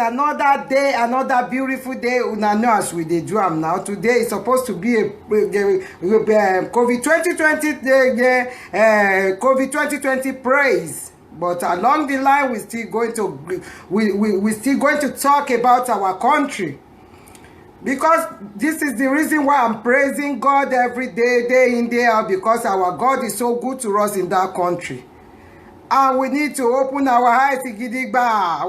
another day, another beautiful day. Una know as we dey do am now. Today is supposed to be a COVID 2020 COVID 2020 praise. But along the line, we still going to talk about our country. Because this is the reason why I'm praising God every day, day in, day out, because our God is so good to us in that country. And we need to open our eyes gidigba.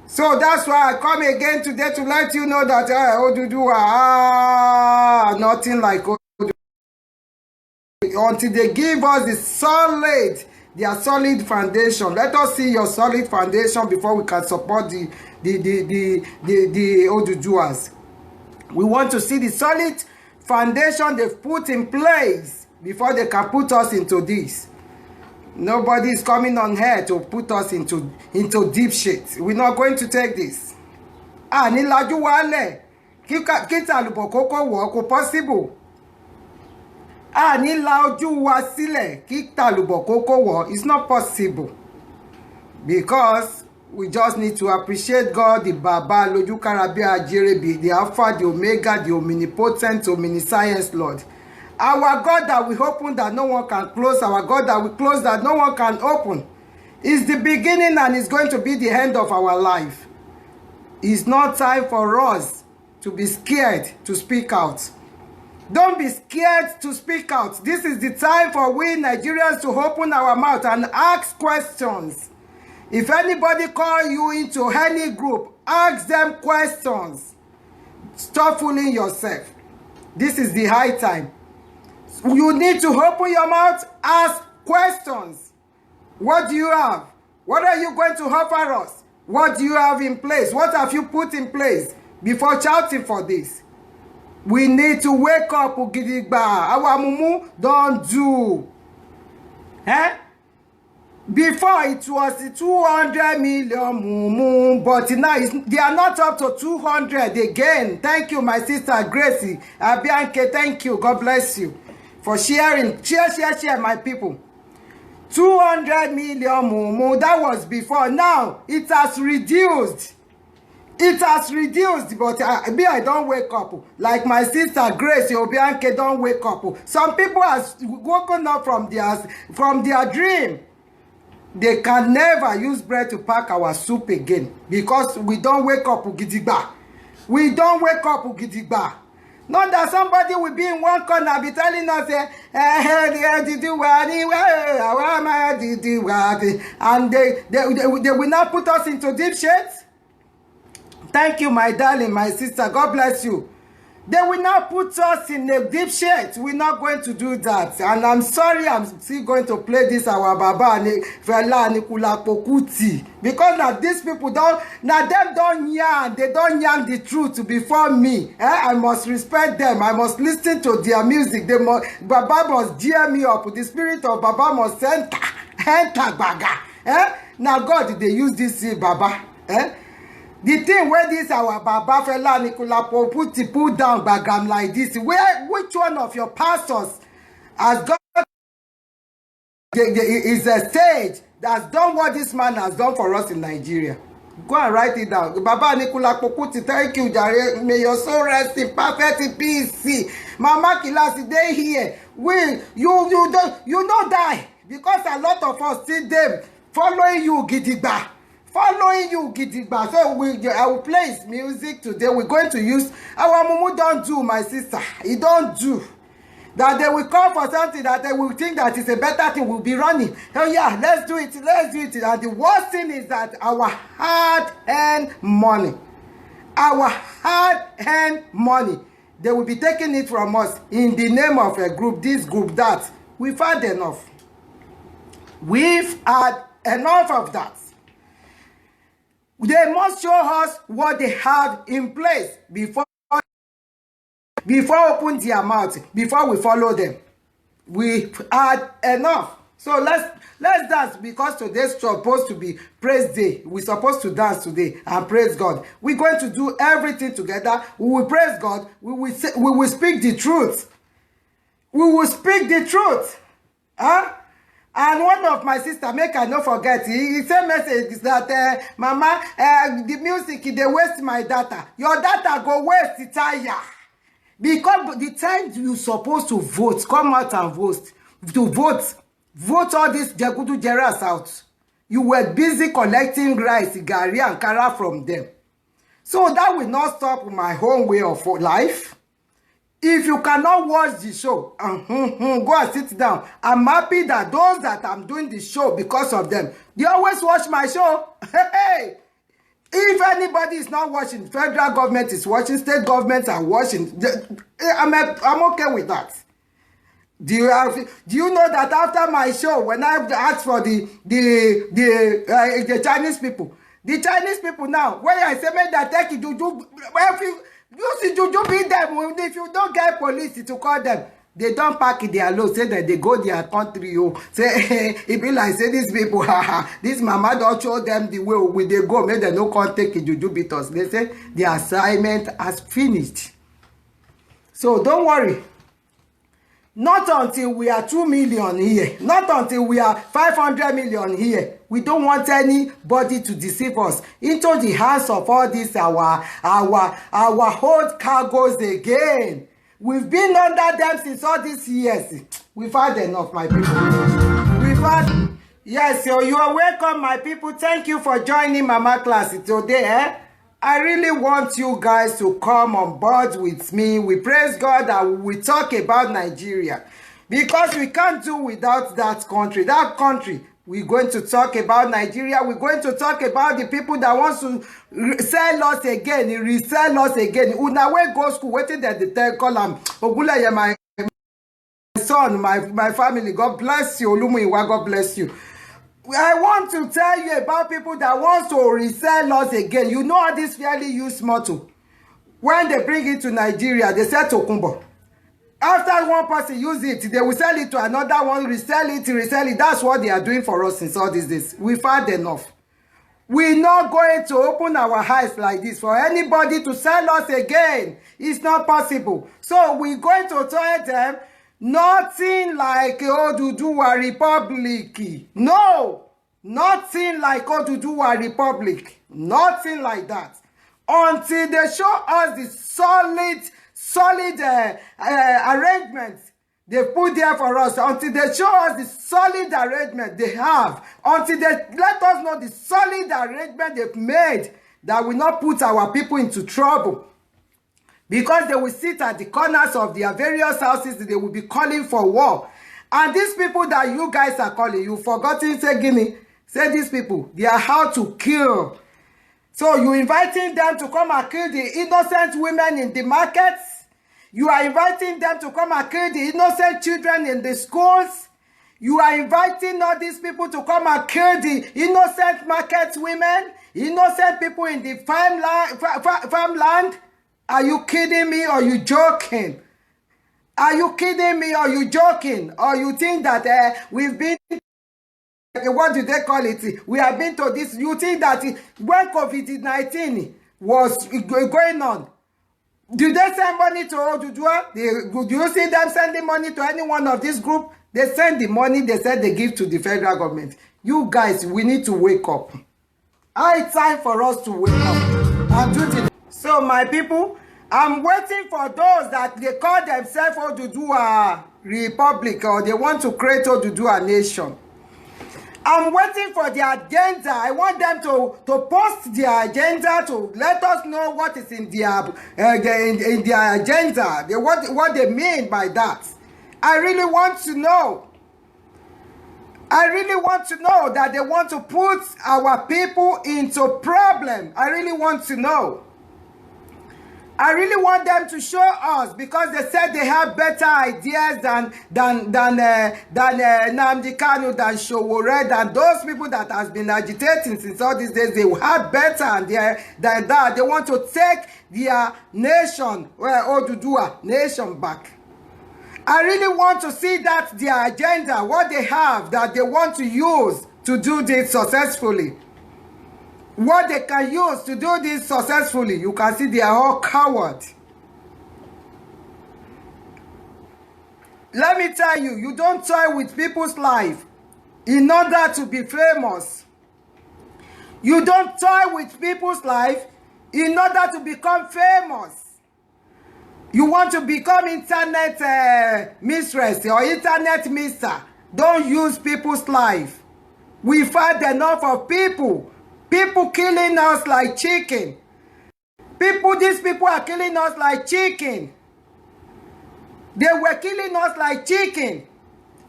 So that's why I come again today to let you know that ODUDUWA, nothing like ODUDUWA. Until they give us their solid foundation. Let us see your solid foundation before we can support the ODUDUWAs. We want to see the solid foundation they've put in place before they can put us into this. Nobody is coming on here to put us into deep shit. We're not going to take this. Ni laju wale. Kita lupo koko wo possible. Ni laju wa sile. Kita lupo koko wo. It's not possible. Because we just need to appreciate God, the Baba, Loju Karabia Jerebi, the Alpha, the Omega, the omnipotent, omniscience Lord. Our God that we open that no one can close, our God that we close that no one can open, is the beginning and is going to be the end of our life. It's not time for us to be scared to speak out. Don't be scared to speak out. This is the time for we Nigerians to open our mouth and ask questions. If anybody call you into any group, ask them questions. Stop fooling yourself. This is the high time. You need to open your mouth, ask questions. What do you have? What are you going to offer us? What do you have in place? What have you put in place before shouting for this? We need to wake up, Ugidigba. Our mumu don't do. Before it was 200 million mumu, but now they are not up to 200 again. Thank you, my sister Gracie. Abianke, thank you. God bless you for sharing. Share, my people. 200 million mumu, that was before. Now, it has reduced. It has reduced, but I don't wake up. Like my sister Grace, Obianke don't wake up. Some people have woken up from their dream. They can never use bread to pack our soup again because we don't wake up Ugidigba. We don't wake up Ugidigba. Not that somebody will be in one corner be telling us, and they will not put us into deep shades. Thank you, my darling, my sister. God bless you. They will not put us in a deep shade. We're not going to do that. And I'm sorry, I'm still going to play this our Baba Fela Nikula Pokuti. Because now these people them don't yarn. They don't yarn the truth before me. I must respect them. I must listen to their music. Baba must gear me up. The spirit of Baba must enter Baga. Now God, they use this Baba. The thing where this our Baba Fela Nicola put down bagam like this, which one of your pastors has got is a stage that's done what this man has done for us in Nigeria? Go and write it down. Baba Nicola Pokuti, thank you, Jare. May your soul rest in perfect peace. Mama Kilasi, they here. You don't die because a lot of us see them following you, Gidigba. Following you, Gidigba. So I will play his music today. We're going to use our mumu don't do, my sister. He don't do. That they will call for something that they will think that is a better thing. We'll be running. Oh yeah, let's do it. Let's do it. And the worst thing is that our hard-earned money, they will be taking it from us in the name of a group, this group, that. We've had enough. We've had enough of that. They must show us what they have in place before open their mouth, before we follow them. We've had enough. So let's dance, because today's supposed to be praise day. We're supposed to dance today and praise God. We're going to do everything together. We will praise God. We will speak the truth. We will speak the truth. And one of my sister, make I no forget, he send message that mama, the music they waste my data. Your data go waste the tire. Because the time you supposed to vote, come out and vote. To vote all these Jagudu Jeras out. You were busy collecting rice, gari, and kara from them. So that will not stop my own way of life. If you cannot watch the show, go and sit down. I'm happy that those that I'm doing the show because of them, they always watch my show. Hey, if anybody is not watching, federal government is watching, state governments are watching. I'm okay with that. Do you know that after my show, when I asked for the Chinese people, now, when I say make that take it, juju, if you see juju beat them, if you don't get police to call them, they don't pack it their load, say that they go their country, say, it be like, say these people, this mama don't show them the way they go, make them no come take it, juju beat us. They say the assignment has finished. So don't worry. Not until we are 2 million here. Not until we are 500 million here. We don't want anybody to deceive us into the hands of all these our old cargoes again. We've been under them since all these years. We've had enough, my people. We've had... Yes, so you are welcome, my people. Thank you for joining Mama Class today. I really want you guys to come on board with me. We praise God that we talk about Nigeria. Because we can't do without that country. That country, we're going to talk about Nigeria. We're going to talk about the people that want to sell us again, resell us again. Una we go school, waiting that the call them. Ogunleye, my son, my family, God bless you. Olumuyiwa, God bless you. I want to tell you about people that want to resell us again. You know how this fairly used motto. When they bring it to Nigeria, they sell Tokumbo. After one person use it, they will sell it to another one, resell it. That's what they are doing for us since all these days. We've had enough. We're not going to open our eyes like this for anybody to sell us again. It's not possible. So we're going to tell them, nothing like ODUDUWA Republic. No, nothing like ODUDUWA Republic. Nothing like that. Until they show us the solid arrangements they put there for us. Until they show us the solid arrangement they have. Until they let us know the solid arrangement they've made that will not put our people into trouble. Because they will sit at the corners of their various houses, they will be calling for war. And these people that you guys are calling, you've forgotten, say Guinea, say these people, they are how to kill. So you're inviting them to come and kill the innocent women in the markets. You are inviting them to come and kill the innocent children in the schools. You are inviting all these people to come and kill the innocent market women, innocent people in the farmland. Are you kidding me or are you joking? Are you kidding me or are you joking? Or you think that we've been, what do they call it? We have been to this. You think that when COVID-19 was going on, did they send money to ODUDUWA? Do you see them sending money to any one of this group? They send the money they said they give to the federal government. You guys, we need to wake up. It's time for us to wake up and do the... So my people, I'm waiting for those that they call themselves ODUDUWA Republic or they want to create ODUDUWA Nation. I'm waiting for their agenda. I want them to post their agenda to let us know what is in their agenda. What they mean by that. I really want to know. I really want to know that they want to put our people into problem. I really want to know. I really want them to show us because they said they have better ideas than Nnamdi Kanu, than Sowore, than those people that has been agitating since all these days. They have better than that. They want to take their nation, ODUDUWA nation back. I really want to see that their agenda, what they have, that they want to use to do this successfully. What they can use to do this successfully, you can see they are all cowards. Let me tell you, you don't toy with people's life. in order to be famous. You don't toy with people's life in order to become famous. You want to become internet mistress or internet mister. Don't use people's life. We find enough of people killing us like chicken. These people are killing us like chicken. They were killing us like chicken.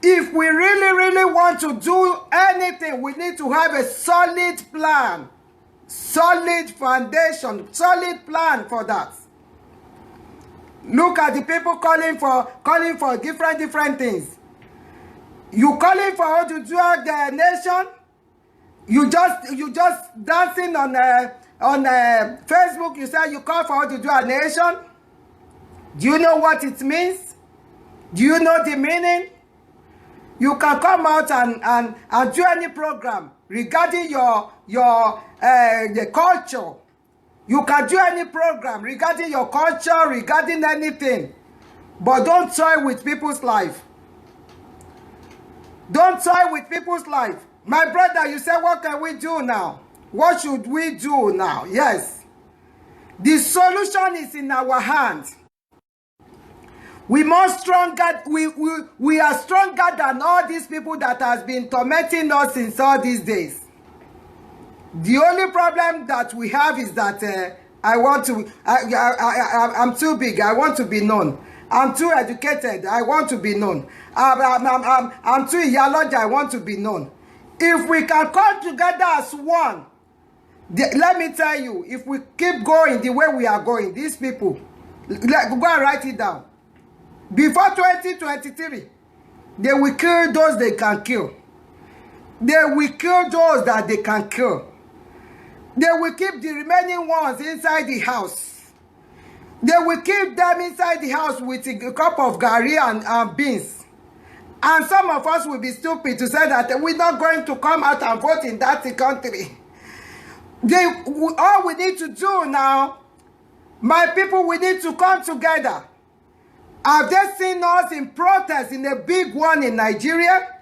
If we really want to do anything, we need to have a solid plan, solid foundation, solid plan for that. Look at the people calling for different things. You calling for ODUDUWA the nation? You just dancing on Facebook. You say you call for ODUDUWA nation. Do you know what it means? Do you know the meaning? You can come out and do any program regarding the culture. You can do any program regarding your culture, regarding anything. But don't toy with people's life. Don't toy with people's life. My brother, you say, what can we do now? What should we do now? Yes. The solution is in our hands. We must stronger. We are stronger than all these people that has been tormenting us since all these days. The only problem that we have is that I'm too big. I want to be known. I'm too educated. I want to be known. I'm too iyaloja. I want to be known. If we can come together as one, let me tell you, if we keep going the way we are going, these people, go and write it down. Before 2023, they will kill those they can kill. They will kill those that they can kill. They will keep the remaining ones inside the house. They will keep them inside the house with a cup of garri and beans. And some of us will be stupid to say that we're not going to come out and vote in that country. All we need to do now, my people, we need to come together. Have they seen us in protest in a big one in Nigeria?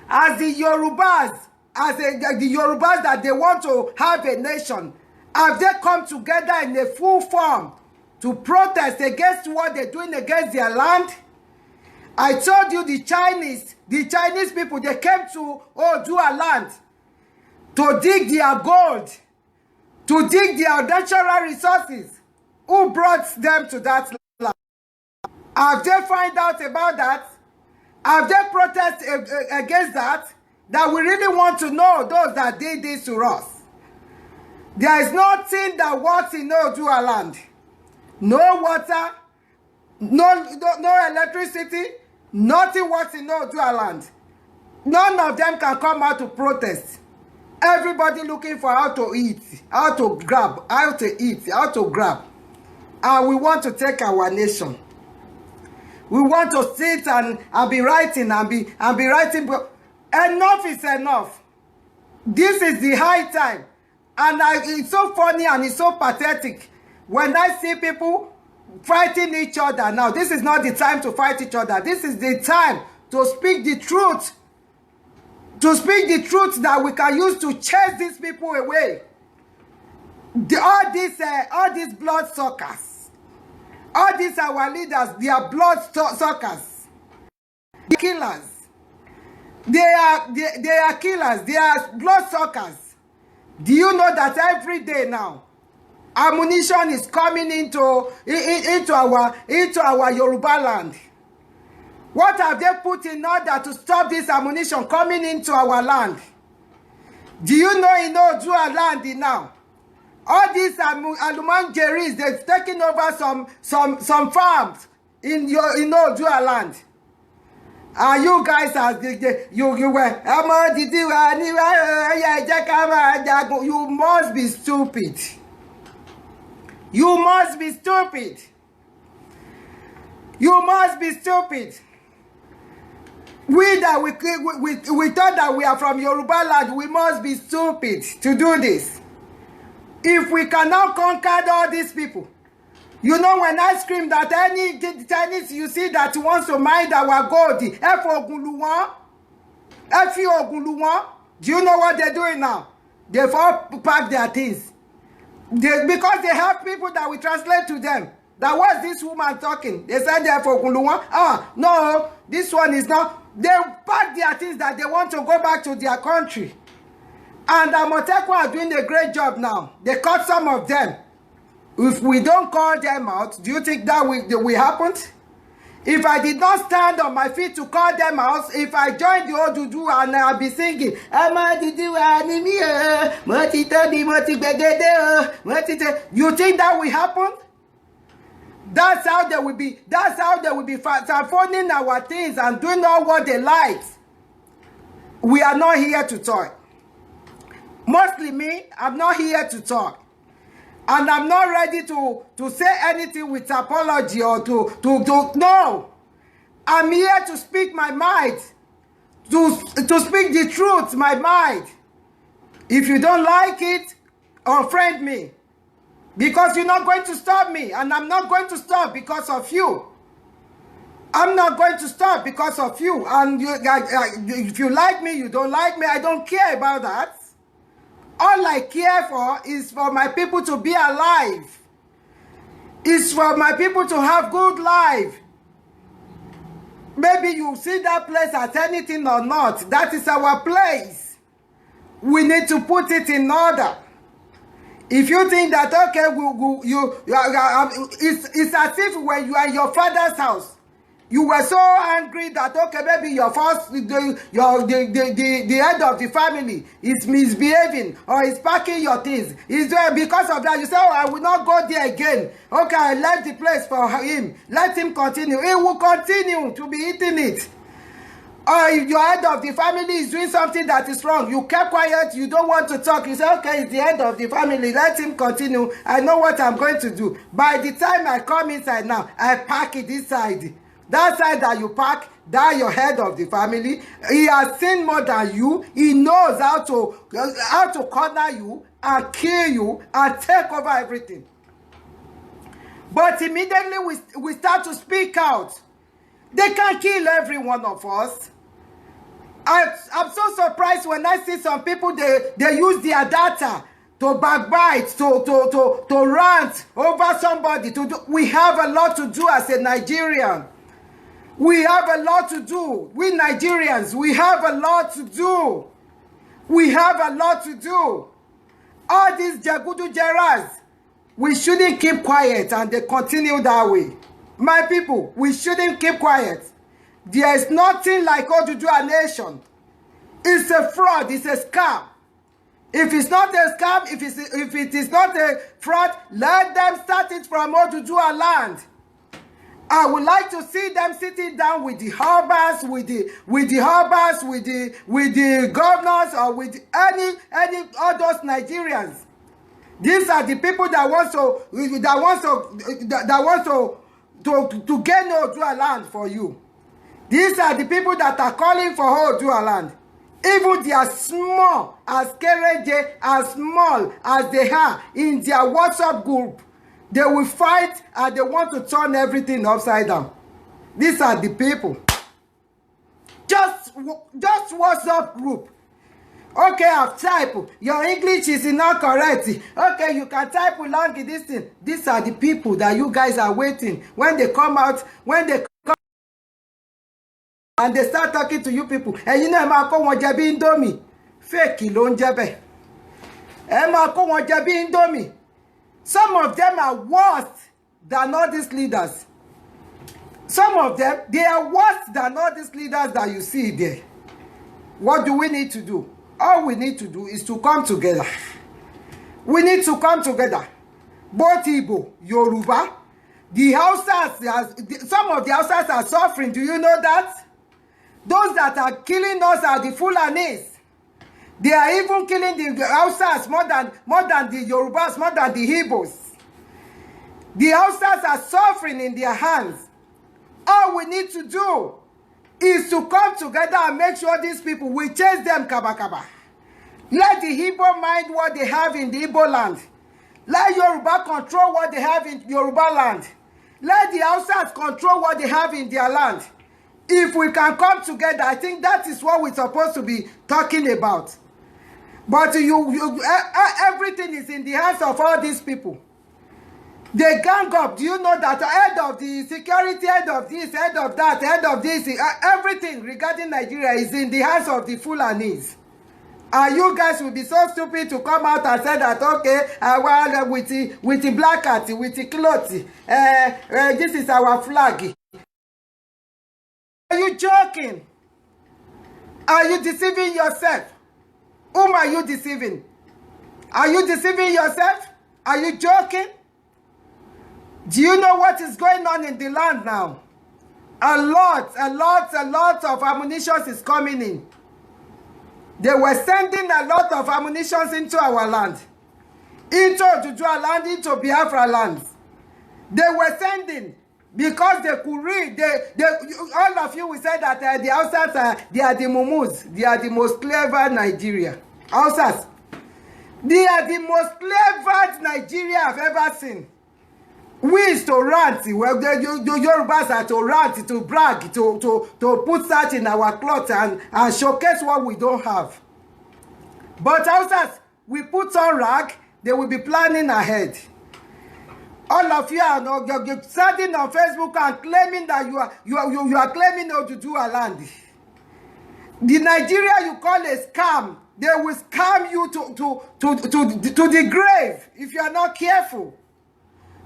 As the Yorubas, the Yorubas that they want to have a nation, have they come together in a full form to protest against what they're doing against their land? I told you the Chinese people, they came to ODUDUWA land to dig their gold, to dig their natural resources. Who brought them to that land? Have they find out about that? Have they protested against that? That we really want to know those that did this to us. There is nothing that works in ODUDUWA land. No water, no electricity, nothing works in ODUDUWA land. None of them can come out to protest. Everybody looking for how to eat, how to grab, how to eat, how to grab. And we want to take our nation. We want to sit and be writing and be writing. Enough is enough. This is the high time. And it's so funny and it's so pathetic when I see people fighting each other now. This is not the time to fight each other. This is the time to speak the truth. To speak the truth that we can use to chase these people away. All these blood suckers. All these our leaders, they are blood suckers. They are killers. They are killers. They are blood suckers. Do you know that every day now, ammunition is coming into our Yoruba land? What have they put in order to stop this ammunition coming into our land? Do you know in ODUDUWA land now? All these alumanjeris, they've taken over some farms in ODUDUWA land. And you guys you must be stupid. You must be stupid. You must be stupid. We thought that we are from Yoruba land. We must be stupid to do this. If we cannot conquer all these people, you know, when I scream that any Chinese you see that wants to mine our gold, Efi Ogunleye, do you know what they're doing now? They've all packed their things. Because they have people that will translate to them. That was this woman talking. They said they're for Ogunleye. Ah, no, this one is not. They packed their things that they want to go back to their country. And Amotekun are doing a great job now. They caught some of them. If we don't call them out, do you think that will happen? If I did not stand on my feet to call them out, if I joined the ODUDUWA and I'll be singing, you think that will happen? That's how they will be. That's how they will be phoning our things and doing all what they like. We are not here to talk. Mostly me, I'm not here to talk. And I'm not ready to say anything with apology or no. I'm here to speak my mind. To speak the truth, my mind. If you don't like it, unfriend me. Because you're not going to stop me. And I'm not going to stop because of you. I'm not going to stop because of you. And if you like me, you don't like me, I don't care about that. All I care for is for my people to be alive. It's for my people to have good life. Maybe you see that place as anything or not. That is our place. We need to put it in order. If you think that, okay, it's as if when you are in your father's house, you were so angry that, okay, maybe your first, the head of the family is misbehaving or is packing your things. Because of that, you say, oh, I will not go there again. Okay, I left the place for him. Let him continue. He will continue to be eating it. Or if your head of the family is doing something that is wrong, you kept quiet, you don't want to talk. You say, okay, it's the head of the family. Let him continue. I know what I'm going to do. By the time I come inside now, I pack it inside. That side that you pack, that your head of the family. He has seen more than you. He knows how to corner you and kill you and take over everything. But immediately we start to speak out. They can't kill every one of us. I'm so surprised when I see some people, they use their data to backbite, to rant over somebody. We have a lot to do as a Nigerian. We have a lot to do. We Nigerians, we have a lot to do. We have a lot to do. All these Jagudu Jeras, we shouldn't keep quiet and they continue that way. My people, we shouldn't keep quiet. There is nothing like ODUDUWA Nation. It's a fraud, it's a scam. If it's not a scam, if it is not a fraud, let them start it from ODUDUWA land. I would like to see them sitting down with the harbors, with the governors, or with any all those Nigerians. These are the people that want to gain ODUDUWA land for you. These are the people that are calling for ODUDUWA land. Even they are small as Kereje, as small as they are in their WhatsApp group. They will fight and they want to turn everything upside down. These are the people. Just WhatsApp group. Okay, I've typed. Your English is not correct. Okay, you can type along in this thing. These are the people that you guys are waiting. When they come out, and they start talking to you people. And you know, Emma ko won je bi Indomie. Fake ló ń jẹ́ bẹ́ẹ̀. Emma ko won je bi Indomie. Some of them are worse than all these leaders. Some of them, they are worse than all these leaders that you see there. What do we need to do? All we need to do is to come together. We need to come together. Both Igbo, Yoruba, the Hausas, some of the Hausas are suffering. Do you know that? Those that are killing us are the Fulanis. They are even killing the Hausas more than the Yorubas, more than the Igbos. The Hausas are suffering in their hands. All we need to do is to come together and make sure these people, we chase them kaba kaba. Let the Igbo mind what they have in the Igbo land. Let Yoruba control what they have in Yoruba land. Let the Hausas control what they have in their land. If we can come together, I think that is what we're supposed to be talking about. But everything is in the hands of all these people. They gang up. Do you know that head of the security, head of this, head of that, head of this, everything regarding Nigeria is in the hands of the Fulanis. And you guys will be so stupid to come out and say that, okay, well, with the black hat, with the clothes, this is our flag. Are you joking? Are you deceiving yourself? Whom are you deceiving? Are you deceiving yourself? Are you joking? Do you know what is going on in the land now? A lot of ammunition is coming in. They were sending a lot of ammunition into our land. Into ODUDUWA land, into Biafra land. They were sending because they could read. All of you will say that the Hausas they are the mumus. They are the most clever Nigeria. Hausas. They are the most clever Nigeria I've ever seen. We is to rant. Well, the Yorubas are to rant, to brag, to put that in our cloth and showcase what we don't have. But Hausas, we put on rag, they will be planning ahead. All of you are standing on Facebook and claiming that you are claiming ODUDUWA land. The Nigeria you call a scam, they will scam you to the grave if you are not careful.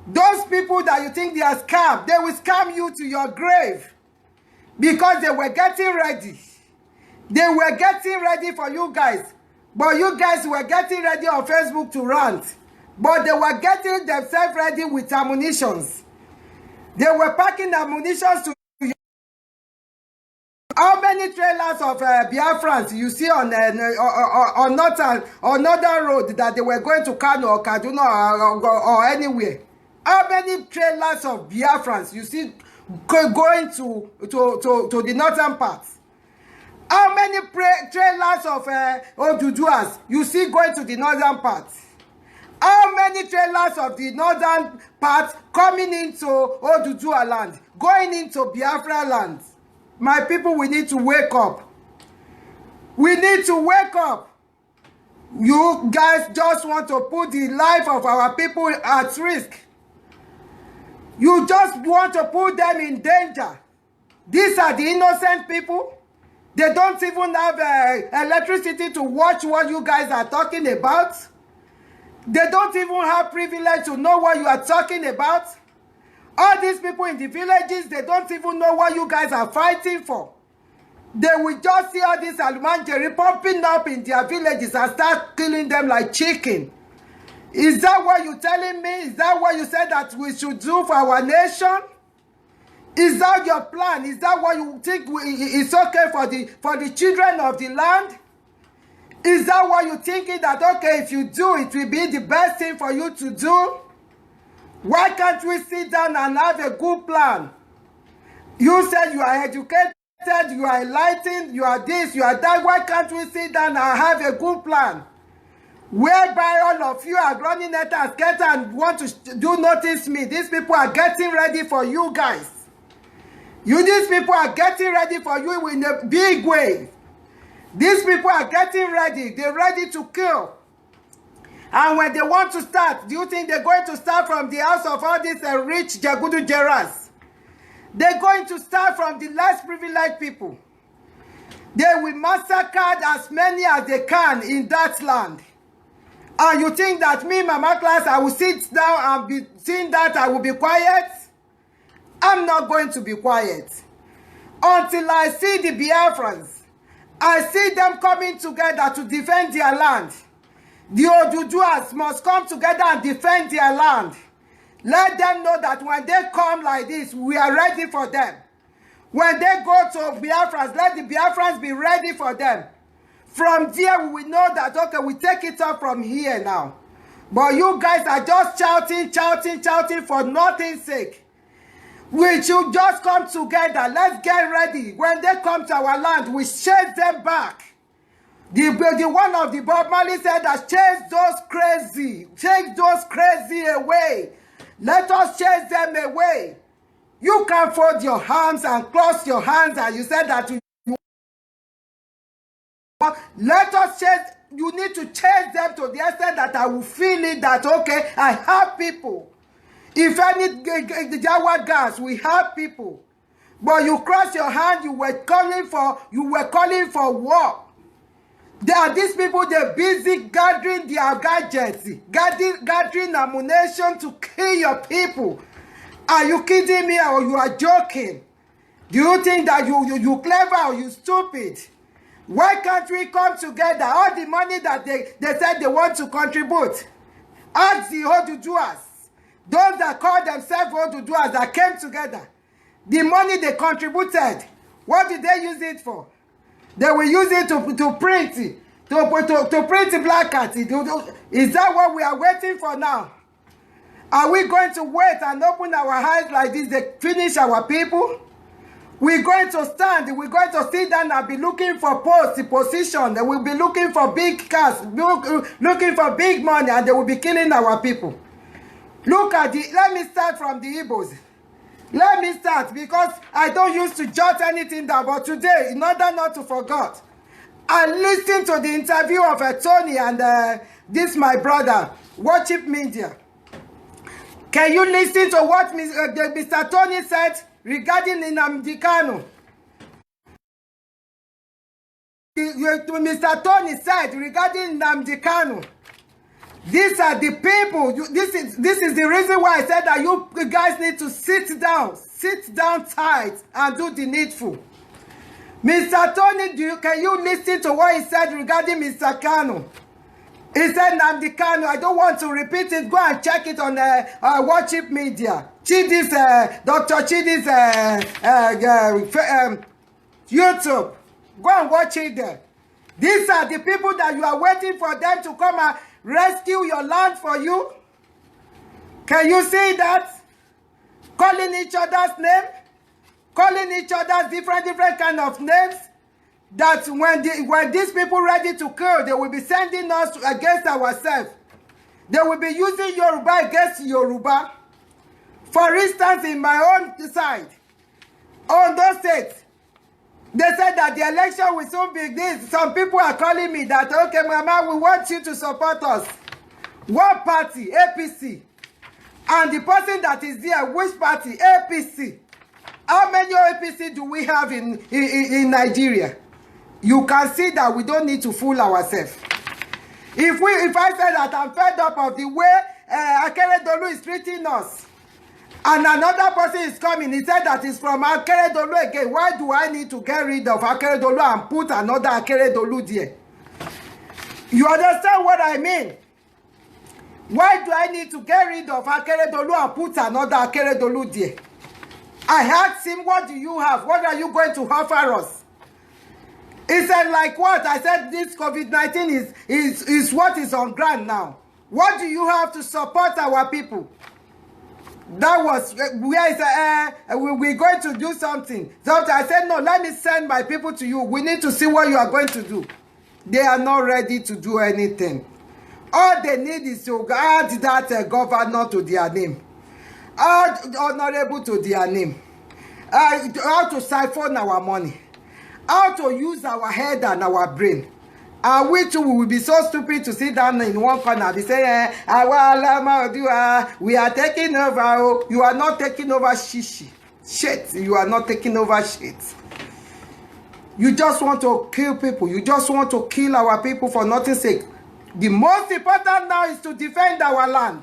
Those people that you think they are scam, they will scam you to your grave because they were getting ready. They were getting ready for you guys. But you guys were getting ready on Facebook to rant. But they were getting themselves ready with ammunitions. They were packing ammunitions to you. How many trailers of Biafrans you see on northern road that they were going to Kano or Kaduna or anywhere? How many trailers of Biafrans you see going to the northern part? How many trailers of ODUDUWAs you see going to the northern part? How many trailers of the northern part coming into ODUDUWA land, going into Biafra land? My people, we need to wake up. We need to wake up. You guys just want to put the life of our people at risk. You just want to put them in danger. These are the innocent people. They don't even have electricity to watch what you guys are talking about. They don't even have privilege to know what you are talking about. All these people in the villages, they don't even know what you guys are fighting for. They will just see all these Almanjeri popping up in their villages and start killing them like chicken. Is that what you're telling me? Is that what you said that we should do for our nation? Is that your plan? Is that what you think is okay for the children of the land? Is that what you're thinking that, okay, if you do, it will be the best thing for you to do? Why can't we sit down and have a good plan? You said you are educated, you are enlightened, you are this, you are that. Why can't we sit down and have a good plan? Whereby all of you are running at and scatter and want to do notice me. These people are getting ready for you guys. These people are getting ready for you in a big way. These people are getting ready. They're ready to kill. And when they want to start, do you think they're going to start from the house of all these rich Jagudu Jeras? They're going to start from the less privileged people. They will massacre as many as they can in that land. And you think that me, Mama Class, I will sit down and be seeing that I will be quiet? I'm not going to be quiet. Until I see the Biafrans, I see them coming together to defend their land. The ODUDUWAs must come together and defend their land. Let them know that when they come like this, we are ready for them. When they go to Biafrans, let the Biafrans be ready for them. From there, we will know that, okay, we take it up from here now. But you guys are just shouting for nothing's sake. We should just come together. Let's get ready. When they come to our land, we chase them back. The one of the Bob Marley said that chase those crazy away. Let us chase them away. You can't fold your arms and cross your hands and you said that you let us chase. You need to chase them to the extent that I will feel it that, okay, I have people. If any Jawa gas, we have people. But you cross your hand, you were calling for war. There are these people, they're busy gathering their gadgets, gathering ammunition to kill your people. Are you kidding me or you are joking? Do you think that you clever or you stupid? Why can't we come together? All the money that they said they want to contribute. Ask the ODUDUWAs. Those that call themselves ODUDUWAs that came together. The money they contributed, what did they use it for? They will use it to print placards. Is that what we are waiting for now? Are we going to wait and open our eyes like this? They finish our people? We're going to stand. We're going to sit down and be looking for position. They will be looking for big cars, looking for big money, and they will be killing our people. Look at let me start from the Igbos. Let me start because I don't used to jot anything down, but today, in order not to forget, I listened to the interview of Tony and this my brother, Worship Media. Can you listen to what Mr. Tony said regarding Nnamdi Kanu? Mr. Tony said regarding Nnamdi Kanu. These are the people. This is the reason why I said that you guys need to sit down tight and do the needful. Mr. Tony, can you listen to what he said regarding Mr. Kanu? He said, Nnamdi Kanu, I don't want to repeat it. Go and check it on Worship Media. Dr. Chidi's YouTube. Go and watch it there. These are the people that you are waiting for them to come and rescue your land for you. Can you see that? Calling each other's name. Calling each other's different kind of names. That when these people ready to kill, they will be sending us against ourselves. They will be using Yoruba against Yoruba. For instance, in my own side, on those states, they said that the election will soon be this. Some people are calling me that, okay, Mama, we want you to support us. What party? APC. And the person that is there, which party? APC. How many APC do we have in Nigeria? You can see that we don't need to fool ourselves. If I say that I'm fed up of the way Akeredolu is treating us, and another person is coming, he said that it's from Akeredolu again, why do I need to get rid of Akeredolu and put another Akeredolu there? You understand what I mean? Why do I need to get rid of Akeredolu and put another Akeredolu there? I asked him, what do you have? What are you going to offer us? He said, like what? I said, this COVID-19 is what is on ground now. What do you have to support our people? That was where he said, we're going to do something. So I said, no, let me send my people to you. We need to see what you are going to do. They are not ready to do anything. All they need is to add that governor to their name. Add honorable to their name. How to siphon our money. How to use our head and our brain. And we too will be so stupid to sit down in one corner and be saying, we are taking over. Oh. You are not taking over shishi. Shit. You are not taking over shit. You just want to kill people. You just want to kill our people for nothing's sake. The most important now is to defend our land.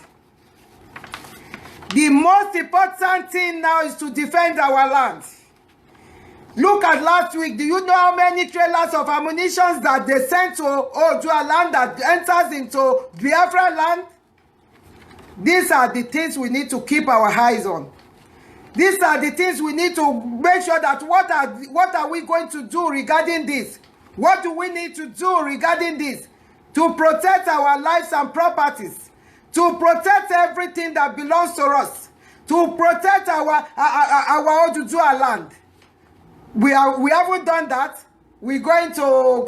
The most important thing now is to defend our land. Look at last week. Do you know how many trailers of ammunition that they sent to ODUDUWA land that enters into Biafra land? These are the things we need to keep our eyes on. These are the things we need to make sure that what are we going to do regarding this? What do we need to do regarding this? To protect our lives and properties. To protect everything that belongs to us. To protect our ODUDUWA land. We haven't done that. We're going to oh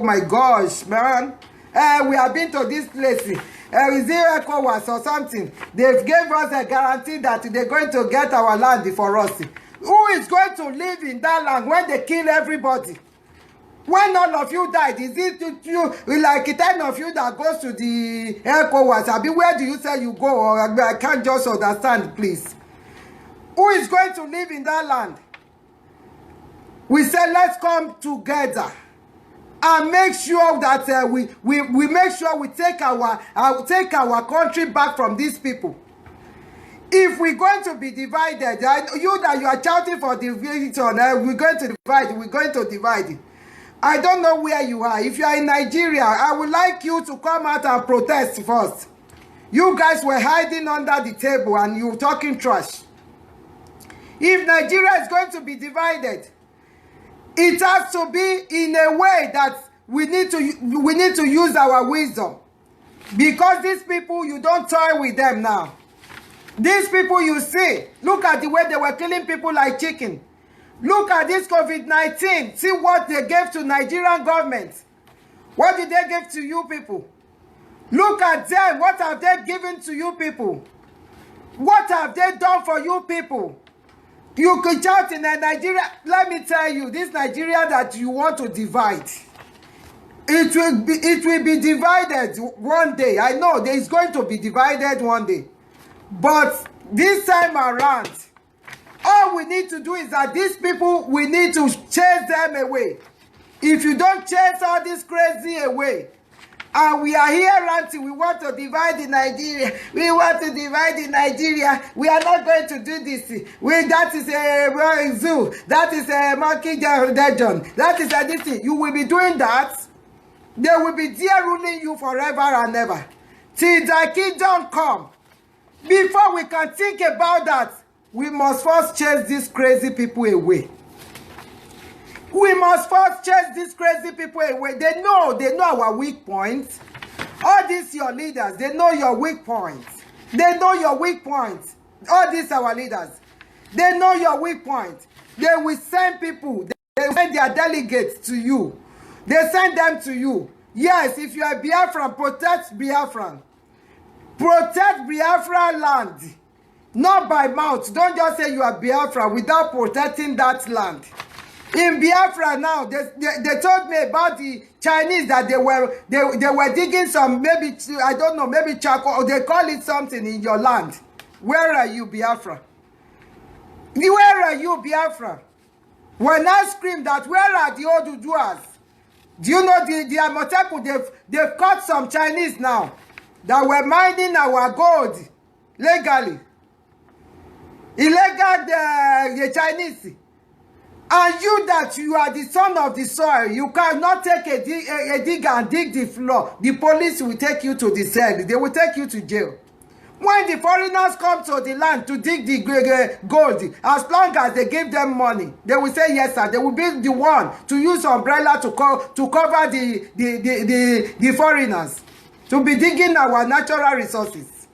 my gosh, man. We have been to this place. Is it ECOWAS or something? They gave us a guarantee that they're going to get our land for us. Who is going to live in that land when they kill everybody? When all of you died, is it you like 10 of you that goes to the ECOWAS? I mean, where do you say you go? Or I can't just understand, please. Who is going to live in that land? We said let's come together and make sure that we make sure we take our country back from these people. If we're going to be divided, you are shouting for division, we're going to divide. I don't know where you are. If you are in Nigeria, I would like you to come out and protest first. You guys were hiding under the table and you talking trash. If Nigeria is going to be divided, it has to be in a way that we need to use our wisdom. Because these people, you don't toy with them now. These people you see, look at the way they were killing people like chicken. Look at this COVID-19. See what they gave to Nigerian government. What did they give to you people? Look at them. What have they given to you people? What have they done for you people? You could shout in Nigeria. Let me tell you, this Nigeria that you want to divide, it will be divided one day. I know there is going to be divided one day. But this time around, all we need to do is that these people, we need to chase them away. If you don't chase all this crazy away, and we are here ranting, we want to divide in Nigeria. We want to divide in Nigeria. We are not going to do this. That is a zoo. That is a monkey dungeon. That is a this thing. You will be doing that. They will be there ruling you forever and ever. Till the kingdom come. Before we can think about that, we must first chase these crazy people away. We must first chase these crazy people away. They know our weak points. All these your leaders, they know your weak points. They know your weak points. All these our leaders, they know your weak points. They will send people, they will send their delegates to you. They send them to you. Yes, if you are Biafran, protect Biafran. Protect Biafra land. Not by mouth. Don't just say you are Biafra without protecting that land. In Biafra now, they told me about the Chinese that they were digging some, maybe, I don't know, maybe charcoal, or they call it something in your land. Where are you, Biafra? Where are you, Biafra? When I scream that, where are the ODUDUWAs? Do you know the Amoteku, they've caught some Chinese now that were mining our gold legally. Illegal, the Chinese. And you that you are the son of the soil, you cannot take a digger and dig the floor. The police will take you to the cell. They will take you to jail. When the foreigners come to the land to dig the gold, as long as they give them money, they will say yes, sir. They will be the one to use umbrella to cover the foreigners, to be digging our natural resources.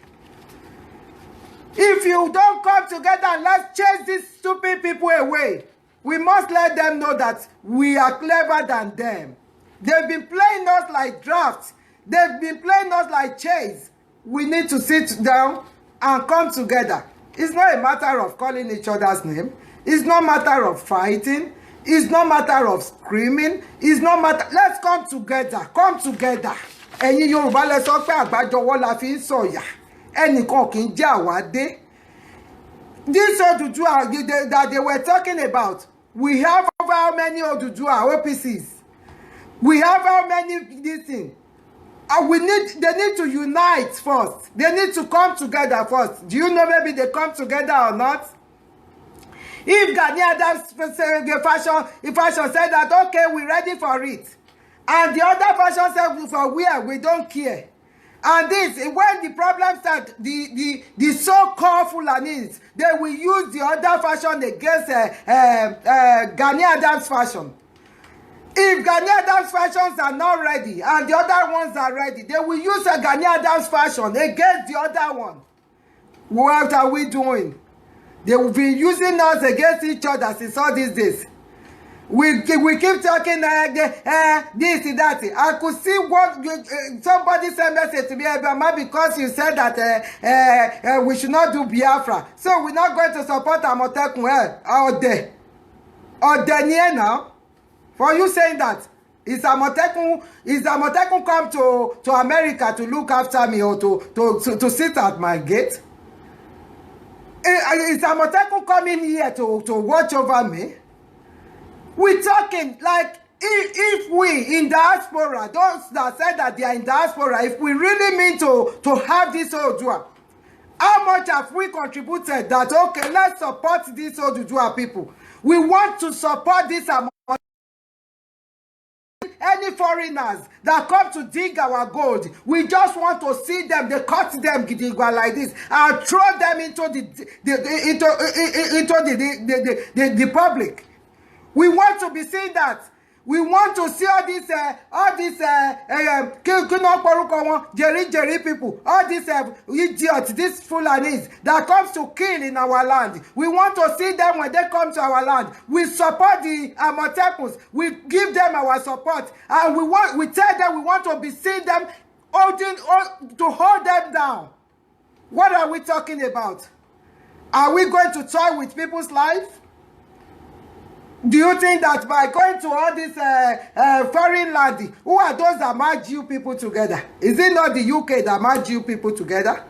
If you don't come together and let's chase these stupid people away, we must let them know that we are clever than them. They've been playing us like drafts. They've been playing us like chase. We need to sit down and come together. It's not a matter of calling each other's name. It's not a matter of fighting. It's not a matter of screaming. It's not matter. Let's come together. Come together. Ẹ̀yin Yorùbá lẹ sọ pé àgbájọwọ́ la fi ń sọ̀yà. Ẹnìkan kì í jẹ́ àwádé. This ODUDUWA that they were talking about, we have over how many ODUDUWA OPCs? We have how many this thing? They need to unite first. They need to come together first. Do you know maybe they come together or not? If Gani Adams fashion said that, okay, we're ready for it. And the other fashion said, for where? We don't care. And this, when the problem starts, the so-called Fulanis, they will use the other fashion against Gani Adams fashion. If Gani Adams fashions are not ready and the other ones are ready, they will use a Gani Adams fashion against the other one. What are we doing? They will be using us against each other since all these days. We keep talking this, that. I could see what somebody sent message to me, Mama, because you said that we should not do Biafra. So we're not going to support Amotekun out there. Or Daniel now. For you saying that. Is Amotekun come to America to look after me or to sit at my gate? Is Amotekun coming here to watch over me? We're talking like if we in diaspora, those that said that they are in diaspora, if we really mean to have this ODUDUWA, how much have we contributed that, okay, let's support these ODUDUWA people. We want to support this amount. Any foreigners that come to dig our gold, we just want to see them. They cut them like this and throw them into the public. We want to be seeing that. We want to see all these Jerry people, all these idiots, these Fulanis that comes to kill in our land. We want to see them when they come to our land. We support the Amotekun. We give them our support, and we tell them we want to be seeing them to hold them down. What are we talking about? Are we going to toy with people's life? Do you think that by going to all this foreign land, who are those that merge you people together? Is it not the UK that merge you people together?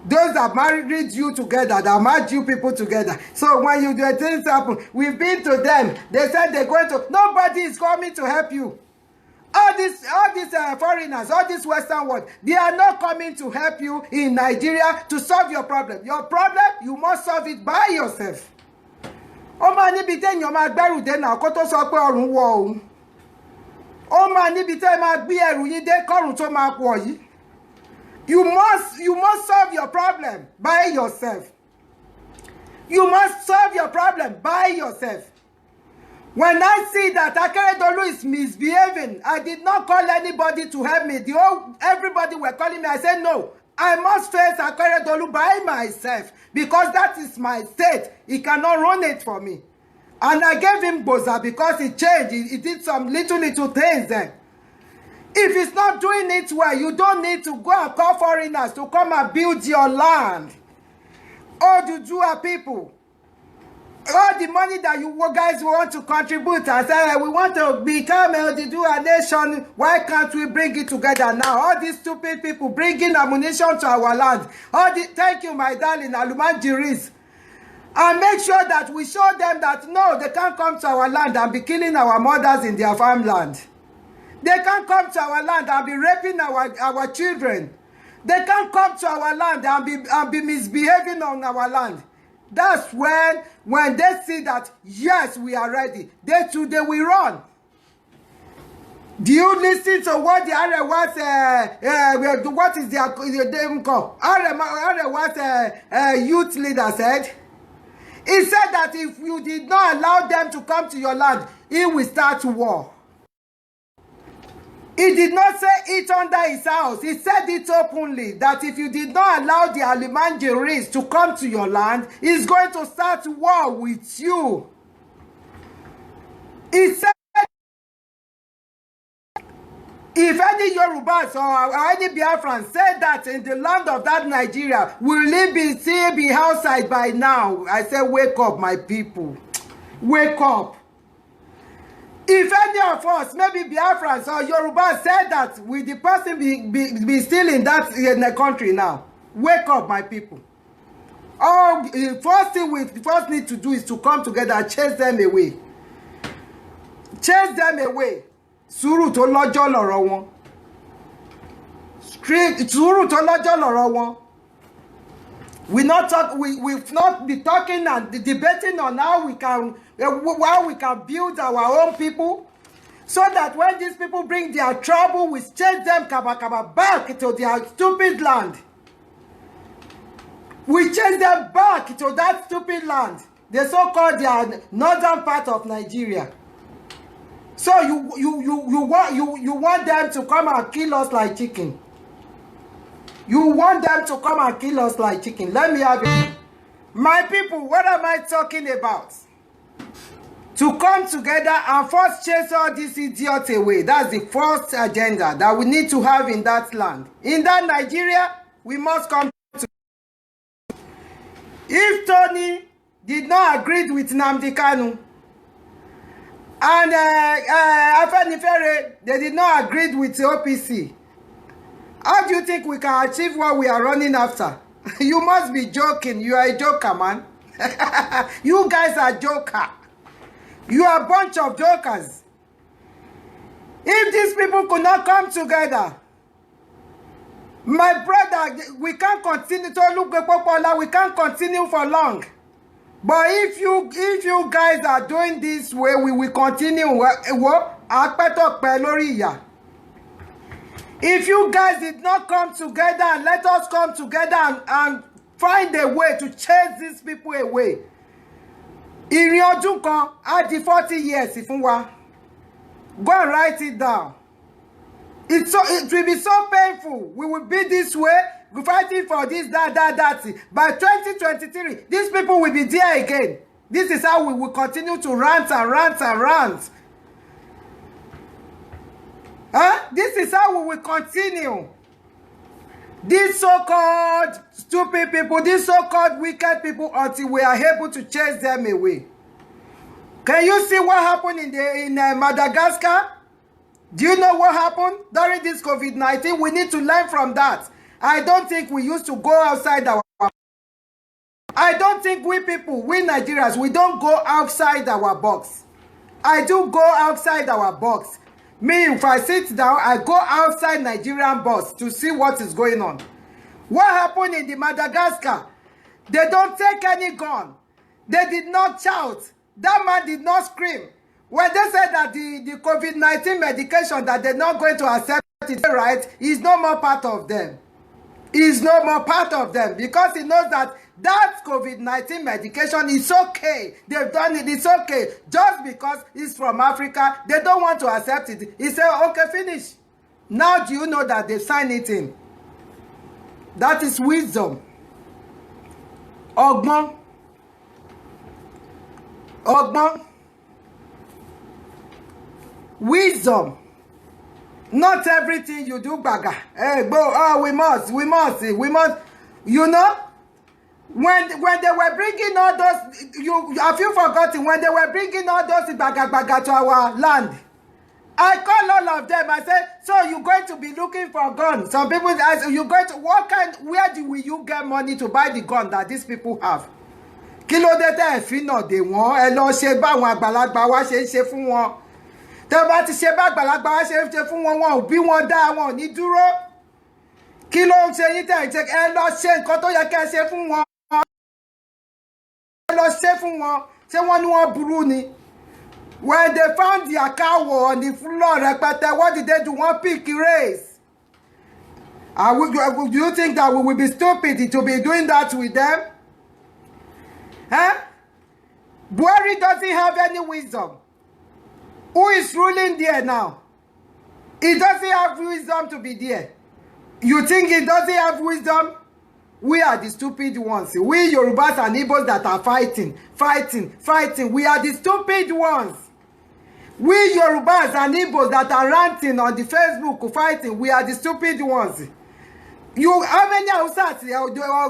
Those that married you together, that merge you people together. So when you do things happen, we've been to them. They said they're going to. Nobody is coming to help you. All these foreigners, all this Western world, they are not coming to help you in Nigeria to solve your problem. Your problem, you must solve it by yourself. Ó máa níbi téèyàn máa gbẹ́rù dé náà kó tó sọ pé ọrùn wọ òun. Ó máa níbi téèyàn máa gbé ẹrù yín dé kọ́rùn tó máa pọ̀ yìí. You must solve your problem by yourself. You must solve your problem by yourself. When I see that Akeredolu is misbehaving, I did not call anybody to help me. Everybody were calling me. I said no. I must face Akeredolu by myself because that is my state. He cannot run it for me. And I gave him Boza because he changed. He did some little things then. If he's not doing it well, you don't need to go and call foreigners to come and build your land. ODUDUWA people, all the money that you guys want to contribute and say, we want to become a ODUDUWA nation, why can't we bring it together now? All these stupid people bringing ammunition to our land. Thank you, my darling, Alumanjiris. And make sure that we show them that, no, they can't come to our land and be killing our mothers in their farmland. They can't come to our land and be raping our children. They can't come to our land and be misbehaving on our land. That's when they see that, yes, we are ready, they will run. Do you listen to what the Arewa's, what is their name called? Arewa's youth leader said? He said that if you did not allow them to come to your land, he will start war. He did not say it under his house. He said it openly that if you did not allow the Alimanjiris to come to your land, he's going to start war with you. He said if any Yorubas or any Biafrans said that in the land of that Nigeria, will he still be outside by now? I say, wake up, my people. Wake up. If any of us, maybe Biafrans or Yorubas, said that, will the person be still in the country now? Wake up, my people. The first thing we first need to do is to come together and chase them away. Chase them away. Sùúrù tó lọ́jọ́ lọ̀rọ̀ wọn. Sùúrù tó lọ́jọ́ lọ̀rọ̀ wọn. We'll not be talking and debating on how we can build our own people, so that when these people bring their trouble, we chase them back to their stupid land. We chase them back to that stupid land, the so-called their northern part of Nigeria. So you want them to come and kill us like chicken. You want them to come and kill us like chicken. Let me have it. My people, what am I talking about? to come together and first chase all these idiots away. That's the first agenda that we need to have in that land. In that Nigeria, we must come to. If Tony did not agree with Nnamdi Kanu and Afenifere, they did not agree with the OPC, how do you think we can achieve what we are running after? You must be joking. You are a joker, man. You guys are joker. You are a bunch of jokers. If these people could not come together, my brother, we can't continue to look at Popola. We can't continue for long. But if you guys are doing this way, we will continue. If you guys did not come together and let us come together and find a way to chase these people away, ìrìn ọdún kan á di 40 years fún wa. Go and write it down. It will be so painful. We will be this way, fighting for this, that. By 2023, these people will be there again. This is how we will continue to rant. This is how we will continue. These so-called stupid people, these so-called wicked people, until we are able to chase them away. Can you see what happened in Madagascar? Do you know what happened during this COVID-19? We need to learn from that. I don't think we used to go outside our... I don't think we people, we Nigerians, we don't go outside our box. I do go outside our box. Me, if I sit down, I go outside Nigerian box to see what is going on. What happened in the Madagascar? They don't take any gun. They did not shout. That man did not scream. When they said that the COVID-19 medication that they're not going to accept it, right, is no more part of them. Is no more part of them because he knows that that COVID-19 medication is okay. They've done it, it's okay. Just because it's from Africa, they don't want to accept it. He said, okay, finish. Now do you know that they've signed it in? That is wisdom. Ọgbọ́n. Wisdom. Not everything you do, baga. Hey, go. Oh, we must. You know, when they were bringing all those, have you forgotten when they were bringing all those baga to our land? I call all of them. I said, so you're going to be looking for guns. Some people ask, you're going to where will you get money to buy the gun that these people have? Kí ló dé tẹ́ fi náà dè wọ́n, ẹ lọ ṣe bá àwọn àgbàlagbà wa ṣe ń ṣe fún wọn. Tẹ́ bá ti ṣe bá àgbàlagbà wa ṣe ń ṣe fún wọn, wọn ò bí wọn dá, wọn ò ní dúró. Kí ló ń ṣe yín tẹ́ ẹ lọ ṣe nǹkan tó yẹ kẹ́ ẹ ṣe fún wọn. Ẹ lọ ṣe fún wọn, ṣé wọ́n ní wọ́n burú ni? When they found their cow on the floor, rẹpẹtẹ, what did they do? One pick race. Do you think that we will be stupid to be doing that with them? Huh? Buhari doesn't have any wisdom. Who is ruling there now? He doesn't have wisdom to be there. You think he doesn't have wisdom? We are the stupid ones. We Yorubas and Igbos that are fighting. We are the stupid ones. We Yorubas and Igbos that are ranting on the Facebook fighting. We are the stupid ones. How many Hausas,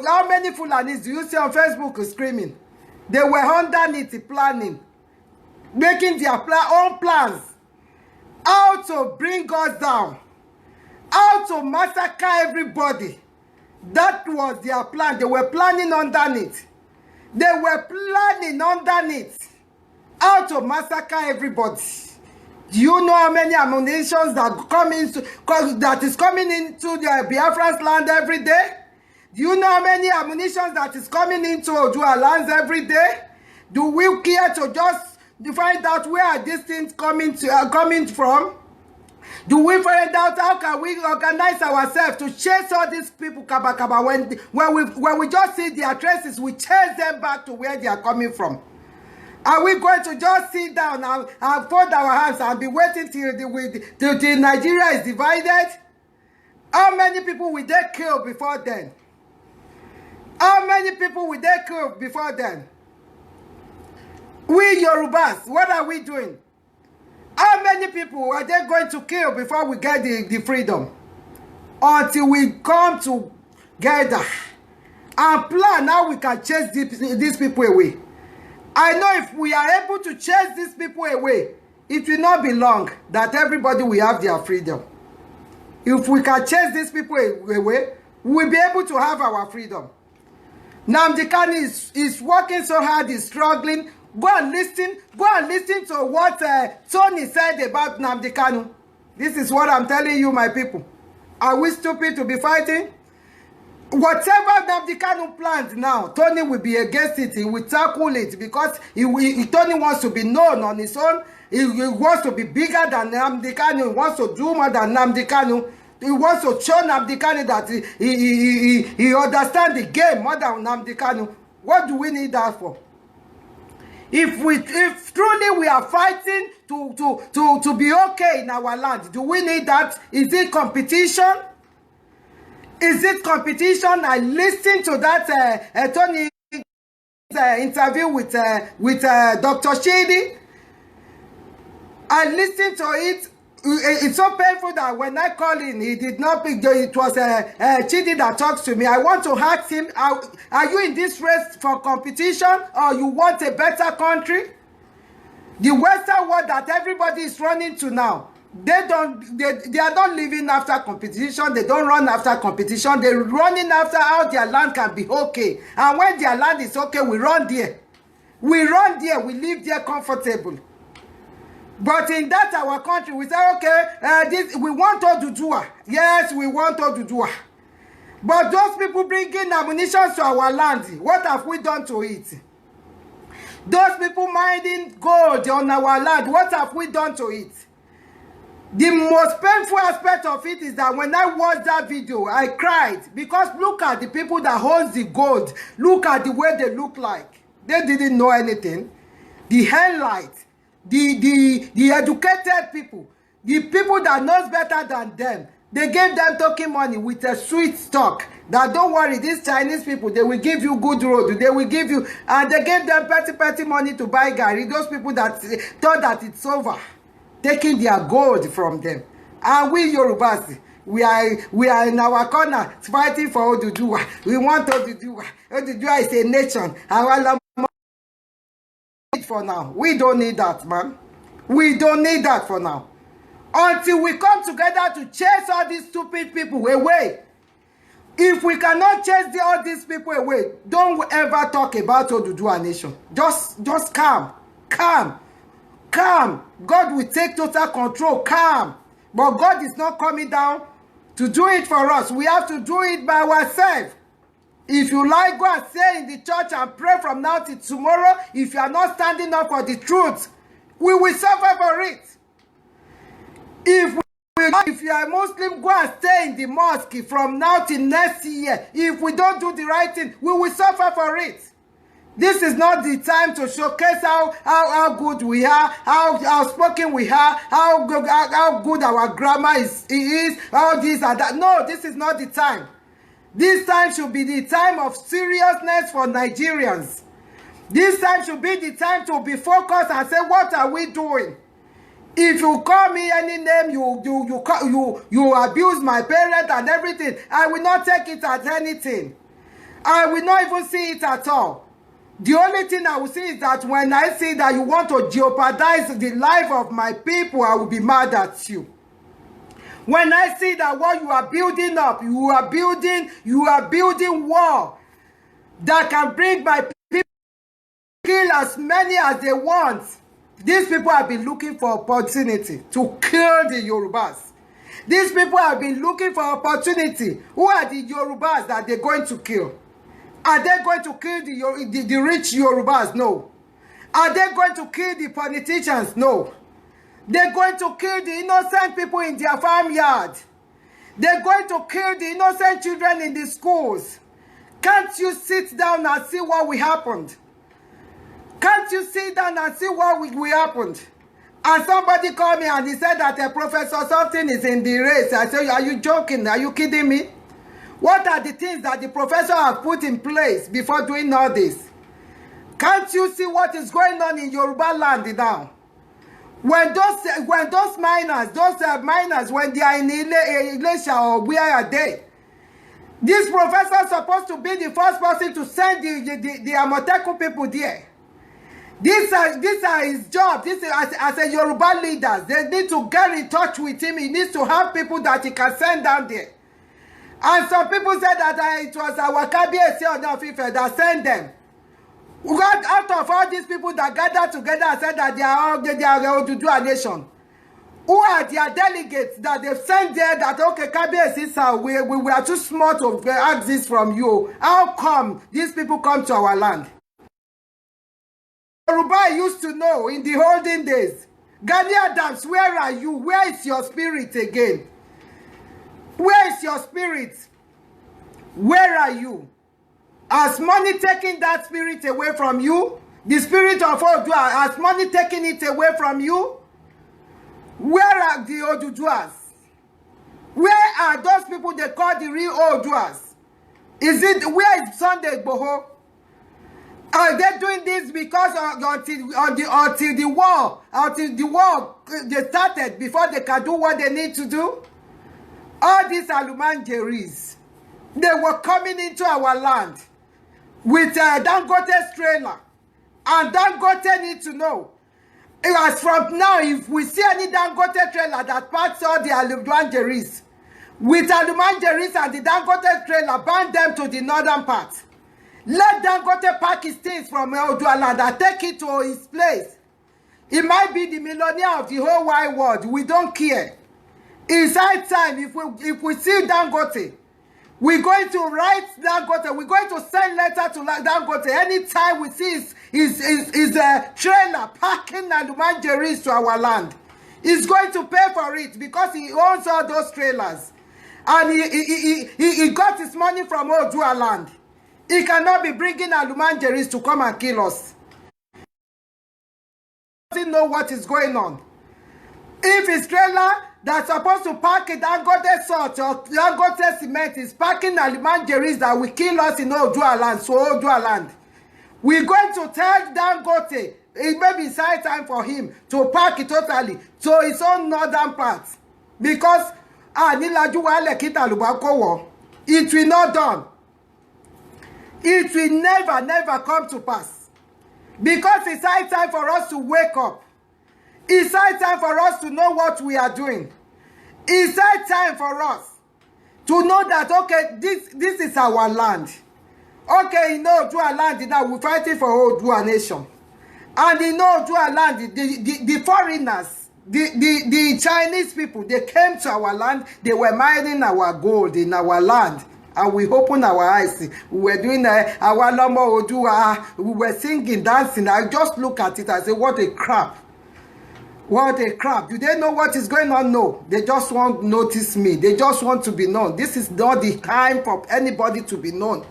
how many Fulanis do you see on Facebook screaming? They were underneath planning, making their own plans, how to bring us down, how to massacre everybody. That was their plan. They were planning underneath. How to massacre everybody. Do you know how many ammunitions that is coming into the Biafran's land every day? Do you know how many ammunition that is coming into ODUDUWA lands every day? Do we care to just find out where are these things coming from? Do we find out how can we organize ourselves to chase all these people kaba when we just see their traces, we chase them back to where they are coming from? Are we going to just sit down and fold our hands and be waiting till Nigeria is divided? How many people will they kill before then? How many people will they kill before then? We We Yorubas, what are we doing? How many people are they going to kill before we get the freedom? Until we come together and plan how we can chase these people away. I know if we are able to chase these people away, it will not be long that everybody will have their freedom. If we can chase these people away, we'll be able to have our freedom. Nnamdi Kanu is working so hard, he's struggling. Go and listen to what Tony said about Nnamdi Kanu. This is what I'm telling you, my people. Are we stupid to be fighting? Whatever Nnamdi Kanu plans now, Tony will be against it. He will tackle it because Tony wants to be known on his own. He wants to be bigger than Nnamdi Kanu. He wants to do more than Nnamdi Kanu. He wants to show Nnamdi Kanu that he understands the game more than Nnamdi Kanu. What do we need that for? If truly we are fighting to be okay in our land, do we need that? Is it competition? Is it competition? I listened to that Tony interview with Dr. Shady. I listened to it. It's so painful that when I call in, he did not pick. It was Chidi that talks to me. I want to ask him, are you in this race for competition or you want a better country? The Western world that everybody is running to now, they are not living after competition. They don't run after competition. They're running after how their land can be okay. And when their land is okay, we run there. We run there. We live there comfortable. But in that our country, we say, okay, we want ODUDUWA. Yes, we want ODUDUWA. But those people bringing ammunition to our land, what have we done to it? Those people mining gold on our land, what have we done to it? The most painful aspect of it is that when I watched that video, I cried. Because look at the people that hold the gold. Look at the way they look like. They didn't know anything. The headlights. The educated people, the people that knows better than them, they gave them token money with a sweet stock. That don't worry, these Chinese people, they will give you good road. They will give you, and they gave them petty money to buy Gary. Those people that thought that it's over, taking their gold from them. And we Yorubas, we are in our corner fighting for ODUDUWA. We want ODUDUWA. ODUDUWA is a nation. Our for now. We don't need that, man. We don't need that for now. Until we come together to chase all these stupid people away. If we cannot chase all these people away, don't ever talk about ODUDUWA nation. Just calm. Calm. God will take total control. Calm. But God is not coming down to do it for us. We have to do it by ourselves. If you like, go and stay in the church and pray from now till tomorrow. If you are not standing up for the truth, we will suffer for it. If you are a Muslim, go and stay in the mosque from now till next year. If we don't do the right thing, we will suffer for it. This is not the time to showcase how good we are, how outspoken we are, how good our grammar is, all this and that. No, this is not the time. This time should be the time of seriousness for Nigerians. This time should be the time to be focused and say, what are we doing? If you call me any name, you abuse my parent and everything, I will not take it as anything. I will not even see it at all. The only thing I will see is that when I see that you want to jeopardize the life of my people, I will be mad at you. When I see that what you are building up, you are building wall that can bring my people, kill as many as they want. These people have been looking for opportunity to kill the Yorubas. These people have been looking for opportunity. Who are the Yorubas that they're going to kill? Are they going to kill the rich Yorubas? No. Are they going to kill the politicians? No. They're going to kill the innocent people in their farmyard. They're going to kill the innocent children in the schools. Can't you sit down and see what will happen? Can't you sit down and see what will happen? And somebody called me and he said that a professor something is in the race. I said, are you joking? Are you kidding me? What are the things that the professor has put in place before doing all this? Can't you see what is going on in Yoruba land now? When those miners, when they are in Ilesha or where are they? This professor is supposed to be the first person to send the Amoteku people there. These are his job. This is as a Yoruba leader. They need to get in touch with him. He needs to have people that he can send down there. And some people said that it was our Kabiyesi of Ife that sent them. Out of all these people that gathered together and said that they are ODUDUWA nation, who are their delegates that they've sent there that, okay, Kabiyesi sir, we are too small to ask this from you. How come these people come to our land? Yoruba used to know in the olden days. Gani Adams, where are you? Where is your spirit again? Where is your spirit? Where are you? Has money taken that spirit away from you? The spirit of Oduduwa, has money taken it away from you? Where are the Oduduwas? Where are those people they call the real Oduduwas? Where is Sunday Igboho? Are they doing this because until the war they started before they can do what they need to do? All these Alumanjeris, they were coming into our land with Dangote's trailer. And Dangote need to know. As from now, if we see any Dangote trailer that parks all the Alumanjeris, with Alumanjeris and the Dangote trailer, ban them to the northern part. Let Dangote pack his things from Oduduwa land and take it to his place. He might be the millionaire of the whole wide world. We don't care. It's high time. If we see Dangote, we're going to write Dangote. We're going to send letter to Dangote anytime we see his trailer packing Alumanjeris to our land. He's going to pay for it because he owns all those trailers. And he got his money from Oduduwa land. He cannot be bringing Alumanjeris to come and kill us. He doesn't know what is going on. If his trailer that's supposed to pack it, Dangote salt or Dangote cement is packing Alumanjeris that will kill us in Oduduwa land, so Oduduwa land. We're going to tell Dangote, it may be high time for him to pack it totally to his own northern part. Because it will not done. It will never come to pass. Because it's high time for us to wake up. It's high time for us to know what we are doing. It's high time for us to know that, okay, this is our land. Okay, in Oduduwa land, now we're fighting for Oduduwa nation. And in Oduduwa land, the foreigners, the Chinese people, they came to our land, they were mining our gold in our land. And we opened our eyes. We were doing our Lomo Oduduwa. We were singing, dancing. I just look at it and say, what a crap. What a crap. Do they know what is going on? No. They just want to notice me. They just want to be known. This is not the time for anybody to be known.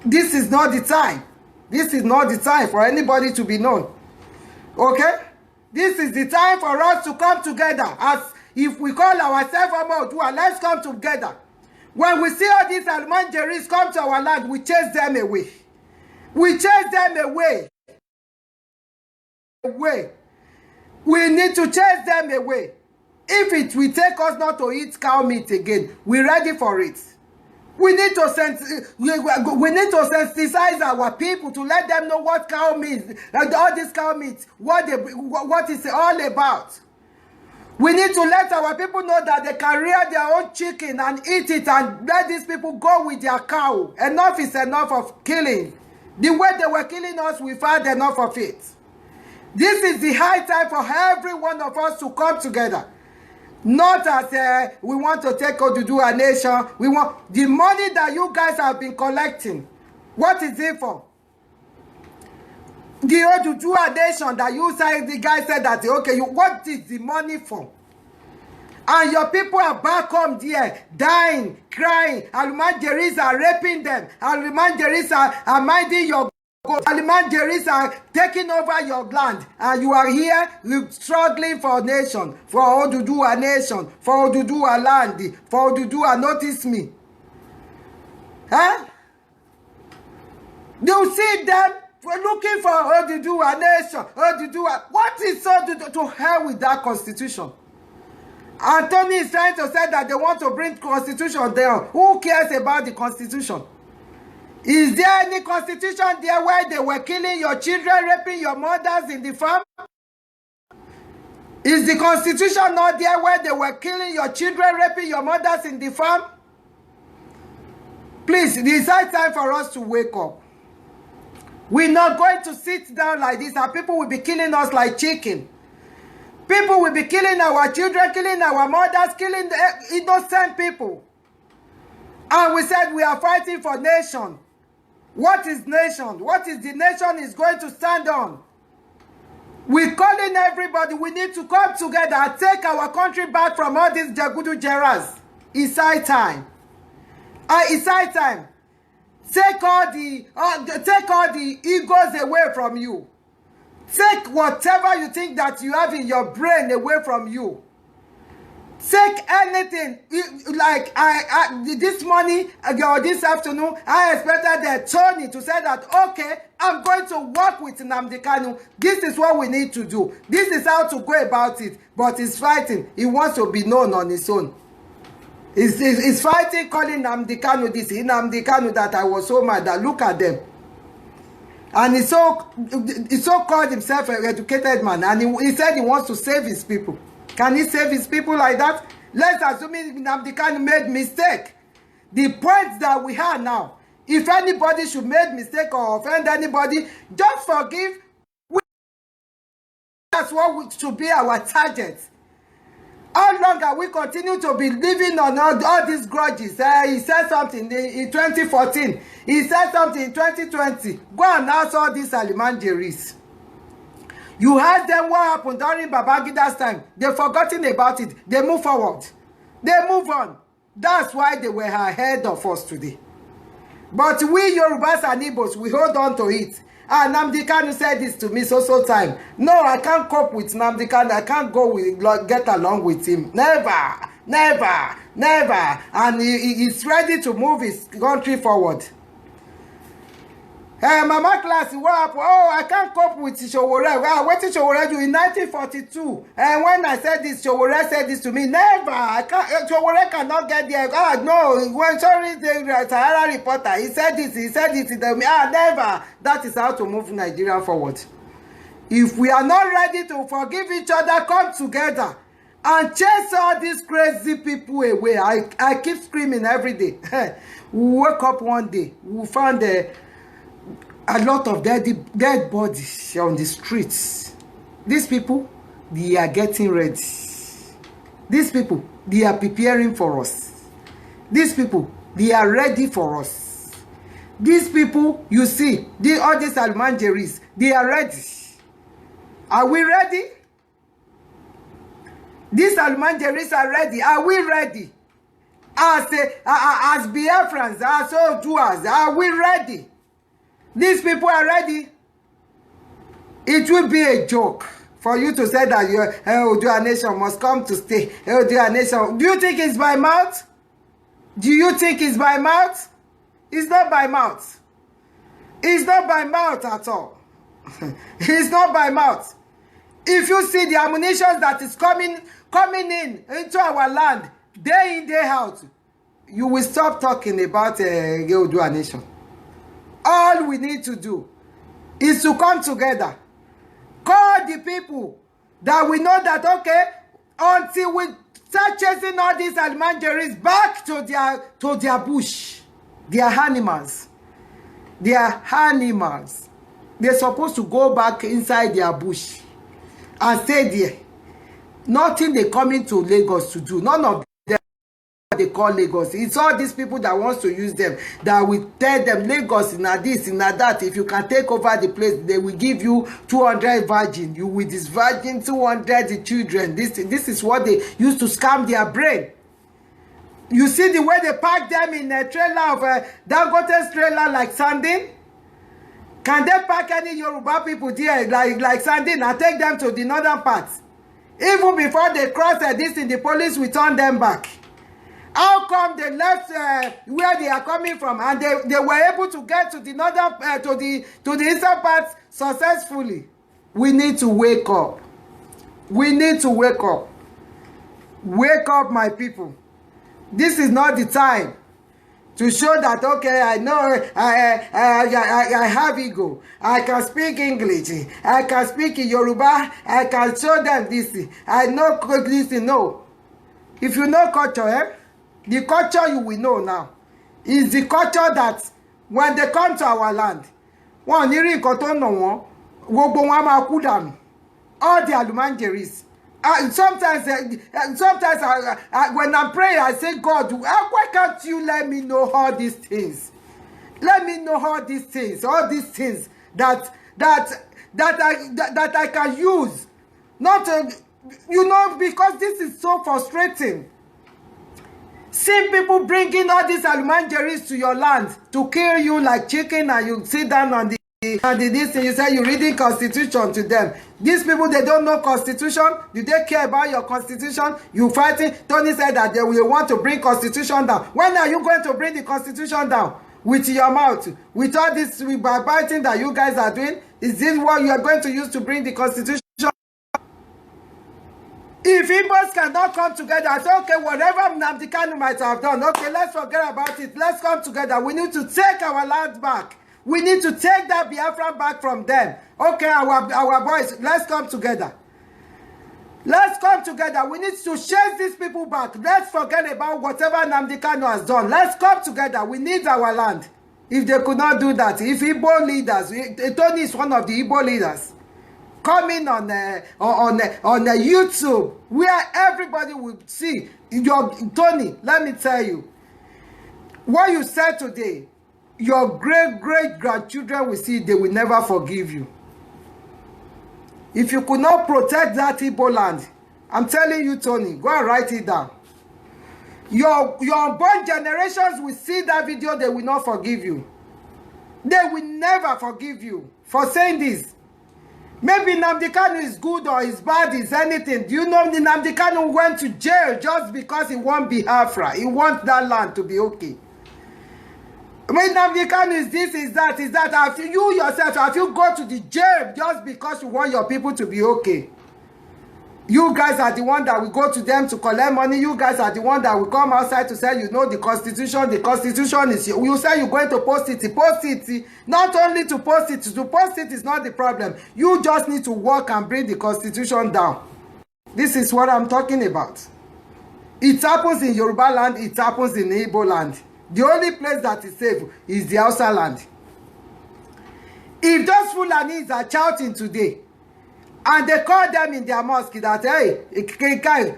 This is not the time. This is not the time for anybody to be known. Okay? This is the time for us to come together. As if we call ourselves Oduduwa, let's come together. When we see all these Alumanjeris come to our land, we chase them away. We chase them away. We need to chase them away. If it will take us not to eat cow meat again, we're ready for it. We need to sensitize our people to let them know what cow meat, all this cow meat, what it's all about. We need to let our people know that they can rear their own chicken and eat it and let these people go with their cow. Enough is enough of killing. The way they were killing us, we've had enough of it. This is the high time for every one of us to come together. Not as we want to take Oduduwa nation. We want the money that you guys have been collecting. What is it for? The Oduduwa nation that you said, the guy said that, okay, what is the money for? And your people are back home there, dying, crying. Alumanjeris are raping them. Alumanjeris are minding your goats. Alumanjeris are taking over your land. And you are here struggling for a nation, for Oduduwa nation, for Oduduwa land, for Oduduwa, notice me. Huh? You see them We're looking for ODUDUWA nation, ODUDUWA. What is to hell with that constitution? Anthony is trying to say that they want to bring constitution there. Who cares about the constitution? Is there any constitution there where they were killing your children, raping your mothers in the farm? Is the constitution not there where they were killing your children, raping your mothers in the farm? Please, it is high time for us to wake up. We're not going to sit down like this and people will be killing us like chicken. People will be killing our children, killing our mothers, killing the innocent people. And we said we are fighting for nation. What is nation? What is the nation is going to stand on? We're calling everybody. We need to come together and take our country back from all these Jagudu Jeras. It's high time. It's high time. Take all the egos away from you. Take whatever you think that you have in your brain away from you. Take anything. Like this morning or this afternoon, I expected Tony to say that, okay, I'm going to work with Nnamdi Kanu. This is what we need to do. This is how to go about it. But he's fighting. He wants to be known on his own. He's fighting, calling Nnamdi Kanu this. Nnamdi Kanu that I was so mad that look at them. And he so called himself an educated man. And he said he wants to save his people. Can he save his people like that? Let's assume Nnamdi Kanu made mistake. The point that we have now, if anybody should make mistake or offend anybody, just forgive. That's what should be our target. How long are we continue to be living on all these grudges? He said something in 2014. He said something in 2020. Go and ask all these Alimanjeris. You ask them what happened during Babangida's time. They've forgotten about it. They move forward. They move on. That's why they were ahead of us today. But we Yorubas and Igbos, we hold on to it. And Nnamdi Kanu said this to me so time. No, I can't cope with Nnamdi Kanu. I can't get along with him. Never, never, never. And he's ready to move his country forward. Mama class, what happened? Oh, I can't cope with Showore. What did Showore do in 1942? And when I said this, Showore said this to me. Never. Showore cannot get there. No. When sorry, the Sahara reporter, he said this. Never. That is how to move Nigeria forward. If we are not ready to forgive each other, come together and chase all these crazy people away. I keep screaming every day. We wake up one day, we found a lot of dead bodies on the streets. These people, they are getting ready. These people, they are preparing for us. These people, they are ready for us. These people, you see, all these Almanjeris, they are ready. Are we ready? These Almanjeris are ready. Are we ready? As Biafrans, as Oduduwas, are we ready? These people are ready. It will be a joke for you to say that your Oduduwa nation must come to stay. Oduduwa nation. Do you think it's by mouth? Do you think it's by mouth? It's not by mouth. It's not by mouth at all. It's not by mouth. If you see the ammunition that is coming into our land day in, day out, you will stop talking about the Oduduwa nation. All we need to do is to come together. Call the people that we know that, okay, until we start chasing all these Almanjeris back to their bush, their animals. Their animals. They're supposed to go back inside their bush and stay there. Nothing they coming to Lagos to do. None of them they call Lagos. It's all these people that wants to use them, that will tell them Lagos in this, in that. If you can take over the place, they will give you 200 virgin. You with this virgin, 200 children. This is what they used to scam their brain. You see the way they pack them in a trailer of Dangote's trailer like sardine? Can they pack any Yoruba people there like sardine and take them to the northern parts? Even before they cross this in the police will turn them back. How come they left where they are coming from and they were able to get to the northern to the eastern part successfully? We need to wake up. We need to wake up. Wake up, my people. This is not the time to show that, okay, I know I have ego. I can speak English. I can speak Yoruba. I can show them this. I know this. No. If you know culture, the culture you will know now is the culture that when they come to our land, one ní rí nǹkan tó nà wọ́n, gbogbo wọn á máa kú dànù. All the Alumanjeris. Sometimes when I'm praying, I say, God, why can't you let me know all these things? Let me know all these things that I can use. Not, because this is so frustrating. Seeing people bringing all these Alumanjeris to your land to kill you like chicken, and you sit down on this thing, you say you're reading constitution to them. These people, they don't know constitution. Do they care about your constitution? You fighting. Tony said that they will want to bring constitution down. When are you going to bring the constitution down? With your mouth, with all this backbiting that you guys are doing? Is this what you are going to use to bring the constitution? If Igbos cannot come together, I say, okay, whatever Nnamdi Kanu might have done, okay, let's forget about it. Let's come together. We need to take our land back. We need to take that Biafran back from them. Okay, our boys, let's come together. Let's come together. We need to chase these people back. Let's forget about whatever Nnamdi Kanu has done. Let's come together. We need our land. If they could not do that, if Igbo leaders, Tony is one of the Igbo leaders, coming on YouTube, where everybody will see your Tony. Let me tell you, what you said today, your great-great-grandchildren will see, they will never forgive you. If you could not protect that Igbo land, I'm telling you, Tony, go and write it down. Your unborn generations will see that video, they will not forgive you. They will never forgive you for saying this. Maybe Nnamdi Kanu is good or is bad, is anything. Do you know Nnamdi Kanu went to jail just because he wants Biafra? He wants that land to be okay. When Nnamdi Kanu is this, is that, have you yourself, have you go to the jail just because you want your people to be okay? You guys are the one that will go to them to collect money. You guys are the one that will come outside to say, you know, the constitution is here. You say you're going to post it. Post it. Not only to post it is not the problem. You just need to work and bring the constitution down. This is what I'm talking about. It happens in Yoruba land. It happens in Igbo land. The only place that is safe is the Hausa land. If those Fulanis are shouting today, and they call them in their mosque that, hey,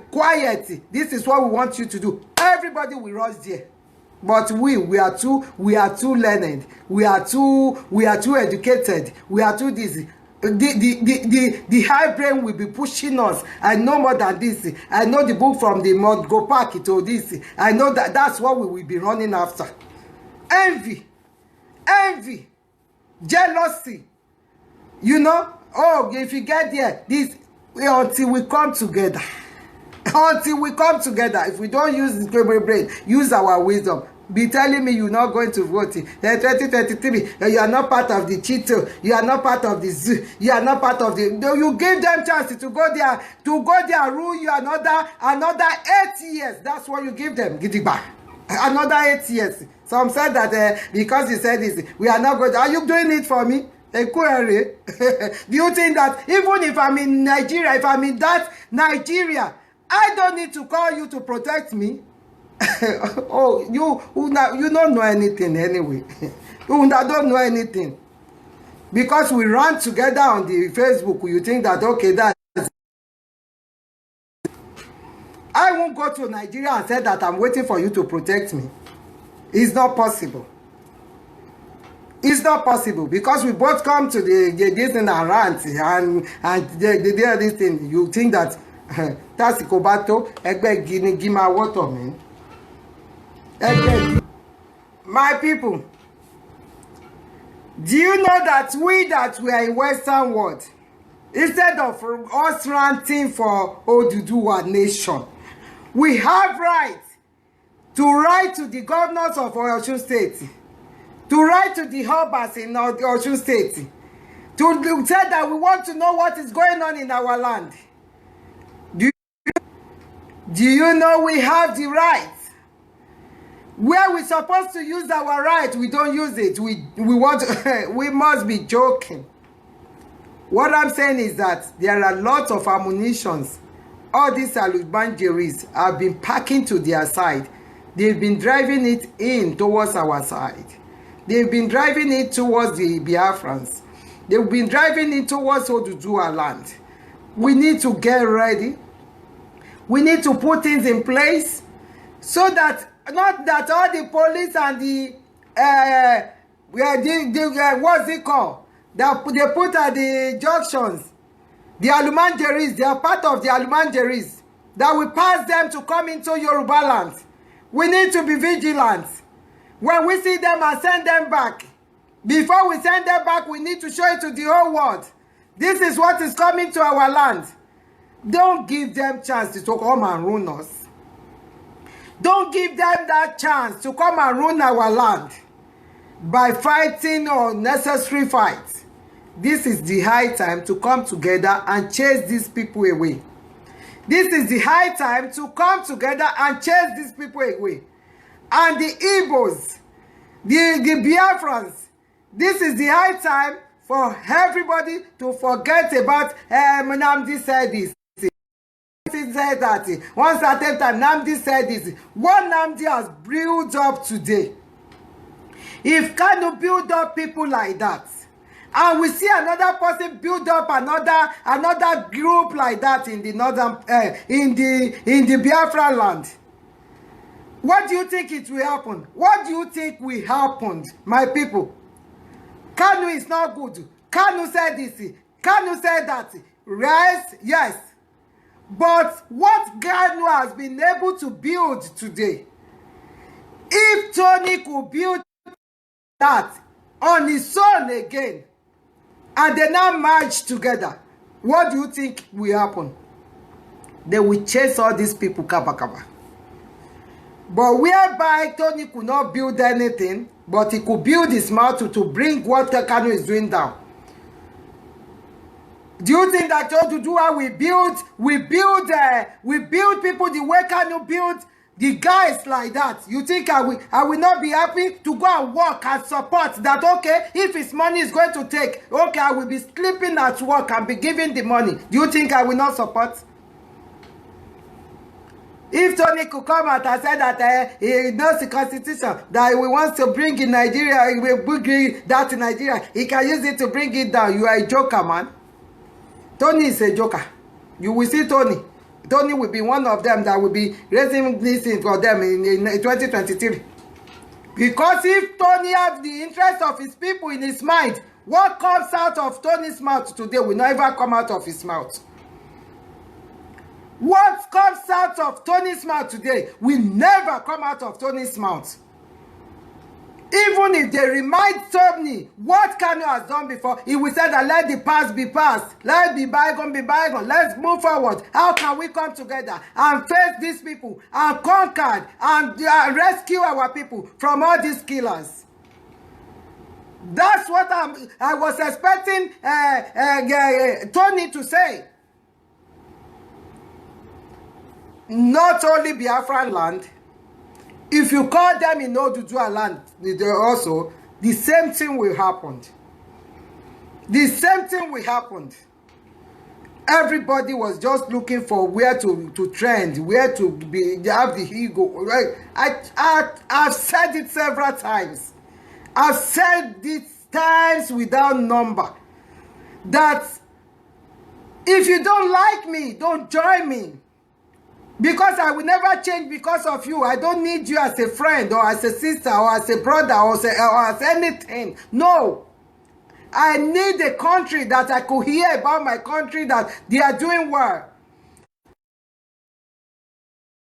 quiet, this is what we want you to do, everybody will rush there. But we are too learned, we are too educated, we are too dizzy. The high brain will be pushing us. I know more than this. I know the book from the mud go park to this. I know that's what we will be running after. Envy, jealousy. You know, oh, if you get there, this until we come together. Until we come together. If we don't use the brain, use our wisdom. Be telling me you're not going to vote in 2023. You are not part of the Cheeto. You are not part of the zoo. You are not part of the. You give them chance to go there, rule you another 8 years. That's what you give them. Gidigba. Another 8 years. Some said that because you said this, we are not going. Are you doing it for me? Do you think that even if I'm in Nigeria, if I'm in that Nigeria, I don't need to call you to protect me? Oh, you don't know anything anyway. You don't know anything. Because we run together on the Facebook, you think that, okay, that I won't go to Nigeria and say that I'm waiting for you to protect me. It's not possible. It's not possible because we both come to this thing and rant and this thing. You think that that's Kobato, Egbe Gima water, man. My people, do you know that we are in Western world, instead of us ranting for ODUDUWA nation, we have rights to write to the governors of Osun State, to write to the harbors in Osun State, to say that we want to know what is going on in our land. Do you know we have the right? Where we're supposed to use our right, we don't use it. We want to, we must be joking. What I'm saying is that there are lots of ammunitions. All these Alubanjeris have been packing to their side. They've been driving it in towards our side. They've been driving it towards the Biafrans. They've been driving it towards ODUDUWA land. We need to get ready. We need to put things in place so that not that all the police and the what's it called? That they put at the junctions, the Alumanjeris, they are part of the Alumanjeris, that we pass them to come into Yoruba land. We need to be vigilant. When we see them and send them back, before we send them back, we need to show it to the whole world. This is what is coming to our land. Don't give them chance to come and ruin us. Don't give them that chance to come and ruin our land by fighting unnecessary fights. This is the high time to come together and chase these people away. This is the high time to come together and chase these people away. And the Igbos, the Biafrans, this is the high time for everybody to forget about Nnamdi said this. Said that one certain time Nnamdi said this. What Nnamdi has built up today, if Kanu build up people like that, and we see another person build up another group like that in the northern in the Biafra land, what do you think it will happen? What do you think will happen, my people? Kanu is not good. Kanu said this. Kanu said that. Yes. But what Kanu has been able to build today, if Tony could build that on his own again, and they now merge together, what do you think will happen? They will chase all these people kaba kaba. But whereby Tony could not build anything, but he could build his mouth to bring what Kanu is doing down. Do you think that ODUDUWA we build people the way Kanu build the guys like that? You think I will not be happy to go and work and support that? Okay, if his money is going to take, okay, I will be sleeping at work and be giving the money. Do you think I will not support? If Tony could come out and say that he knows the constitution, that he wants to bring in Nigeria, he will bring that in Nigeria, he can use it to bring it down. You are a joker, man. Tony is a joker. You will see Tony. Tony will be one of them that will be raising this for them in 2023. Because if Tony has the interest of his people in his mind, what comes out of Tony's mouth today will never come out of his mouth. What comes out of Tony's mouth today will never come out of Tony's mouth. Even if they remind Tony what Kanu has done before, he will say that let the past be past. Let be bygone be bygone. Let's move forward. How can we come together and face these people and conquer and rescue our people from all these killers? That's what I was expecting Tony to say. Not only Biafran land, if you call them in ODUDUWA land, also, the same thing will happen. The same thing will happen. Everybody was just looking for where to trend, where to have the ego. Right? I've said it several times. I've said it times without number. That if you don't like me, don't join me. Because I will never change because of you. I don't need you as a friend or as a sister or as a brother or as anything. No. I need a country that I could hear about my country that they are doing well.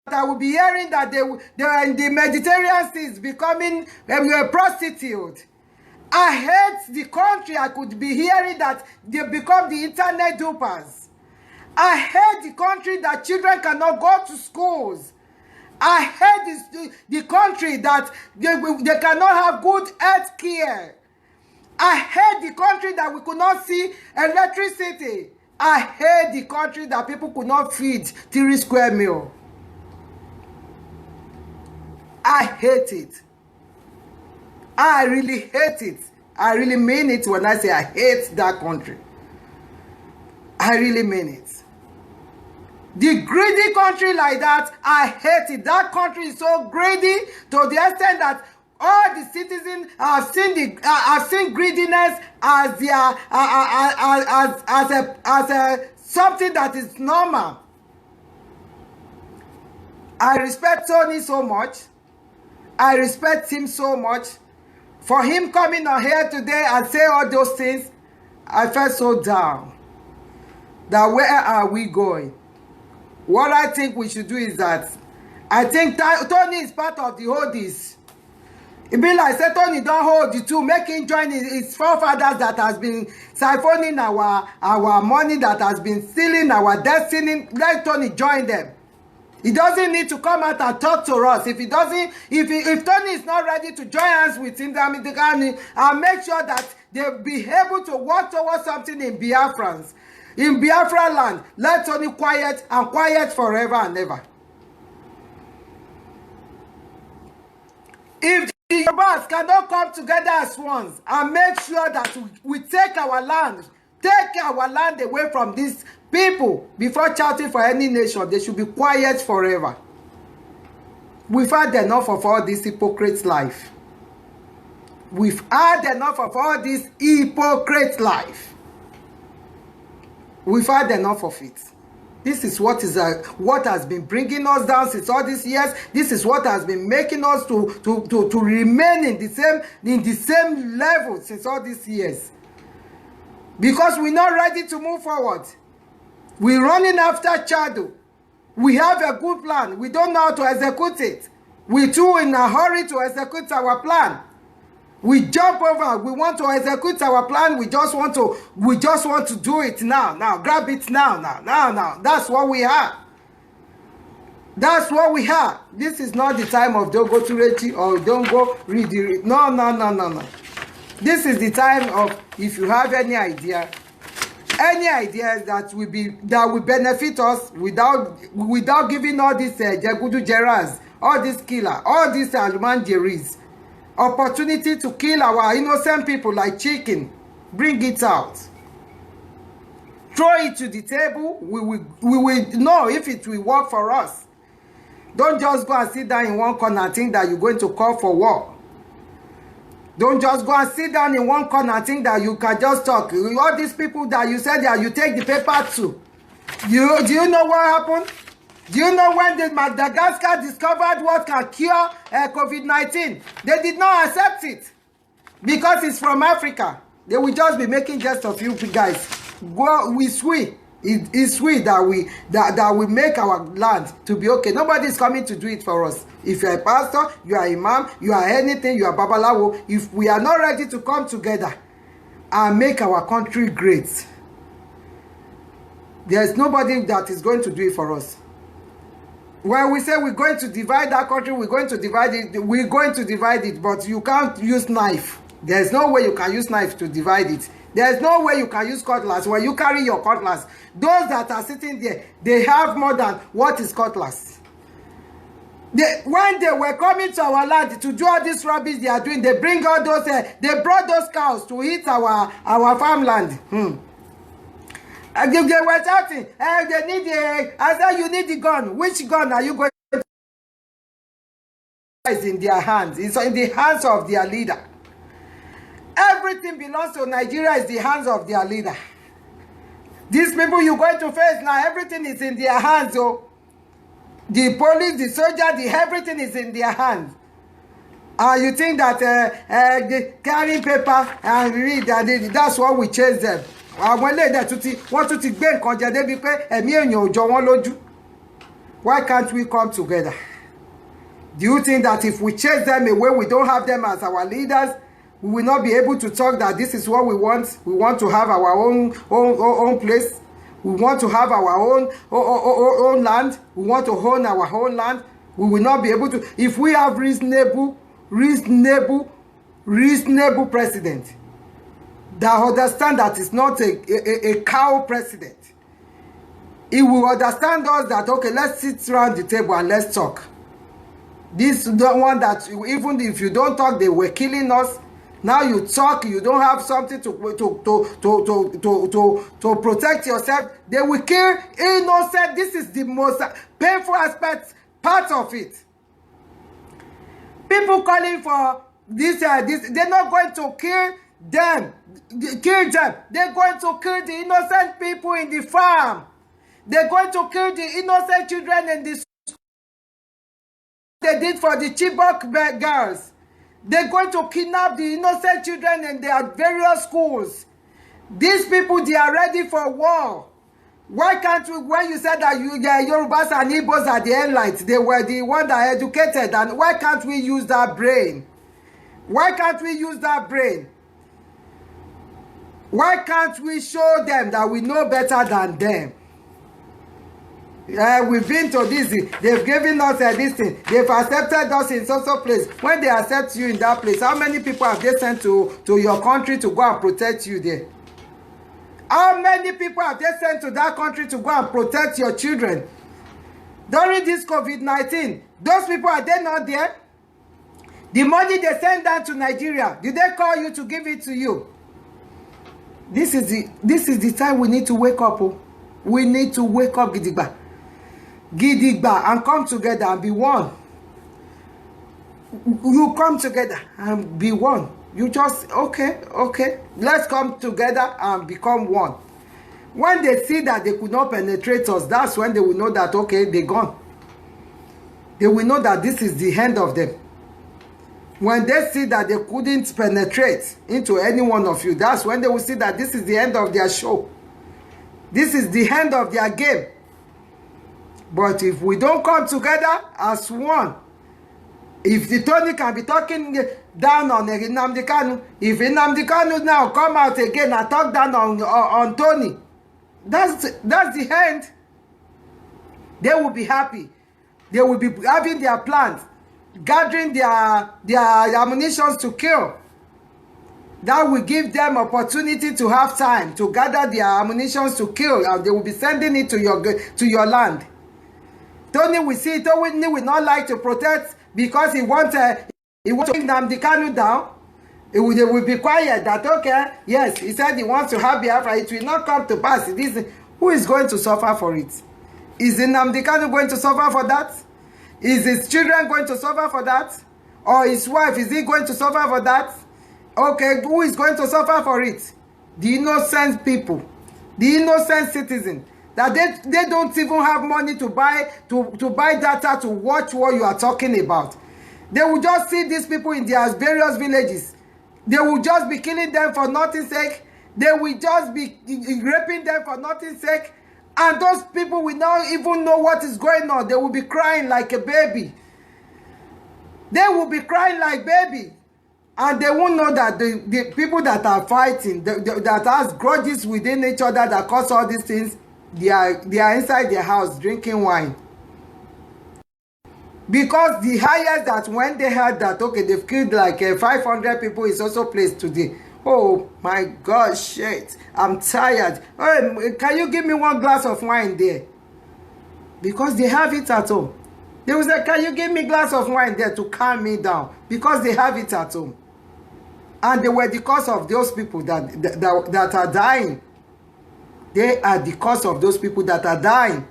I will be hearing that they are in the Mediterranean Sea becoming a prostitute. I hate the country. I could be hearing that they become the internet dupers. I hate the country that children cannot go to schools. I hate the country that they cannot have good health care. I hate the country that we could not see electricity. I hate the country that people could not feed 3 square meal. I hate it. I really hate it. I really mean it when I say I hate that country. I really mean it. The greedy country like that, I hate it. That country is so greedy to the extent that all the citizens have seen greediness as their as a something that is normal. I respect Tony so much. I respect him so much. For him coming on here today and say all those things, I felt so down. That where are we going? What I think we should do is that I think Tony is part of the holders. It be like say Tony don't hold the two, make him join his forefathers that has been siphoning our money, that has been stealing our destiny. Let Tony join them. He doesn't need to come out and talk to us. If Tony is not ready to join hands with him, and make sure that they'll be able to work towards something in Biafrans. In Biafra land, let Tony quiet and quiet forever and ever. If the Yorubas cannot come together as ones and make sure that we take our land away from these people before shouting for any nation, they should be quiet forever. We've had enough of all this hypocrite life. We've had enough of all this hypocrite life. We've had enough of it. This is what has been bringing us down since all these years. This is what has been making us to remain in the same level since all these years. Because we're not ready to move forward. We're running after shadow. We have a good plan. We don't know how to execute it. We're too in a hurry to execute our plan. We jump over. We want to execute our plan. We just want to do it now. Now, grab it now. That's what we have. That's what we have. This is not the time of don't go to Rechi or don't go read it. No. This is the time of, if you have any ideas that will benefit us without giving all these Jegudu Jeras, all these killer, all these Alumanjeris opportunity to kill our innocent people like chicken. Bring it out. Throw it to the table. We will know if it will work for us. Don't just go and sit down in one corner and think that you're going to call for war. Don't just go and sit down in one corner and think that you can just talk. All these people that you said that you take the paper to. Do you know what happened? Do you know when the Madagascar discovered what can cure COVID-19? They did not accept it because it's from Africa. They will just be making jest of you guys. It's we that we make our land to be okay. Nobody is coming to do it for us. If you are a pastor, you are imam, you are anything, you are babalawo. If we are not ready to come together and make our country great, there is nobody that is going to do it for us. When we say we're going to divide that country, we're going to divide it, but you can't use knife. There's no way you can use knife to divide it. There's no way you can use cutlass. When you carry your cutlass, those that are sitting there, they have more than what is cutlass. When they were coming to our land to do all this rubbish they are doing, they bring all those, they brought those cows to eat our farmland. And they were shouting, they need I said, you need the gun. Which gun are you going to? It's in their hands. It's in the hands of their leader. Everything belongs to Nigeria, is the hands of their leader. These people you're going to face now, everything is in their hands. So the police, the soldier, everything is in their hands. You think that they carry paper and read, that's what we chase them. Why can't we come together? Do you think that if we chase them away, we don't have them as our leaders, we will not be able to talk that this is what we want? We want to have our own place. We want to have our own land. We want to own our own land. We will not be able to. If we have reasonable president that understand that it's not a cow president, he will understand us that, okay, let's sit around the table and let's talk. This is the one that even if you don't talk, they were killing us. Now you talk, you don't have something to protect yourself. They will kill innocent. This is the most painful part of it. People calling for this, they're not going to kill them. They're going to kill the innocent people in the farm. They're going to kill the innocent children in the school. They did for the Chibok girls. They're going to kidnap the innocent children in their various schools. These people, they are ready for war. Why can't we, when you said that Yorubas and Igbos are the enlightened, they were the one that educated, and why can't we use that brain? Why can't we use that brain? Why can't we show them that we know better than them? We've been to this, they've given us this thing, they've accepted us in some place. When they accept you in that place, how many people have they sent to your country to go and protect you there? How many people have they sent to that country to go and protect your children? During this COVID-19, those people, are they not there? The money they send down to Nigeria, did they call you to give it to you? This is the time we need to wake up. Oh. We need to wake up, Gidigba, and come together and be one. You come together and be one. You just, okay, let's come together and become one. When they see that they could not penetrate us, that's when they will know that, okay, they're gone. They will know that this is the end of them. When they see that they couldn't penetrate into any one of you, that's when they will see that this is the end of their show. This is the end of their game. But if we don't come together as one, if the Tony can be talking down on Nnamdi Kanu, if Nnamdi Kanu now come out again and talk down on Tony, that's the end. They will be happy. They will be having their plans, gathering their ammunition to kill. That will give them opportunity to have time to gather their ammunition to kill, and they will be sending it to your land. Tony will see it. Tony will not like to protect because he wants to bring Nnamdi Kanu down. They will be quiet that, okay, yes, he said he wants to have Biafra. It will not come to pass. Who is going to suffer for it? Is Nnamdi Kanu going to suffer for that? Is his children going to suffer for that? Or his wife, is he going to suffer for that? Okay, who is going to suffer for it? The innocent people, the innocent citizen, that they don't even have money to buy data to watch what you are talking about. They will just see these people in their various villages. They will just be killing them for nothing's sake. They will just be raping them for nothing's sake. And those people will not even know what is going on. They will be crying like a baby. They will be crying like baby. And they won't know that the people that are fighting, that has grudges within each other that cause all these things, they are inside their house drinking wine. Because the highest that when they heard that, okay, they've killed like 500 people is also placed today. Oh my God, shit. I'm tired. Hey, can you give me one glass of wine there? Because they have it at home. They will say, can you give me a glass of wine there to calm me down? Because they have it at home. And they were the cause of those people that are dying. They are the cause of those people that are dying.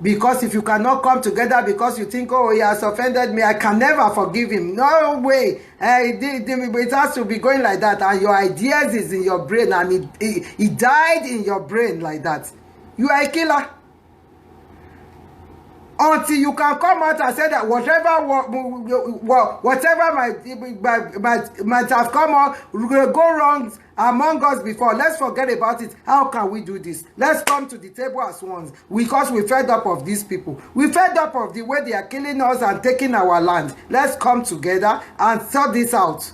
Because if you cannot come together because you think, oh, he has offended me, I can never forgive him. No way. It has to be going like that. And your ideas is in your brain. And he died in your brain like that. You are a killer. Until you can come out and say that whatever might have come on, go wrong among us before, let's forget about it. How can we do this? Let's come to the table as ones, because we're fed up of these people. We're fed up of the way they are killing us and taking our land. Let's come together and sort this out.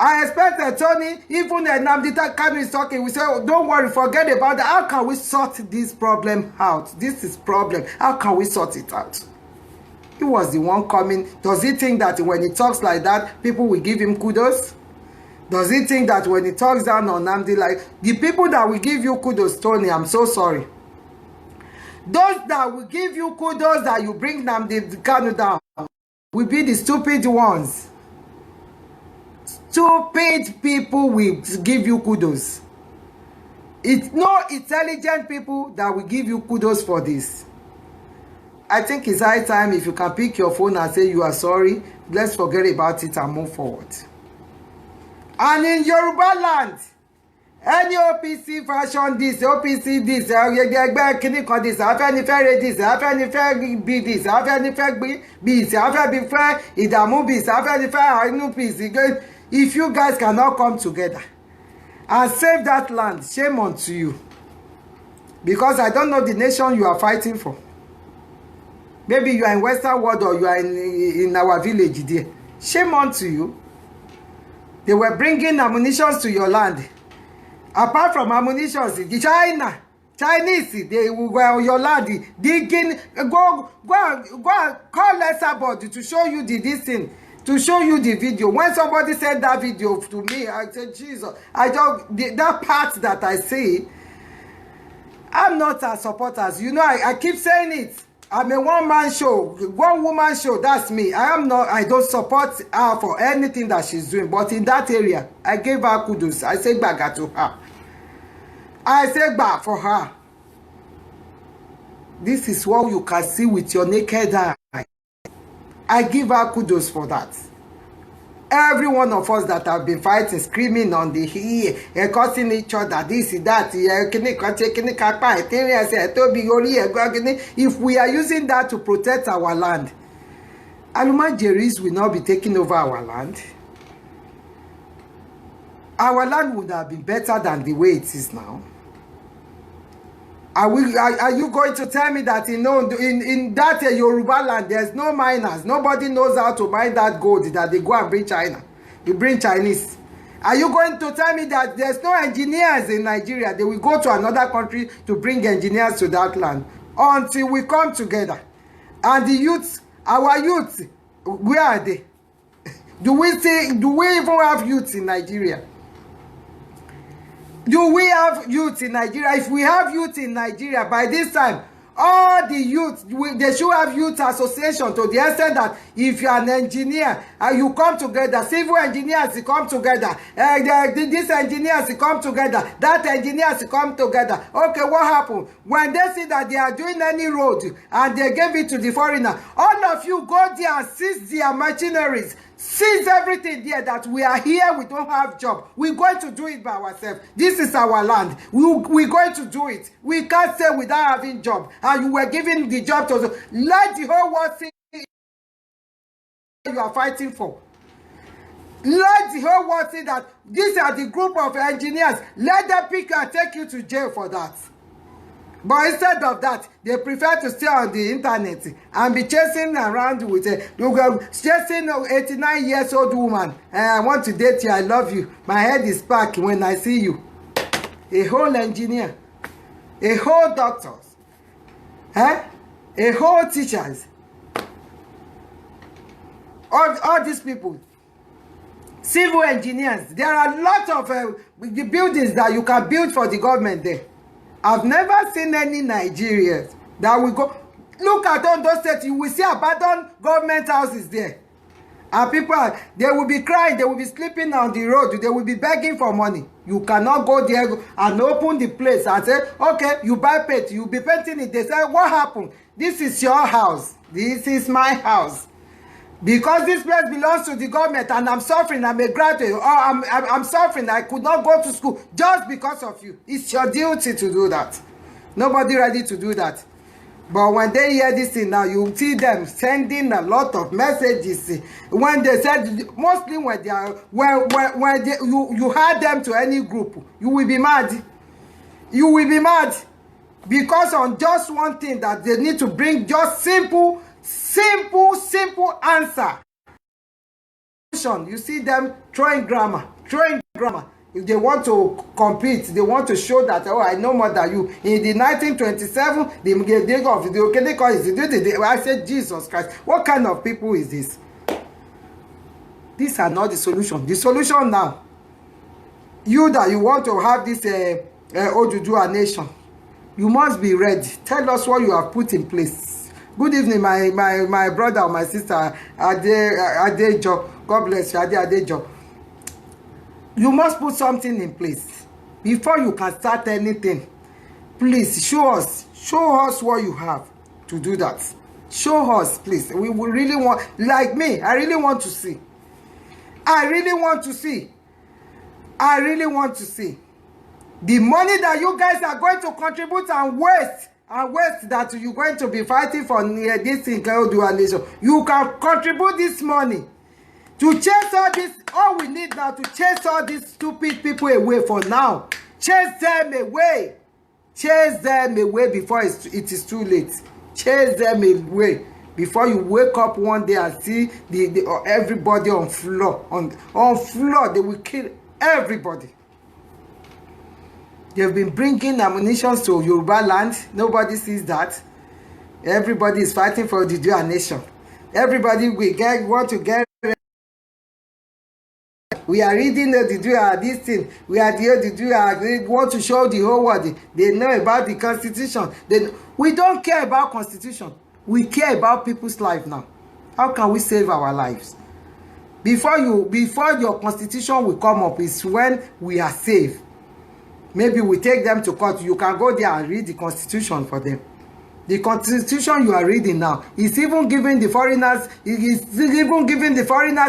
I expect that Tony, even Nnamdi Kanu is talking, we say, oh, don't worry, forget about that. How can we sort this problem out? This is problem. How can we sort it out? He was the one coming. Does he think that when he talks like that, people will give him kudos? Does he think that when he talks down on Nnamdi, like the people that will give you kudos, Tony, I'm so sorry. Those that will give you kudos that you bring Nnamdi Kanu down will be the stupid ones. Stupid people will give you kudos. It's no intelligent people that will give you kudos for this. I think it's high time if you can pick your phone and say you are sorry, let's forget about it and move forward. And in Yoruba land, any OPC fashion this, OPC this, this, Afenifere this, Afenifere be this, Afenifere be this, Afenifere Idamu be this, Afenifere Ainu peace. If you guys cannot come together and save that land, shame unto you. Because I don't know the nation you are fighting for. Maybe you are in Western world or you are in our village there. Shame unto you. They were bringing ammunition to your land. Apart from ammunition, Chinese, they were on your land digging. Go and call lesser body to show you this thing, to show you the video. When somebody said that video to me, I said, Jesus, that part that I see, I'm not a supporter. You know, I keep saying it. I'm a one-man show, one-woman show, that's me. I don't support her for anything that she's doing. But in that area, I gave her kudos. I say baga to her. I say back for her. This is what you can see with your naked eye. I give her kudos for that. Every one of us that have been fighting, screaming on the here, cursing each other, this, that, if we are using that to protect our land, Alumajeris will not be taking over our land. Our land would have been better than the way it is now. Are you going to tell me that in that Yoruba land there's no miners? Nobody knows how to mine that gold that they go and bring China. You bring Chinese. Are you going to tell me that there's no engineers in Nigeria? They will go to another country to bring engineers to that land until we come together. And the youth, our youth, where are they? Do we even have youth in Nigeria? Do we have youth in Nigeria? If we have youth in Nigeria, by this time, all the youth, they should have youth association to the extent that if you are an engineer and you come together, civil engineers come together, these engineers come together, that engineers come together. Okay, what happened? When they see that they are doing any road and they gave it to the foreigner, all of you go there and seize their machineries. Seize everything there that we are here, we don't have job. We're going to do it by ourselves. This is our land. We're going to do it. We can't stay without having job. And you were giving the job to us. Let the whole world see you are fighting for. Let the whole world see that these are the group of engineers. Let them pick and take you to jail for that. But instead of that, they prefer to stay on the internet and be chasing around with chasing 89 years old woman. I want to date you, I love you. My head is packed when I see you. A whole engineer, a whole doctors, a whole teachers. All these people, civil engineers. There are a lot of the buildings that you can build for the government there. I've never seen any Nigerians that will go. Look at all those states, you will see abandoned government houses there. And people, they will be crying, they will be sleeping on the road, they will be begging for money. You cannot go there and open the place and say, okay, you buy paint, you'll be painting it. They say, what happened? This is your house. This is my house. Because this place belongs to the government and I'm suffering, I'm a graduate, or I'm suffering, I could not go to school just because of you. It's your duty to do that. Nobody ready to do that. But when they hear this thing now, you see them sending a lot of messages. When they said, mostly when they are, you hire them to any group, you will be mad. You will be mad. Because on just one thing that they need to bring just simple answer. You see them throwing grammar. if they want to compete, they want to show that, oh, I know more than you. In the 1927, the day of the okay, I said, Jesus Christ, what kind of people is this? These are not the solution. The solution now, you that you want to have this ODUDUWA nation, you must be ready. Tell us what you have put in place. Good evening, my brother or my sister, Adejo. God bless you, Adejo. You must put something in place before you can start anything. Please show us what you have to do that. Show us, please. We really want, like me, I really want to see. I really want to see the money that you guys are going to contribute and waste that you're going to be fighting for this thing called ODUDUWA nation. You can contribute this money to chase all this. All we need now to chase all these stupid people away for now. Chase them away. Chase them away before it is too late. Chase them away before you wake up one day and see everybody on floor. On floor, they will kill everybody. They've been bringing ammunition to Yoruba land. Nobody sees that. Everybody is fighting for the ODUDUWA nation. Everybody want to get. We are reading the ODUDUWA, this thing. We are the ODUDUWA. They want to show the whole world. They know about the constitution. We don't care about constitution. We care about people's life now. How can we save our lives? Before your constitution will come up is when we are safe. Maybe we take them to court. You can go there and read the constitution for them. The constitution you are reading now is even giving the foreigners,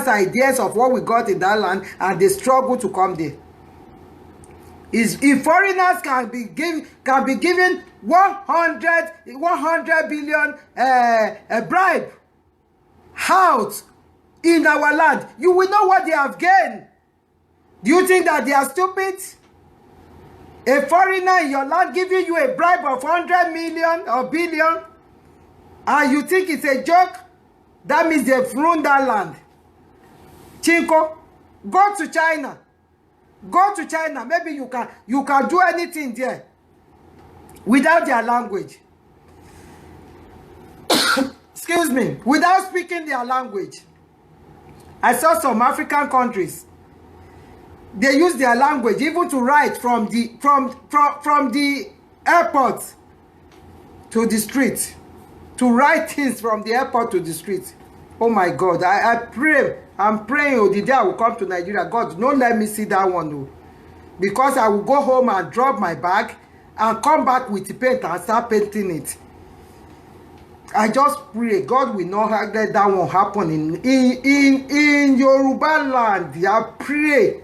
ideas of what we got in that land, and they struggle to come there. If foreigners can be given 100 billion bribe out in our land, you will know what they have gained. Do you think that they are stupid? A foreigner in your land giving you a bribe of 100 million or billion, and you think it's a joke? That means they've ruined that land. Chinko, go to China. Go to China. Maybe you can do anything there without their language. Excuse me. Without speaking their language. I saw some African countries. They use their language even to write from the airport to the street. To write things from the airport to the street. Oh my God. I pray. I'm praying the day I will come to Nigeria. God, don't let me see that one. No. Because I will go home and drop my bag and come back with the paint and start painting it. I just pray God will not let that one happen in Yoruba land. I pray.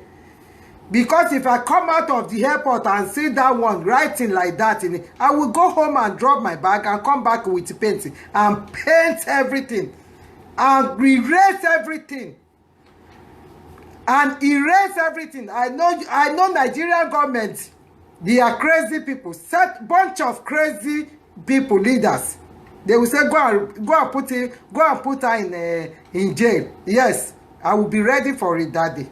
Because if I come out of the airport and see that one writing like that in it, I will go home and drop my bag and come back with painting and paint everything and erase everything. And erase everything. I know Nigerian government, they are crazy people. Set bunch of crazy people, leaders. They will say, go and put her in jail. Yes, I will be ready for it that day.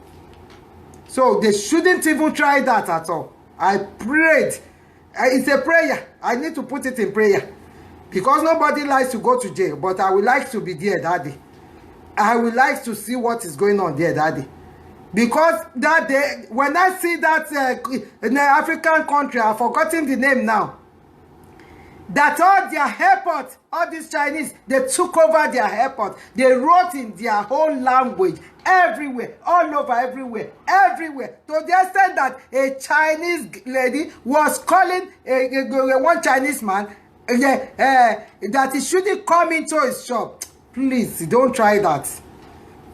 So they shouldn't even try that at all. I prayed. It's a prayer. I need to put it in prayer. Because nobody likes to go to jail. But I would like to be there that day. I would like to see what is going on there that day. Because that day, when I see that in an African country, I've forgotten the name now. That all their airport, all these Chinese, they took over their airport. They wrote in their whole language everywhere, all over, everywhere. To the extent that a Chinese lady was calling one Chinese man that he shouldn't come into his shop. Please, don't try that.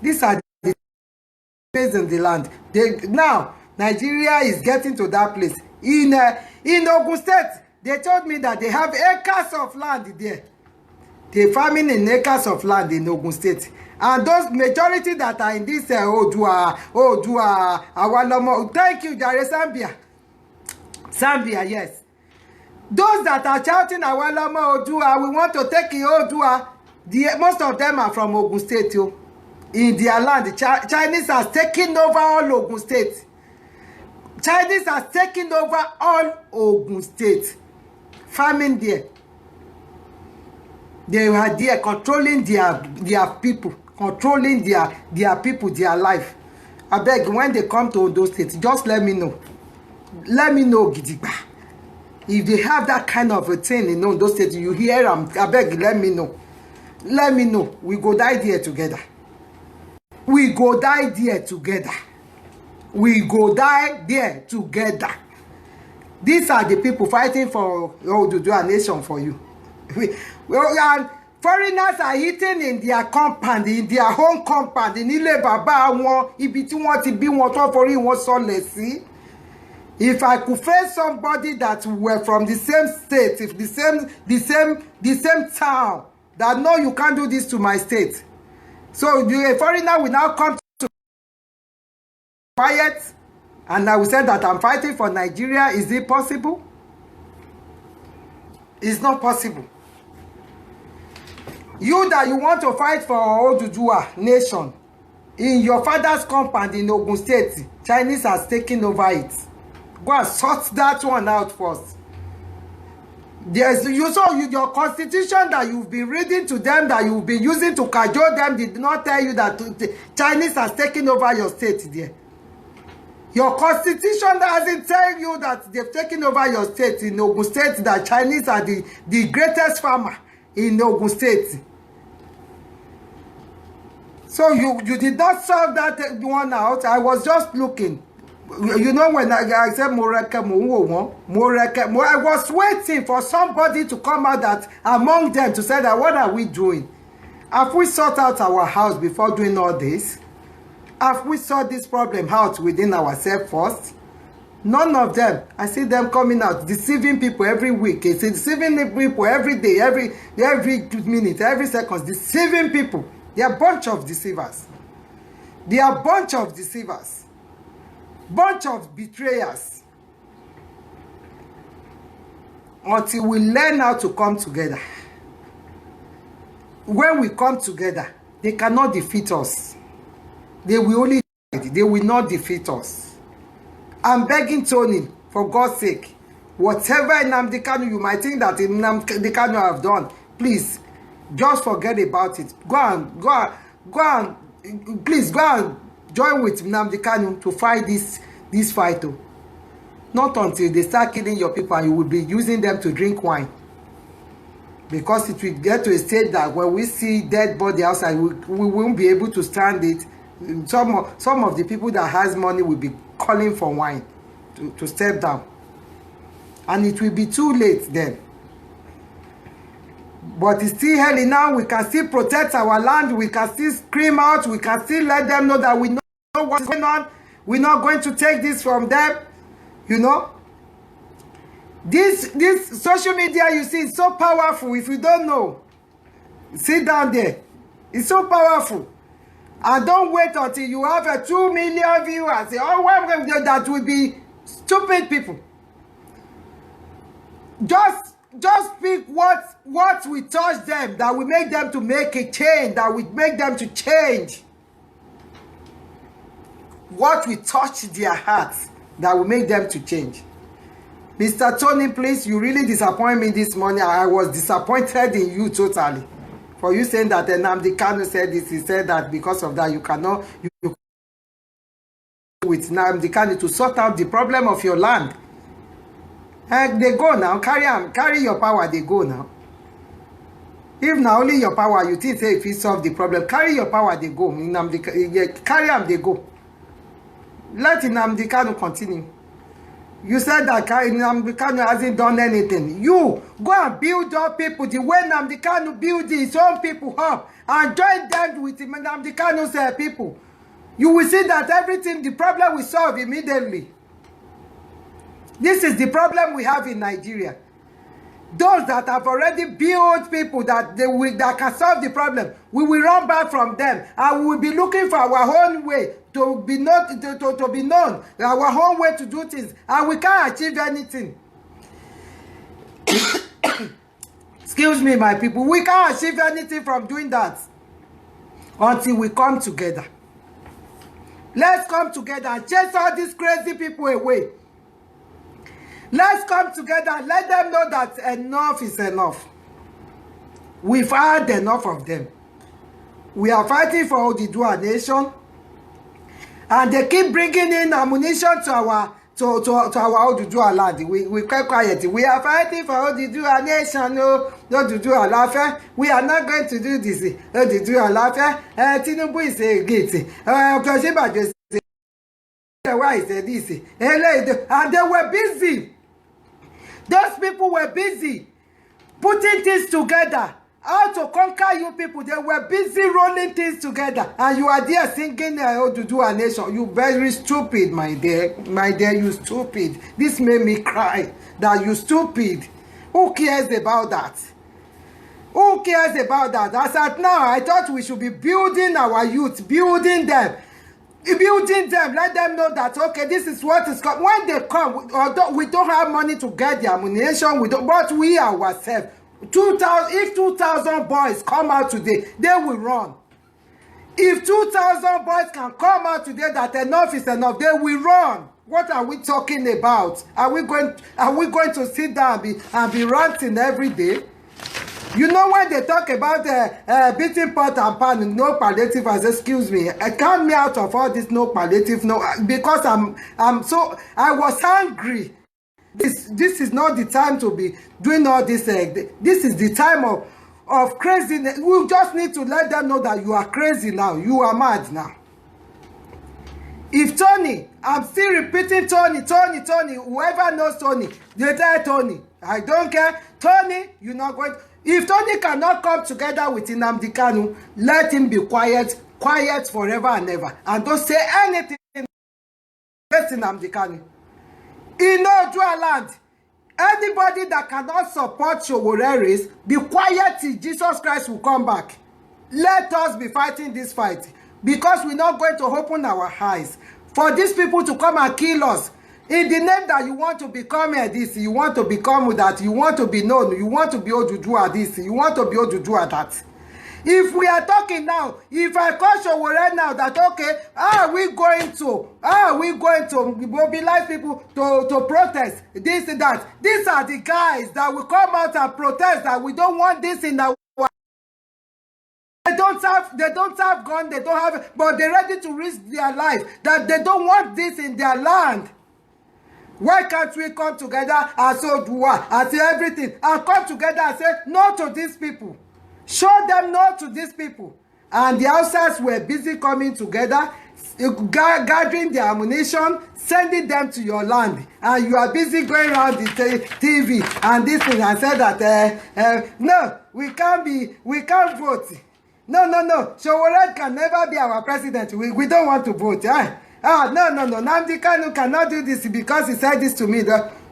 These are the place in the land. Now, Nigeria is getting to that place. In Ogun State, they told me that they have acres of land there. They're farming in acres of land in Ogun State. And those majority that are in this ODUDUWA, Awalomo, thank you, Jare Zambia. Zambia, yes. Those that are shouting Awalomo, ODUDUWA, we want to take ODUDUWA, most of them are from Ogun State, in their land. The Chinese are taking over all Ogun State. Chinese are taking over all Ogun State, farming there. They are there controlling their people, controlling their people, their life. I beg, when they come to those states, just let me know. Let me know, Gidigba. If they have that kind of a thing in those states, you hear them, I beg, let me know. Let me know. We go die there together. We go die there together. We go die there together. These are the people fighting for ODUDUWA nation for you. And foreigners are eating in their compound, in their home compound, in Ile Baba wọn, ibi tí wọ́n ti bí wọn tó forí wọn sọlẹ̀ sí. If I could face somebody that were from the same state, if the same town, that no, you can't do this to my state. So a foreigner will now come to quiet, and I will say that I'm fighting for Nigeria. Is it possible? It's not possible. You that you want to fight for ODUDUWA nation, in your father's compound in Ogun State, Chinese has taken over it. Go and sort that one out first. Your constitution that you've been reading to them, that you've been using to cajole them, did not tell you that Chinese has taken over your state there. Your constitution doesn't tell you that they've taken over your state in Ogun State, that Chinese are the greatest farmer in Ogun State. So you did not solve that one out. I was just looking. You know, when I said Moreke, I was waiting for somebody to come out that among them to say that what are we doing? Have we sought out our house before doing all this? Have we sought this problem out within ourselves first? None of them. I see them coming out, deceiving people every week. It's deceiving people every day, every minute, every second, deceiving people. They are a bunch of deceivers. They are a bunch of deceivers. Bunch of betrayers. Until we learn how to come together. When we come together, they cannot defeat us. They will only fight. They will not defeat us. I'm begging Tony, for God's sake, whatever Nnamdi Kanu you might think that Nnamdi Kanu have done, please, just forget about it. Please go and join with Nnamdi Kanu to fight this fight. Not until they start killing your people and you will be using them to drink wine. Because it will get to a stage that when we see dead body outside, we won't be able to stand it. Some of the people that has money will be calling for wine to step down. And it will be too late then. But it's still early now. We can still protect our land. We can still scream out. We can still let them know that we know what's going on. We're not going to take this from them. You know? This social media you see is so powerful. If you don't know, sit down there. It's so powerful. And don't wait until you have a 2 million viewers. Oh, that will be stupid people. Just pick what will touch them, that will make them to make a change, that will make them to change. What will touch their hearts, that will make them to change. Mr. Tony, please, you really disappoint me this morning. I was disappointed in you totally. For you saying that Nnamdi Kanu said this, he said that because of that you cannot with Nnamdi Kanu to sort out the problem of your land. They go now, carry your power, they go now. If now only your power, you think say if you solve the problem, carry your power, they go. Carry them, they go. Let Nnamdi Kanu continue. You said that Nnamdi Kanu hasn't done anything. You go and build up people the way Nnamdi Kanu build his own people up and join them with Nnamdi Kanu's people. You will see that everything, the problem will solve immediately. This is the problem we have in Nigeria. Those that have already built people that can solve the problem, we will run back from them and we will be looking for our own way to be known, our own way to do things, and we can't achieve anything. Excuse me, my people. We can't achieve anything from doing that until we come together. Let's come together and chase all these crazy people away. Let's come together and let them know that enough is enough. We've had enough of them. We are fighting for ODUDUWA nation, and they keep bringing in ammunition to our ODUDUWA land. We keep quiet. We are fighting for ODUDUWA nation. No, ODUDUWA lafe. We are not going to do this. ODUDUWA lafe. Tinubu is a gate. Okoshimbajo is a why is this? And they were busy. Those people were busy putting things together. How to conquer you people. They were busy rolling things together. And you are there singing ODUDUWA nation. You very stupid, my dear. My dear, you stupid. This made me cry. That you stupid. Who cares about that? Who cares about that? As at now, I thought we should be building our youth. Building them. Building them. Let them know that, okay, this is what is coming. When they come, although we don't have money to get the ammunition, but we ourselves. 2,000, if 2,000 boys come out today, they will run. If 2,000 boys can come out today that enough is enough, they will run. What are we talking about? Are we going to sit down and be ranting every day? You know, when they talk about beating pot and pan, no palliative, as excuse me, count me out of all this no palliative, no, because I was angry. This is not the time to be doing all this. This is the time of craziness. We just need to let them know that you are crazy now. You are mad now. If Tony, I'm still repeating Tony, whoever knows Tony, they tell Tony, I don't care. Tony, you're not going. If Tony cannot come together with Nnamdi Kanu, let him be quiet forever and ever. And don't say anything against Nnamdi Kanu. In ODUDUWA land, anybody that cannot support Showoreris, be quiet till Jesus Christ will come back. Let us be fighting this fight, because we're not going to open our eyes for these people to come and kill us. In the name that you want to become this, you want to become that, you want to be known, you want to be ODUDUWA this, you want to be ODUDUWA that. If we are talking now, if I call Showore now that, okay, how are we going to mobilize people to protest this and that? These are the guys that will come out and protest that we don't want this in our. They don't have gun, they don't have, but they're ready to risk their life, that they don't want this in their land. Why can't we come together as ODUDUWA, as everything, and come together and say no to these people? Show them no to these people. And the outsiders were busy coming together, gathering their ammunition, sending them to your land. And you are busy going around the TV and this thing and say that, no, we can't vote. No. Showore can never be our president. We don't want to vote. No. Nnamdi Kanu cannot do this because he said this to me.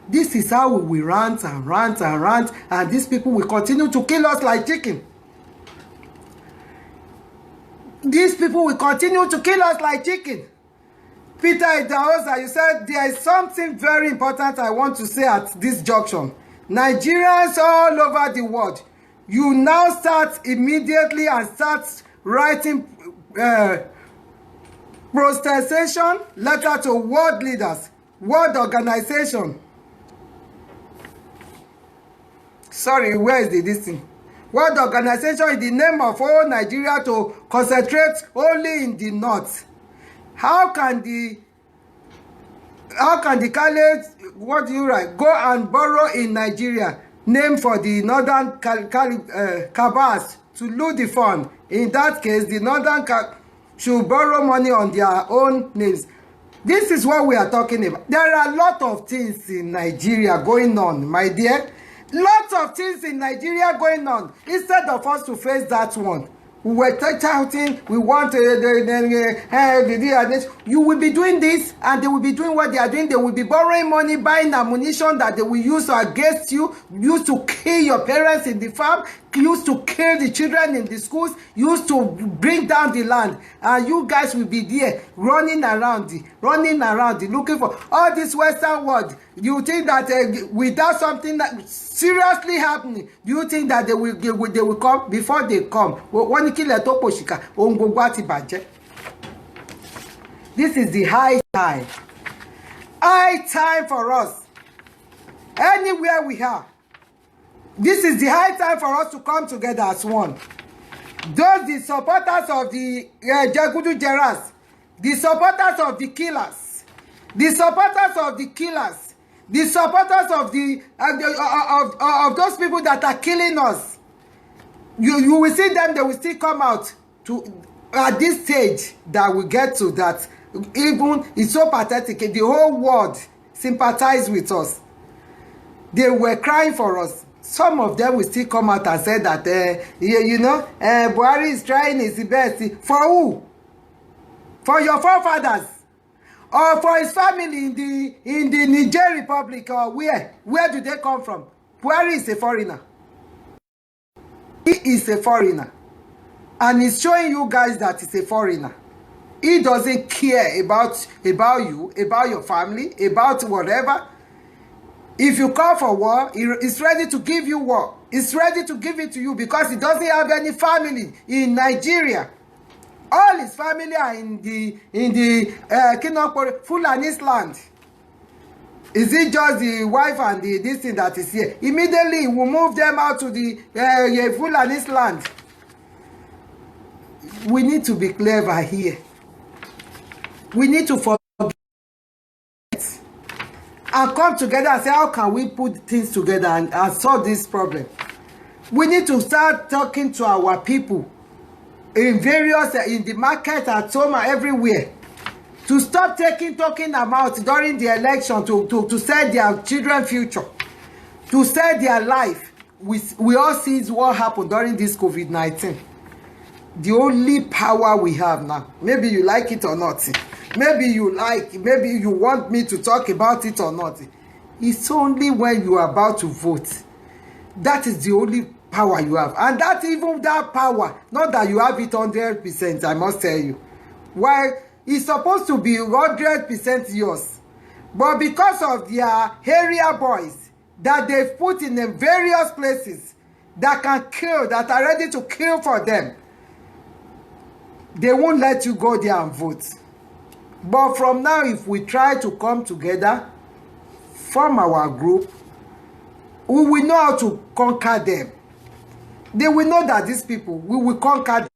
This is how we rant, and these people will continue to kill us like chicken. These people will continue to kill us like chicken. Peter Idahosa, you said there is something very important I want to say at this junction. Nigerians all over the world, you now start immediately and start writing protestation letter to world leaders, world organization. Sorry, where is this thing? World Organization in the name of all Nigeria to concentrate only in the north. How can the college, what do you write? Go and borrow in Nigeria, name for the northern cabals to loot the fund. In that case, the northern should borrow money on their own names. This is what we are talking about. There are a lot of things in Nigeria going on, my dear. Lots of things in Nigeria going on. Instead of us to face that one, we were shouting, we want you will be doing this, and they will be doing what they are doing. They will be borrowing money, buying ammunition that they will use against you, used to kill your parents in the farm, used to kill the children in the schools, used to bring down the land, and you guys will be there running around looking for all this Western world. You think that without something that seriously happening, do you think that they will come? Before they come, This is the high time. High time for us. Anywhere we are. This is the high time for us to come together as one. Those the supporters of the Jagudu-Jeras, the supporters of the killers, the supporters of the killers, the supporters of the of those people that are killing us. You will see them, they will still come out to at this stage that we get to, that even it's so pathetic. The whole world sympathized with us. They were crying for us. Some of them will still come out and say that Buhari is trying his best. For who? For your forefathers, or for his family in the Niger Republic, or where? Where do they come from? Buhari is a foreigner. He is a foreigner. And he's showing you guys that he's a foreigner. He doesn't care about you, about your family, about whatever. If you call for war, he's ready to give you war. He's ready to give it to you because he doesn't have any family in Nigeria. All his family are in the Fulani's land. Is it just the wife and this thing that is here? Immediately, we'll move them out to the Fulani's land. We need to be clever here. We need to forget and come together and say, how can we put things together and solve this problem? We need to start talking to our people in the market, at home, and everywhere, to stop talking them out during the election, to sell their children's future, to sell their life. We all see what happened during this COVID-19. The only power we have now, maybe you like it or not, maybe you want me to talk about it or not, it's only when you are about to vote. That is the only power you have. And that, even that power, not that you have it 100%, I must tell you. Why? It's supposed to be 100% yours. But because of their area boys that they've put in the various places that can kill, that are ready to kill for them, they won't let you go there and vote. But from now, if we try to come together, form our group, we will know how to conquer them. They will know that these people, we will conquer them.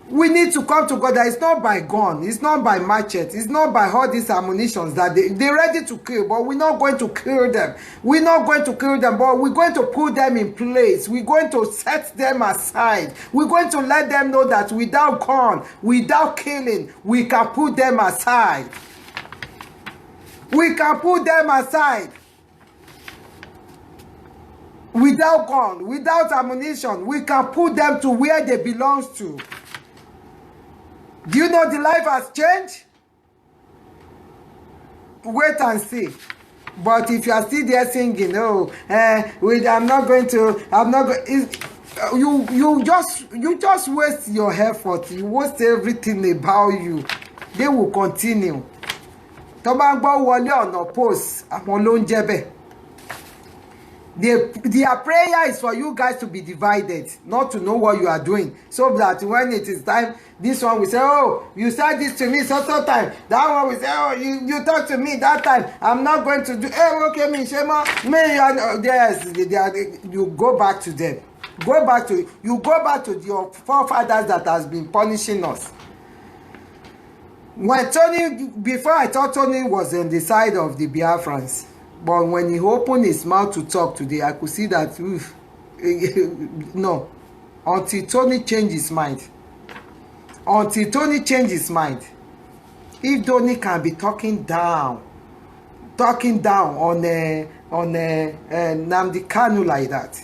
We need to come together. It's not by gun, it's not by machete, it's not by all these ammunitions that they're ready to kill, but we're not going to kill them. We're not going to kill them, but we're going to put them in place. We're going to set them aside. We're going to let them know that without gun, without killing, we can put them aside. We can put them aside. Without gun, without ammunition, we can put them to where they belong to. Do you know the life has changed? Wait and see. But if you are still there singing, I'm not going to, you just waste your effort. You waste everything about you. They will continue. Tó bá gbọ́ wọlé ọ̀nà post, àwọn ló ń jẹ́ bẹ́ẹ̀. Their prayer is for you guys to be divided, not to know what you are doing, so that when it is time, this one will say, oh, you said this to me so time. That one will say, oh, you talked to me that time. I'm not going to do. Okay, me, Shema, me. Yes, you go back to them. You go back to your forefathers that has been punishing us. When before I thought Tony was on the side of the Biafrans. But when he opened his mouth to talk today, I could see that, no. Until Tony changed his mind. If Tony can be talking down on Nnamdi Kanu like that.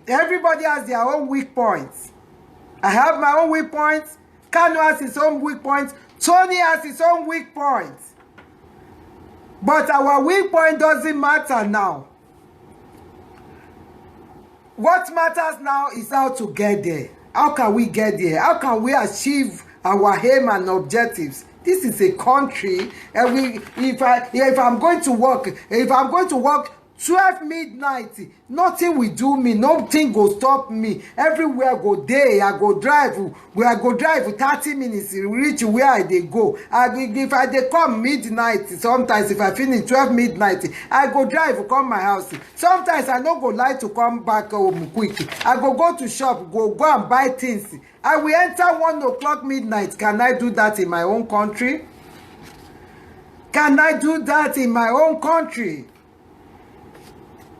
Everybody has their own weak points. I have my own weak points. Kanu has his own weak points. Tony has his own weak points. But our weak point doesn't matter now. What matters now is how to get there. How can we get there? How can we achieve our aim and objectives? This is a country, and if I'm going to work 12 midnight, nothing will do me, nothing go stop me. Everywhere go dey, I go drive. Where I go drive 30 minutes, reach where I dey go. If I dey come midnight, sometimes if I finish 12 midnight, I go drive come my house. Sometimes I no go like to come back home quick. I go to shop, go and buy things. I will enter 1 o'clock midnight. Can I do that in my own country? Can I do that in my own country?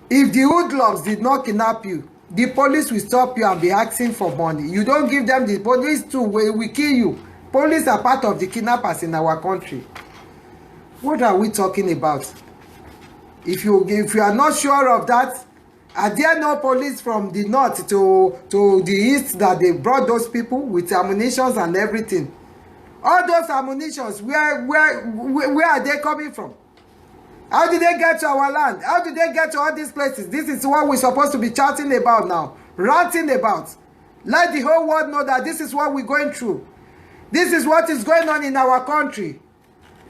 If the hoodlums did not kidnap you, the police will stop you and be asking for money. You don't give them, the police too will kill you. Police are part of the kidnappers in our country. What are we talking about? If you are not sure of that, are there no police from the north to the east that they brought those people with ammunitions and everything? All those ammunitions, where are they coming from? How did they get to our land? How did they get to all these places? This is what we're supposed to be chatting about now, ranting about. Let the whole world know that this is what we're going through. This is what is going on in our country.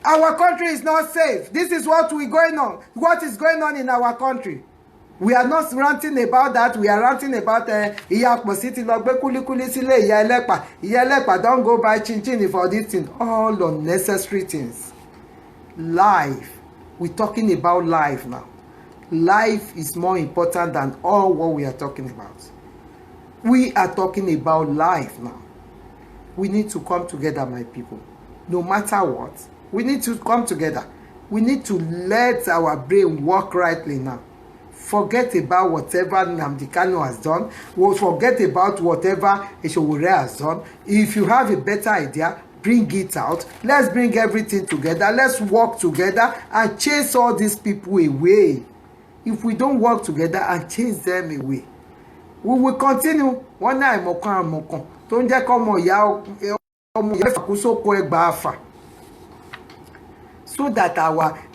Our country is not safe. This is what is going on in our country. We are not ranting about that. We are ranting about don't go buy chin for this thing. All unnecessary things. Life. We're talking about life now. Life is more important than all what we are talking about. We are talking about life now. We need to come together, my people. No matter what, we need to come together. We need to let our brain work rightly now. Forget about whatever Nnamdi Kanu has done. We'll forget about whatever Eshowore has done. If you have a better idea, bring it out. Let's bring everything together. Let's work together and chase all these people away. If we don't work together and chase them away, we will continue. One night, don't just come so that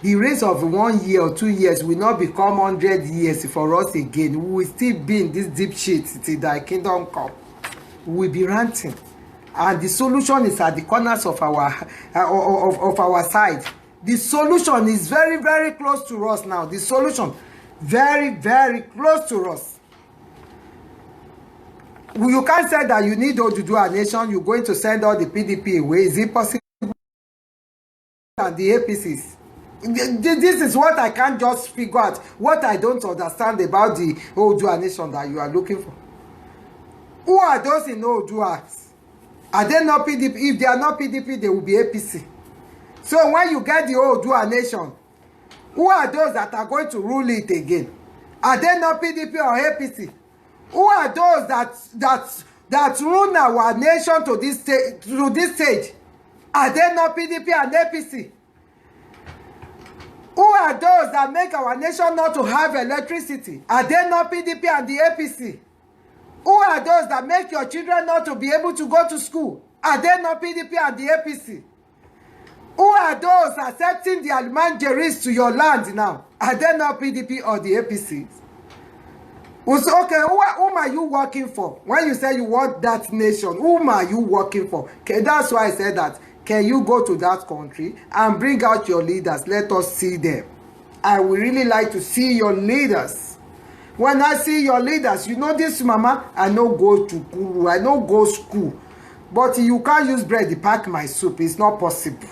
the race of 1 year or 2 years will not become 100 years for us again. We will still be in this deep shit till thy kingdom come. We will be ranting. And the solution is at the corners of our side. The solution is very, very close to us now. The solution, very, very close to us. You can't say that you need ODUDUWA nation. You're going to send all the PDP away. Is it possible? And the APCs. This is what I can't just figure out. What I don't understand about the ODUDUWA nation that you are looking for. Who are those in ODUDUWA? Are they not PDP? If they are not PDP, they will be APC. So when you get the ODUDUWA nation, who are those that are going to rule it again? Are they not PDP or APC? Who are those that rule our nation to this stage? Are they not PDP and APC? Who are those that make our nation not to have electricity? Are they not PDP and the APC? Who are those that make your children not to be able to go to school? Are they not PDP and the APC? Who are those accepting the Almanjeris to your land now? Are they not PDP or the APC? Okay, whom are you working for? When you say you want that nation, whom are you working for? Okay, that's why I said that. Can you go to that country and bring out your leaders? Let us see them. I would really like to see your leaders. When I see your leaders, you know this, mama, I no go to Kuru, I no go school. But you can't use bread to pack my soup. It's not possible.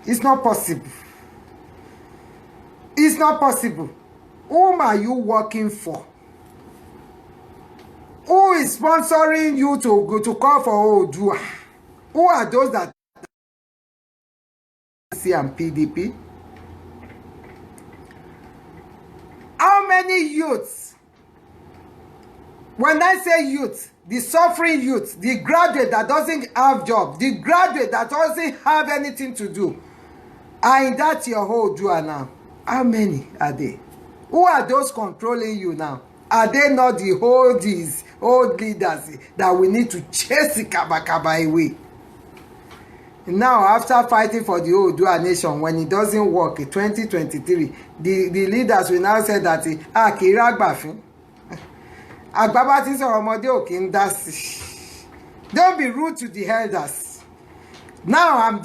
It's not possible. It's not possible. Whom are you working for? Who is sponsoring you to call for ODUDUWA? Who are those that see and PDP? How many youths? When I say youth, the suffering youth, the graduate that doesn't have job, the graduate that doesn't have anything to do, are in that your ODUDUWA now? How many are they? Who are those controlling you now? Are they not the old leaders that we need to chase the Kaba away? Now, after fighting for the ODUDUWA nation, when it doesn't work in 2023, the leaders will now say that kì í rágbàfín. Àgbà tí sọ̀rọ̀ ọmọdé ò kì í dá sí. Don't be rude to the elders. Now I'm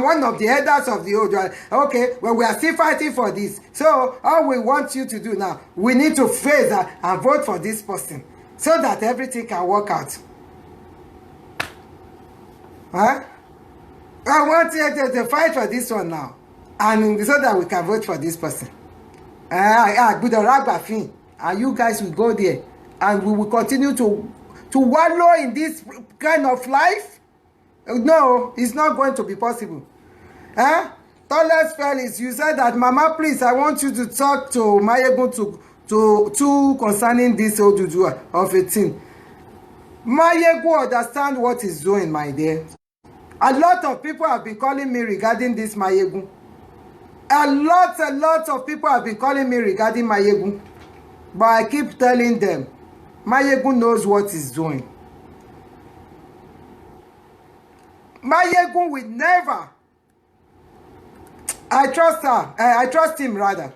one of the headers of the ODUDUWA. Okay, well, we are still fighting for this. So all we want you to do now, we need to face and vote for this person so that everything can work out. Huh? I want you to fight for this one now, and so that we can vote for this person. And you guys will go there, and we will continue to wallow in this kind of life. No, it's not going to be possible. Tallest Felix, you said that, Mama, please, I want you to talk to Mayegun to concerning this ODUDUWA of 18. Mayegun understand what he's doing, my dear. A lot of people have been calling me regarding this Mayegun. A lot of people have been calling me regarding Mayegun. But I keep telling them, Mayegun knows what he's doing. Mayegun will never. I trust her. I trust him rather.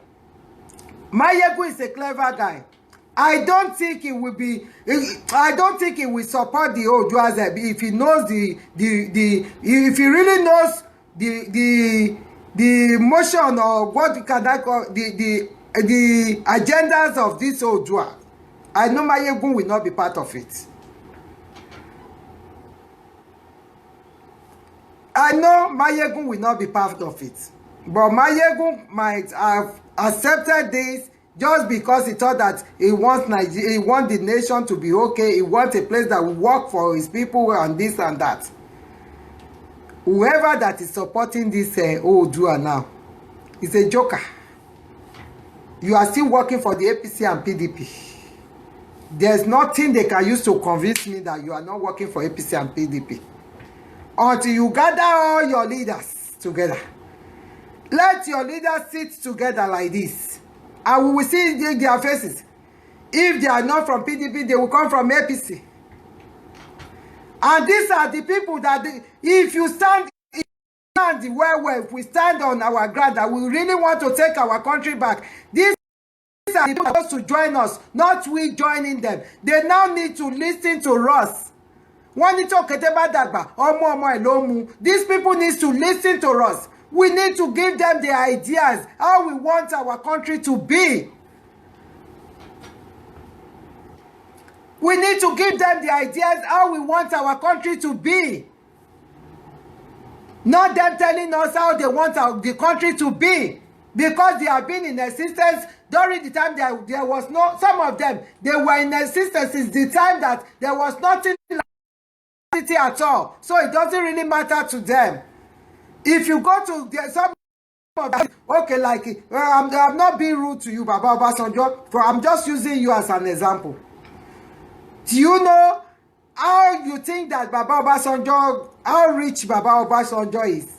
Mayegun is a clever guy. I don't think he will be. I don't think he will support the ODUDUWA if he knows if he really knows the motion, or what can I call the agendas of this ODUDUWA. I know Mayegun will not be part of it. I know Mayegun will not be part of it. But Mayegun might have accepted this just because he thought that he wants the nation to be okay. He wants a place that will work for his people and this and that. Whoever that is supporting this ODUDUWA now is a joker. You are still working for the APC and PDP. There's nothing they can use to convince me that you are not working for APC and PDP. Until you gather all your leaders together. Let your leaders sit together like this, and we will see their faces. If they are not from PDP, they will come from APC. And these are the people that, if you stand well, if we stand on our ground, that we really want to take our country back, these are the people supposed to join us, not we joining them. They now need to listen to us. These people need to listen to us. We need to give them the ideas how we want our country to be. We need to give them the ideas how we want our country to be. Not them telling us how they want the country to be. Because they have been in existence during the time there was no, some of them, they were in existence since the time that there was nothing like at all. So it doesn't really matter to them. If you go to some of them, okay, like, I'm not being rude to you, Baba Obasanjo, I'm just using you as an example. Do you know how you think that Baba Obasanjo, how rich Baba Obasanjo is?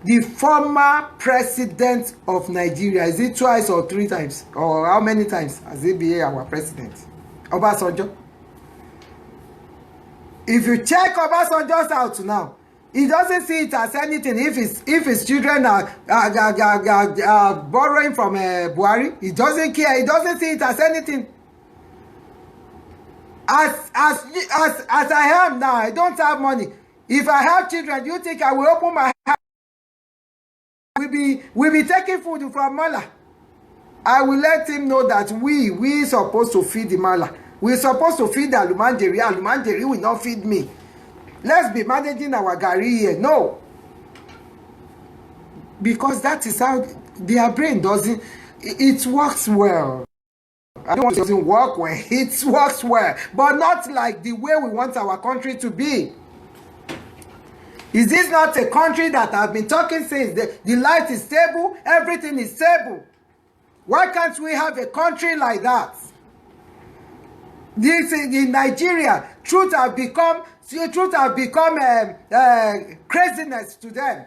The former president of Nigeria, is it twice or 3 times? Or how many times has he been our president? Obasanjo. If you check Obasanjo's out now, he doesn't see it as anything. If his children are borrowing from Buhari, he doesn't care. He doesn't see it as anything. As I am now, I don't have money. If I have children, do you think I will open my house? We'll be taking food from Mala. I will let him know that we supposed to feed the Mala. We're supposed to feed the Alumanjeri. Alumanjeri will not feed me. Let's be managing our gari here. No. Because that is how their brain doesn't, it works well. I don't want it doesn't work well. It works well. But not like the way we want our country to be. Is this not a country that I've been talking since the light is stable, everything is stable? Why can't we have a country like that? This in Nigeria, truth have become craziness to them.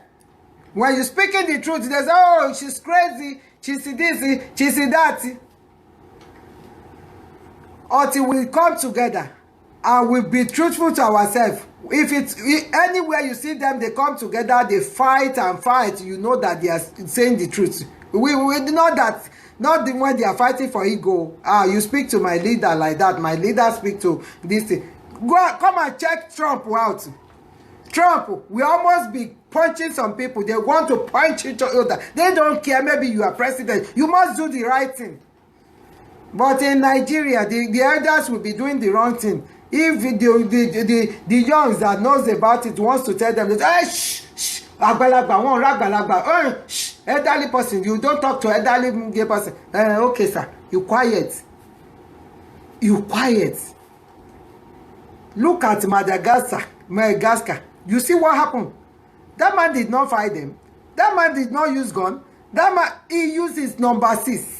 When you're speaking the truth, they say, oh, she's crazy, she's this, she's that. Until we come together and we be truthful to ourselves. If it's anywhere you see them, they come together, they fight and fight, you know that they are saying the truth. We know that, not the when they are fighting for ego. You speak to my leader like that, my leader speak to this thing. Come and check Trump out. Trump will almost be punching some people. They want to punch each other. They don't care. Maybe you are president. You must do the right thing. But in Nigeria, the elders will be doing the wrong thing. If the youngs that knows about it wants to tell them, hey, shh, agbalagba, one ragbalagba, shh, elderly person, you don't talk to elderly gay person. Okay, sir, you quiet. You quiet. Look at Madagascar. You see what happened? That man did not fight them. That man did not use gun. That man, he used his number 6.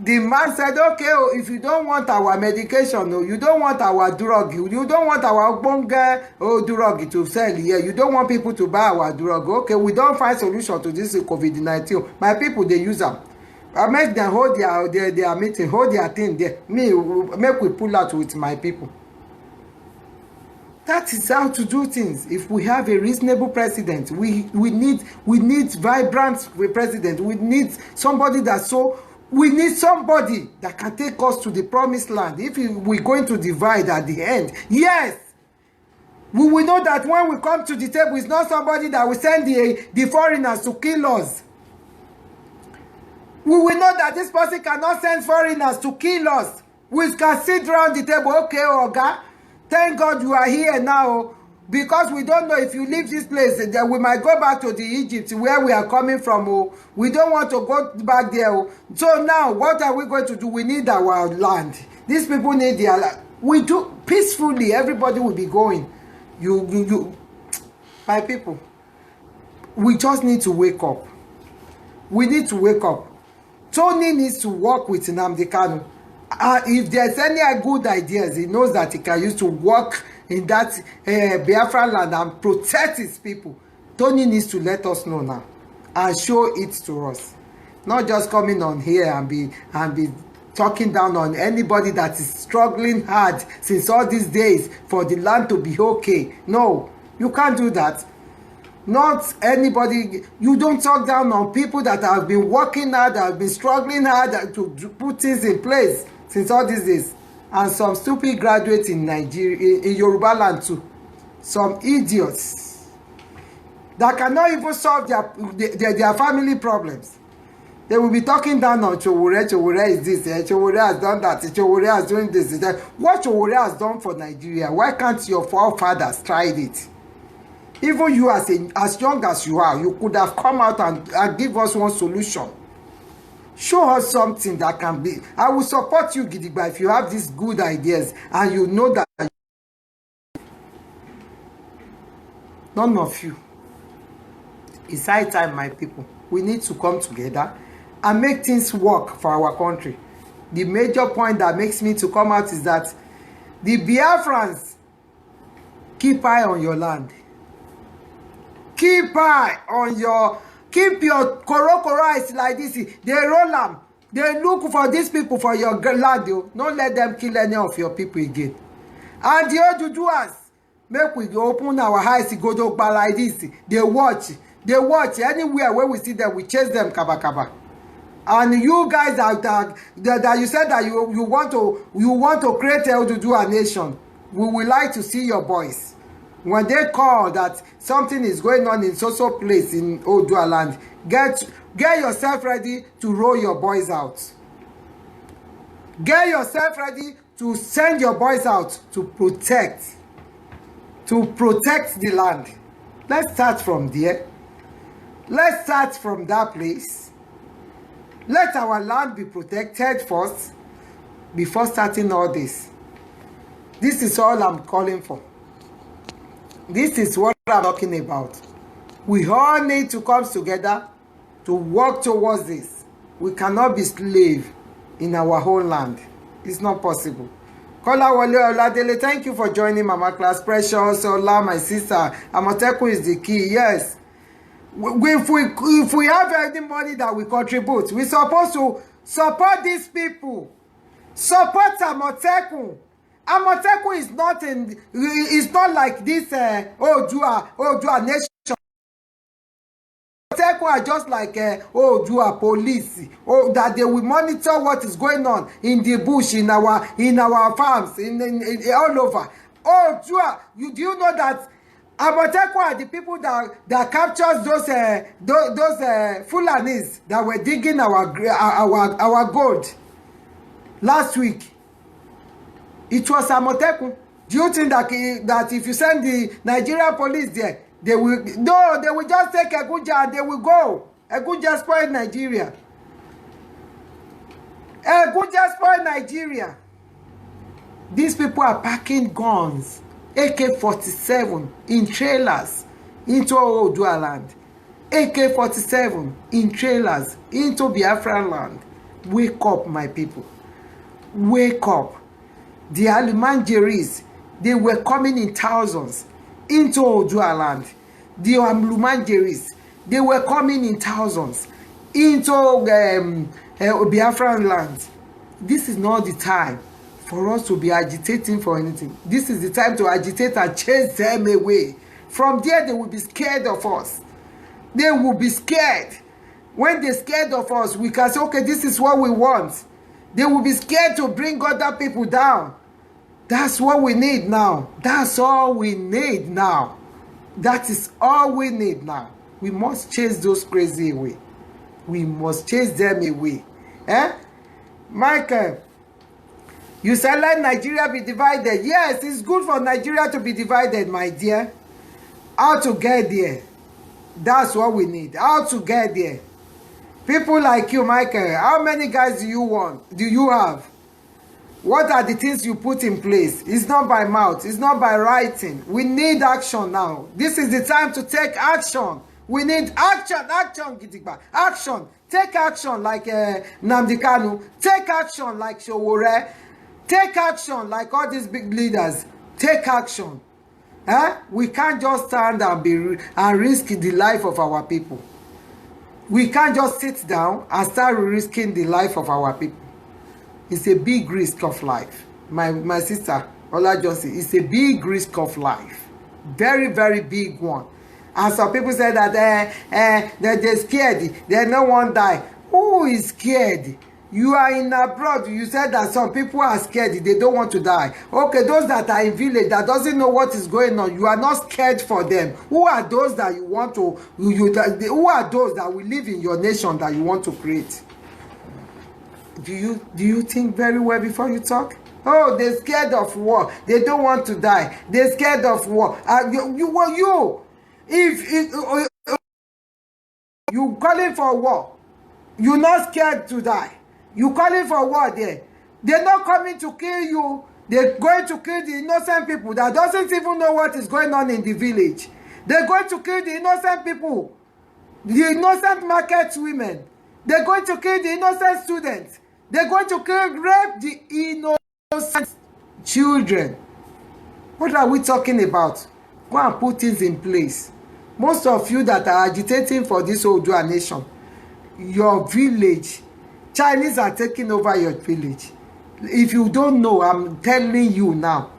The man said, okay, if you don't want our medication, you don't want our drug, you don't want our bonga drug to sell here, you don't want people to buy our drug, okay, we don't find solution to this COVID-19. My people, they use them. I make them hold their meeting, hold their thing there. Me, make we pull out with my people. That is how to do things. If we have a reasonable president, we need vibrant president. We need somebody that's we need somebody that can take us to the promised land. If we're going to divide at the end, yes, we will know that when we come to the table, it's not somebody that will send the foreigners to kill us. We will know that this person cannot send foreigners to kill us. We can sit around the table, okay, Oga, thank God you are here now, because we don't know if you leave this place, then we might go back to the Egypt where we are coming from. We don't want to go back there. So now, what are we going to do? We need our land. These people need their land. We do peacefully. Everybody will be going. My people, we just need to wake up. We need to wake up. Tony needs to work with Nnamdi Kanu. If there's any good ideas, he knows that he can use to work in that Biafra land and protect his people. Tony needs to let us know now and show it to us. Not just coming on here and be talking down on anybody that is struggling hard since all these days for the land to be okay. No, you can't do that. Not anybody. You don't talk down on people that have been working hard, that have been struggling hard to put things in place since all these days. And some stupid graduates in Nigeria, in Yoruba land too. Some idiots that cannot even solve their family problems. They will be talking down on Chowore. Chowore is this. Chowore has done that. Chowore has done this. What Chowore has done for Nigeria, why can't your forefathers tried it? Even you as young as you are, you could have come out and give us one solution. Show us something that can be. I will support you, Gidigba, if you have these good ideas and you know that. None of you. It's high time, my people. We need to come together and make things work for our country. The major point that makes me to come out is that the Biafrans keep eye on your land. Keep eye on your. Keep your korokoro eyes like this. They roll them. They look for these people for your land. Don't let them kill any of your people again. And the Oduduwas, make we open our eyes, go to like this. They watch. They watch. Anywhere where we see them, we chase them kaba kaba. And you guys that you said that you want to create a Oduduwa nation, we would like to see your boys. When they call that something is going on in so place in Oduduwa land, get yourself ready to roll your boys out. Get yourself ready to send your boys out to protect the land. Let's start from there. Let's start from that place. Let our land be protected first before starting all this. This is all I'm calling for. This is what I'm talking about. We all need to come together to work towards this. We cannot be slaves in our whole land. It's not possible. Kola Wale Oladele, thank you for joining Mama Class. Precious Ola, my sister. Amoteku is the key. Yes. If we have any money that we contribute, we're supposed to support these people. Support Amoteku. Amoteku is not like this Oduduwa nation. Amoteku are just like Oduduwa police. That they will monitor what is going on in the bush, in our farms, in all over. Oh, do you know that Amotekun are the people that captures those Fulanis that were digging our gold last week? It was Amotekun. Do you think that if you send the Nigerian police there, they will just take Egunja and they will go? Egunja spoiled Nigeria. Egunja spoiled Nigeria. These people are packing guns, AK-47 in trailers into ODUDUWA land. AK-47 in trailers into Biafran land. Wake up, my people. Wake up. The Alumanjeris, they were coming in thousands into ODUDUWA land. The Alumanjeris, they were coming in thousands into Biafran land. This is not the time for us to be agitating for anything. This is the time to agitate and chase them away. From there, they will be scared of us. They will be scared. When they're scared of us, we can say, okay, this is what we want. They will be scared to bring other people down. That's what we need now. That's all we need now. That is all we need now. We must chase those crazy away. We must chase them away. Michael, you said let Nigeria be divided. Yes, it's good for Nigeria to be divided, my dear. How to get there? That's what we need. How to get there? People like you, Michael, how many guys do you have? What are the things you put in place? It's not by mouth. It's not by writing. We need action now. This is the time to take action. We need action. Action, Gidigba. Action. Take action like Nnamdi Kanu. Take action like Sowore. Take action like all these big leaders. Take action. We can't just stand and risk the life of our people. We can't just sit down and start risking the life of our people. It's a big risk of life. My sister, Ola Johnson, it's a big risk of life. Very, very big one. And some people say that they're scared. They no one die. Who is scared? You are in abroad. You said that some people are scared. They don't want to die. Okay, those that are in village that doesn't know what is going on, you are not scared for them. Who are those that you want to? Who are those that will live in your nation that you want to create? Do you think very well before you talk? Oh, they're scared of war. They don't want to die. They're scared of war. If you calling for war, you're not scared to die. You calling for war there. They're not coming to kill you. They're going to kill the innocent people that doesn't even know what is going on in the village. They're going to kill the innocent people, the innocent market women. They're going to kill the innocent students. They're going to rape the innocent children. What are we talking about? Go and put things in place. Most of you that are agitating for this ODUDUWA nation, your village, Chinese are taking over your village. If you don't know, I'm telling you now,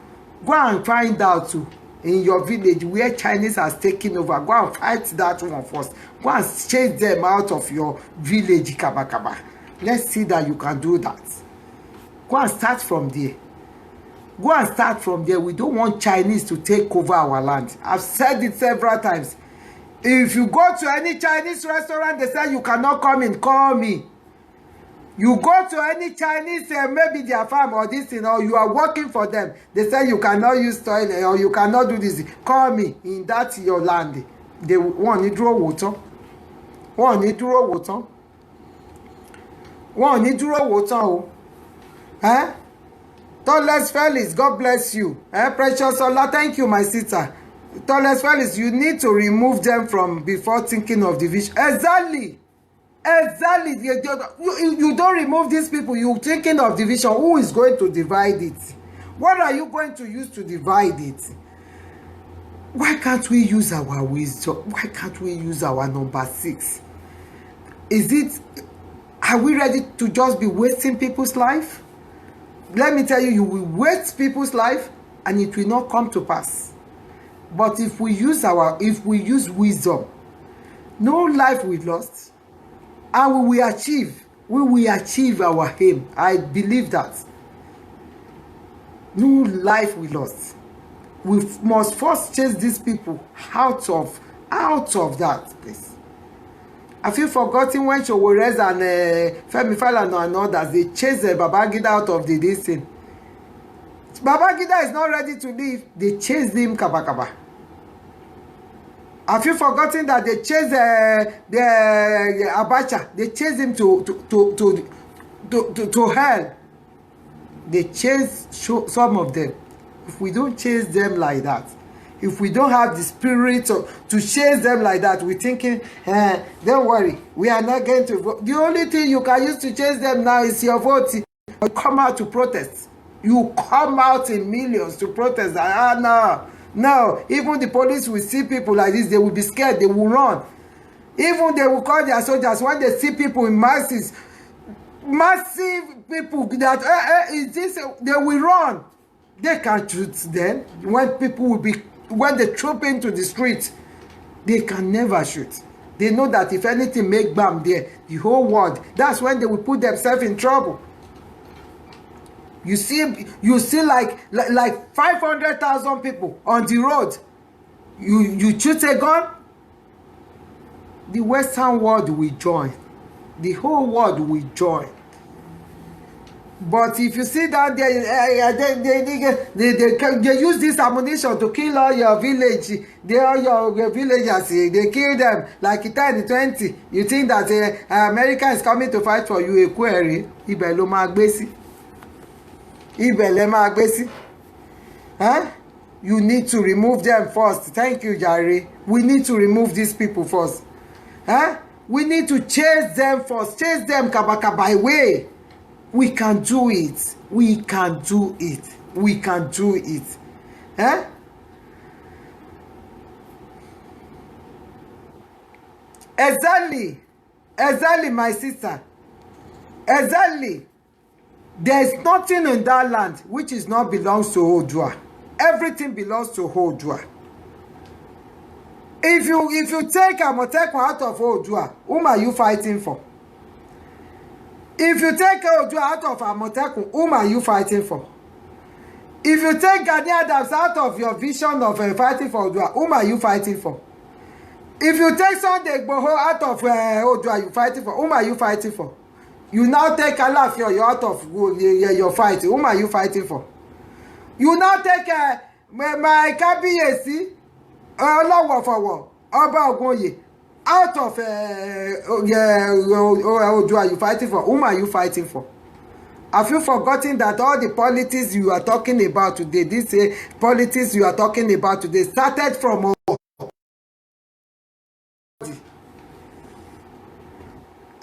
go and find out too in your village where Chinese has taken over. Go and fight that one first. Go and chase them out of your village, Kabakaba. Let's see that you can do that. Go and start from there. Go and start from there. We don't want Chinese to take over our land. I've said it several times. If you go to any Chinese restaurant, they say you cannot come in, call me. You go to any Chinese, maybe their farm or this thing, or you are working for them, they say you cannot use toilet or you cannot do this. Call me in that your land. They want to draw water. Want to draw water. Want to draw water. Tallest Felix, God bless you. Precious Allah, thank you, my sister. Tallest Felix, you need to remove them from before thinking of division. Exactly. Exactly. You don't remove these people. You're thinking of division. Who is going to divide it? What are you going to use to divide it? Why can't we use our wisdom? Why can't we use our number 6? Are we ready to just be wasting people's life? Let me tell you, you will waste people's life and it will not come to pass. But if we use wisdom, no life we lost, and we will achieve our aim. I believe that. No life we lost. We must first chase these people out of that place. Have you forgotten when Showorez and Femi Falana and others, they chased Babangida out of the this thing? Babangida is not ready to leave. They chased him kaba. Have you forgotten that they chased the Abacha? They chased him to hell. They chased some of them. If we don't chase them like that, if we don't have the spirit to chase them like that, we're thinking, don't worry, we are not going to vote. The only thing you can use to chase them now is your vote. You come out to protest. You come out in millions to protest. No. Even the police will see people like this, they will be scared, they will run. Even they will call their soldiers when they see people in massive people that they will run. They can't shoot them. When they troop into the street, they can never shoot. They know that if anything make bam there, the whole world, that's when they will put themselves in trouble. You see like 500,000 people on the road. You shoot a gun, the Western world will join. The whole world will join. But if you see that they use this ammunition to kill all your village, all your villagers, they kill them like 10, 20. You think that America is coming to fight for you? A query, you need to remove them first. Thank you, Jare. We need to remove these people first. We need to chase them first. Chase them by way. We can do it. We can do it. We can do it. Exactly, my sister. Exactly. There is nothing in that land which is not belongs to ODUDUWA. Everything belongs to ODUDUWA. If you take Amotekun out of ODUDUWA, whom are you fighting for? If you take ODUDUWA out of Amotekun, whom are you fighting for? If you take Gani Adams out of your vision of fighting for ODUDUWA, whom are you fighting for? If you take Sunday Igboho out of ODUDUWA, you fighting for, whom are you fighting for? You now take Alaafin out of your fight, whom are you fighting for? You now take my Kabiyesi, Olawofowo, Oba Ogunleye, out of ODUDUWA, you fighting for, whom are you fighting for? Have you forgotten that all the politics you are talking about today, politics you are talking about today, started from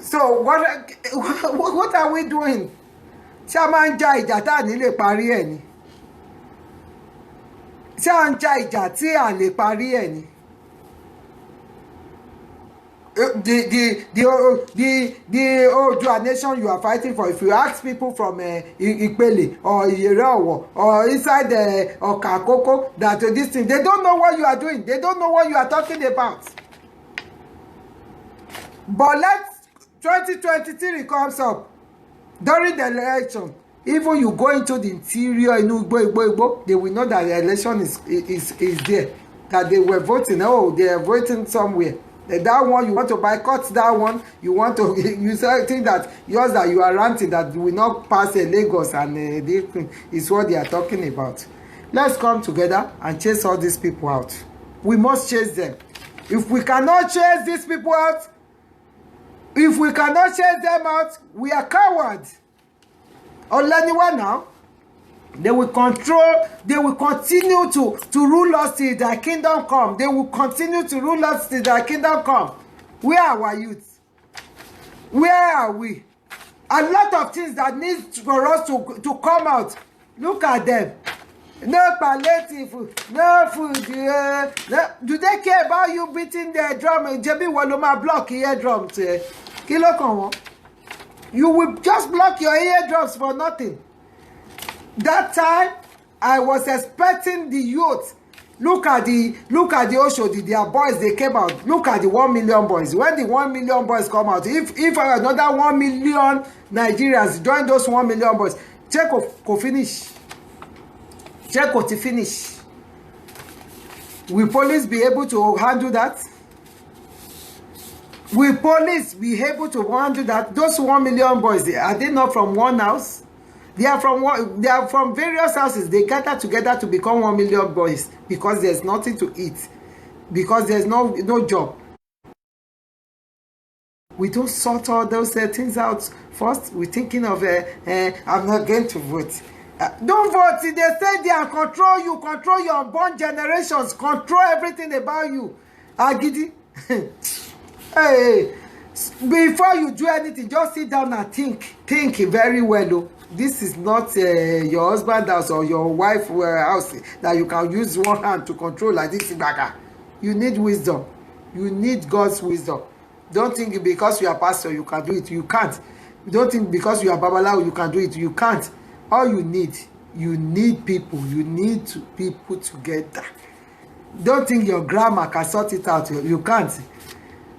So what are we doing? Ṣé a máa ń ja ìjà tá à ní lè parí ẹ̀ ni? Ṣé à ń ja ìjà tí à lè parí ẹ̀ ni? The ODUDUWA nation you are fighting for, if you ask people from Ipele or Iyereowo or inside Ọ̀kà Àkókó that this thing, they don't know what you are doing. They don't know what you are talking about. But let 2023 comes up during the election. Even you go into the interior in Igbo, they will know that the election is there. That they were voting. Oh, they are voting somewhere. That one, you want to boycott that one. You want to, you think that yours that you are ranting that will not pass Lagos and this is what they are talking about. Let's come together and chase all these people out. We must chase them. If we cannot chase these people out, if we cannot chase them out, we are cowards. Olaniwa now, they will continue to rule us till their kingdom come. They will continue to rule us till their kingdom come. Where are our youth? Where are we? A lot of things that need for us to come out. Look at them. No palliative, no food. No. Do they care about you beating their drum? Jebi Waloma block eardrums. Kilo kan. You will just block your eardrums for nothing. That time, I was expecting the youth. Look at the Oshodi, their boys, they came out. Look at the 1 million boys. When the 1 million boys come out, if another 1 million Nigerians join those 1 million boys, check will finish. Check will finish. Will police be able to handle that? Will police be able to handle that? Those 1 million boys, are they not from one house? They are from various houses. They gather together to become 1 million boys because there's nothing to eat, because there's no job. We don't sort all those things out first. We're thinking of I'm not going to vote. Don't vote. They say they are control you, control your unborn generations, control everything about you. Agidi. Hey, before you do anything, just sit down and think very well. Oh. This is not your husband house or your wife house that you can use one hand to control like this. You need wisdom. You need God's wisdom. Don't think because you are pastor you can do it. You can't. Don't think because you are babalawo you can do it. You can't. All you need people. You need people together. Don't think your grandma can sort it out. You can't.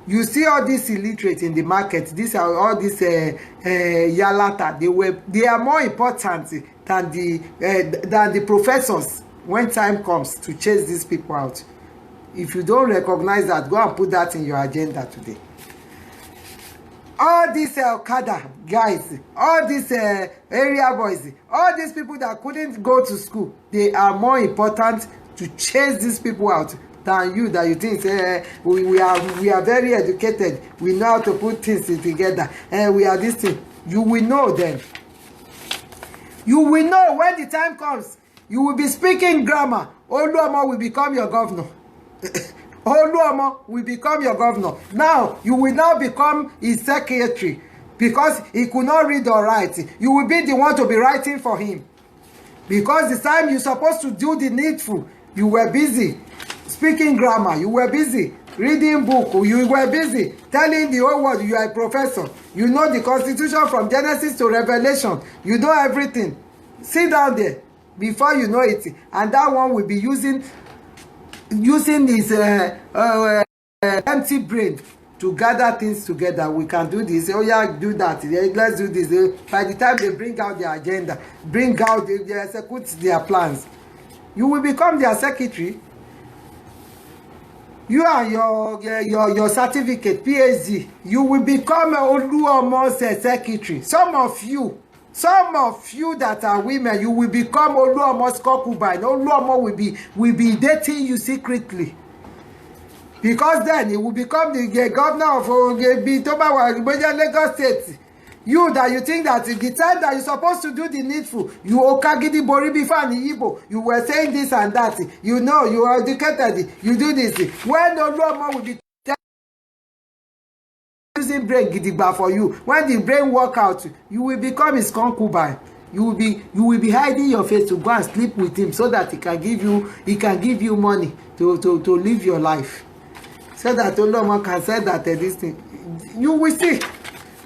You see all these illiterate in the market. These are all these yalata. They are more important than the professors when time comes to chase these people out. If you don't recognize that, go and put that in your agenda today. All these Okada guys, all these area boys, all these people that couldn't go to school, they are more important to chase these people out than you, that you think we are very educated, we know how to put things together, and we are this thing. You will know then. You will know when the time comes. You will be speaking grammar. Oluomo will become your governor. Oluomo will become your governor. Now you will now become his secretary because he could not read or write. You will be the one to be writing for him, because the time you're supposed to do the needful, you were busy speaking grammar, you were busy reading book, you were busy telling the whole world you are a professor. You know the Constitution from Genesis to Revelation. You know everything. Sit down there before you know it, and that one will be using his empty brain to gather things together. We can do this. Oh yeah, do that. Let's do this. By the time they bring out their agenda, they execute their plans, you will become their secretary. You and your certificate, PhD, you will become Oluomo's secretary. Some of you that are women, you will become Oluomo's concubine. Oluomo will be dating you secretly, because then he will become the governor of Lagos State. You that you think that the time that you're supposed to do the needful, you okagidi bori before the Igbo, you were saying this and that. You know, you are educated, you do this. When the Oluomo will be using brain gidigba for you, when the brain work out, you will become his concubine. You will be hiding your face to go and sleep with him, so that he can give you money to live your life, so that Oluomo can say that this thing. You will see.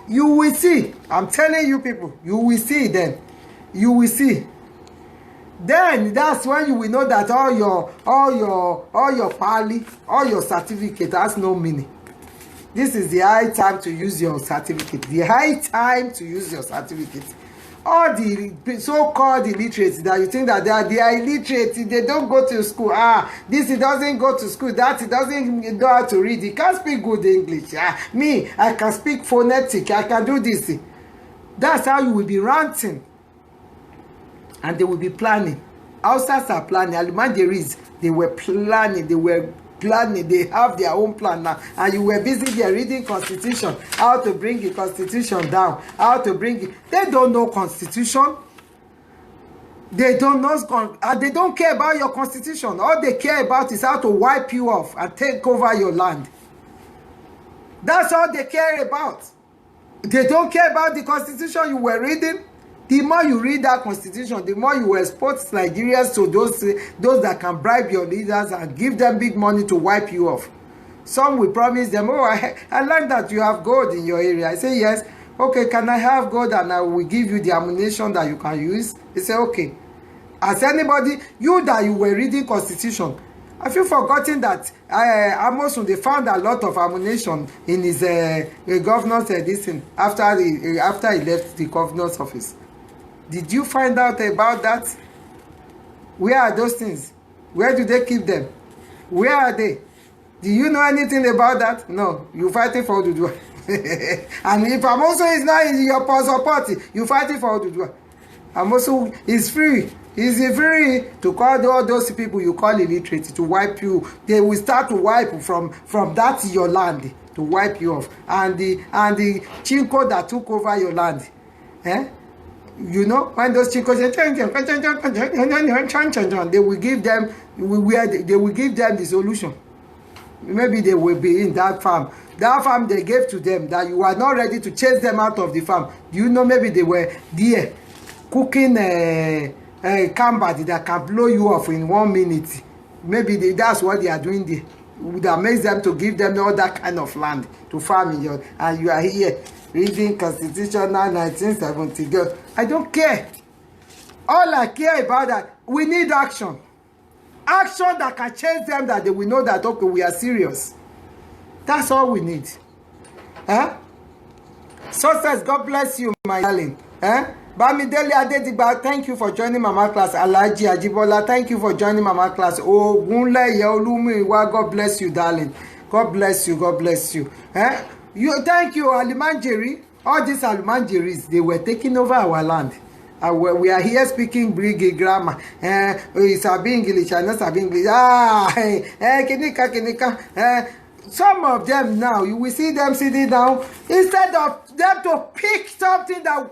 You will see. I'm telling you people, you will see then. You will see. Then that's when you will know that all your pali, all your certificate has no meaning. This is the high time to use your certificate. The high time to use your certificate. All the so-called illiterates that you think that they are illiterate, they don't go to school. This he doesn't go to school, that he doesn't know how to read, he can't speak good English. Me, I can speak phonetic, I can do this. That's how you will be ranting. And they will be planning. Outsiders are planning. Almanjeris, they were planning, they have their own plan now, and you were busy there reading constitution, how to bring the constitution down, how to bring it. They don't know constitution. They don't know, they don't care about your constitution. All they care about is how to wipe you off and take over your land. That's all they care about. They don't care about the constitution you were reading. The more you read that constitution, the more you export Nigerians to those that can bribe your leaders and give them big money to wipe you off. Some will promise them, oh, I learned that you have gold in your area. I say, yes. Okay, can I have gold and I will give you the ammunition that you can use? They say, okay. As anybody, you that you were reading constitution, have you forgotten that Amosun, they found a lot of ammunition in his governor's edition after he left the governor's office? Did you find out about that? Where are those things? Where do they keep them? Where are they? Do you know anything about that? No. You fighting for ODUDUWA. And if Amosu is not in your party, you fighting for ODUDUWA. Amosu is free. Is free to call all those people you call illiterate to wipe you. They will start to wipe from that your land to wipe you off. And the Chinko that took over your land. Eh? You know, when those Chinkos they will give them the solution. Maybe they will be in that farm. That farm they gave to them that you are not ready to chase them out of the farm. Do you know maybe they were there cooking cambadi that can blow you off in 1 minute. Maybe that's what they are doing there. That makes them to give them all that kind of land to farm in your, and you are here reading Constitutional 1970. Girl, I don't care. All I care about that, we need action. Action that can change them, that they will know that, okay, we are serious. That's all we need. Huh? Success, God bless you, my darling. Huh? Bamidele Adedigba, thank you for joining Mama Class. Alhaji Ajibola, thank you for joining Mama Class. Ogunleye Olumiwa, God bless you, darling. God bless you, God bless you. Eh? Thank you, Alimanjeri. All these Alimanjeris, they were taking over our land. We are here speaking Brigi grammar. Sabi English, I know Sabi English. Kinika. Some of them now, you will see them sitting down, instead of them to pick something that we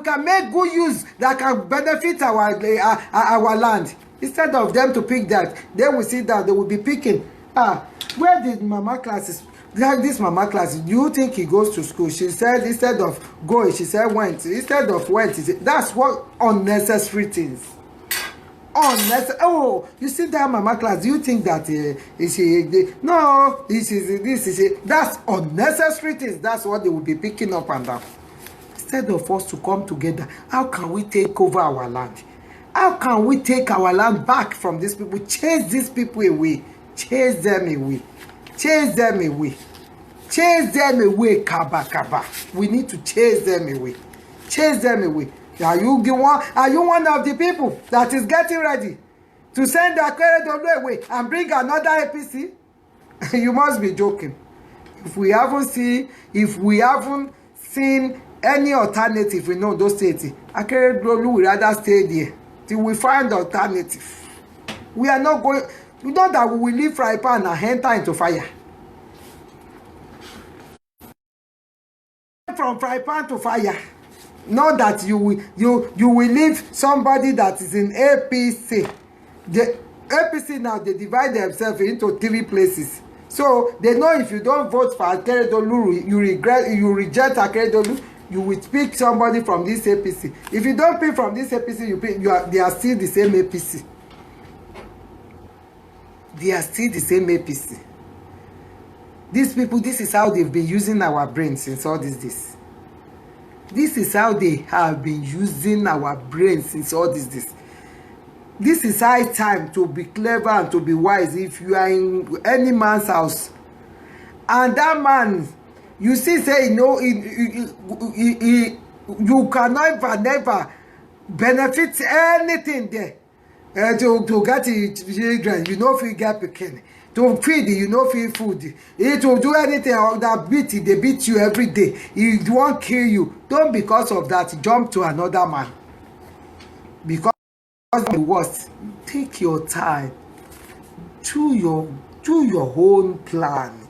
can make good use, that can benefit our land. Instead of them to pick that, they will sit down, they will be picking. Where did Mama Classes? Like this Mama Class, do you think he goes to school? She said instead of going, she said went. Instead of went, that's what unnecessary things. Oh, you see that Mama Class, do you think that no, this is that's unnecessary things. That's what they will be picking up and down. Instead of us to come together, how can we take over our land? How can we take our land back from these people? Chase these people away. Chase them away. Chase them away. Chase them away, Kaba. We need to chase them away. Chase them away. Are you one of the people that is getting ready to send Akeredolu away and bring another APC? You must be joking. If we haven't seen any alternative in those states, Akeredolu will rather stay there till we find alternative. We are not going. You know that we will leave fry pan and enter into fire. From fry pan to fire. Not that you will leave somebody that is in APC. The APC now, they divide themselves into 3 places. So they know if you don't vote for Akeredolu, you reject Akeredolu, you will pick somebody from this APC. If you don't pick from this APC, they are still the same APC. They are still the same APC. These people, this is how they've been using our brains since all this. This is how they have been using our brains since all this. This is high time to be clever and to be wise. If you are in any man's house, and that man, you see, say, you cannot never benefit anything there. To get children, you know, if you get picking. To feed you know, feed food. It will do anything that they beat you every day. It won't kill you. Don't because of that jump to another man. Because the worst. Take your time. Do your own plan.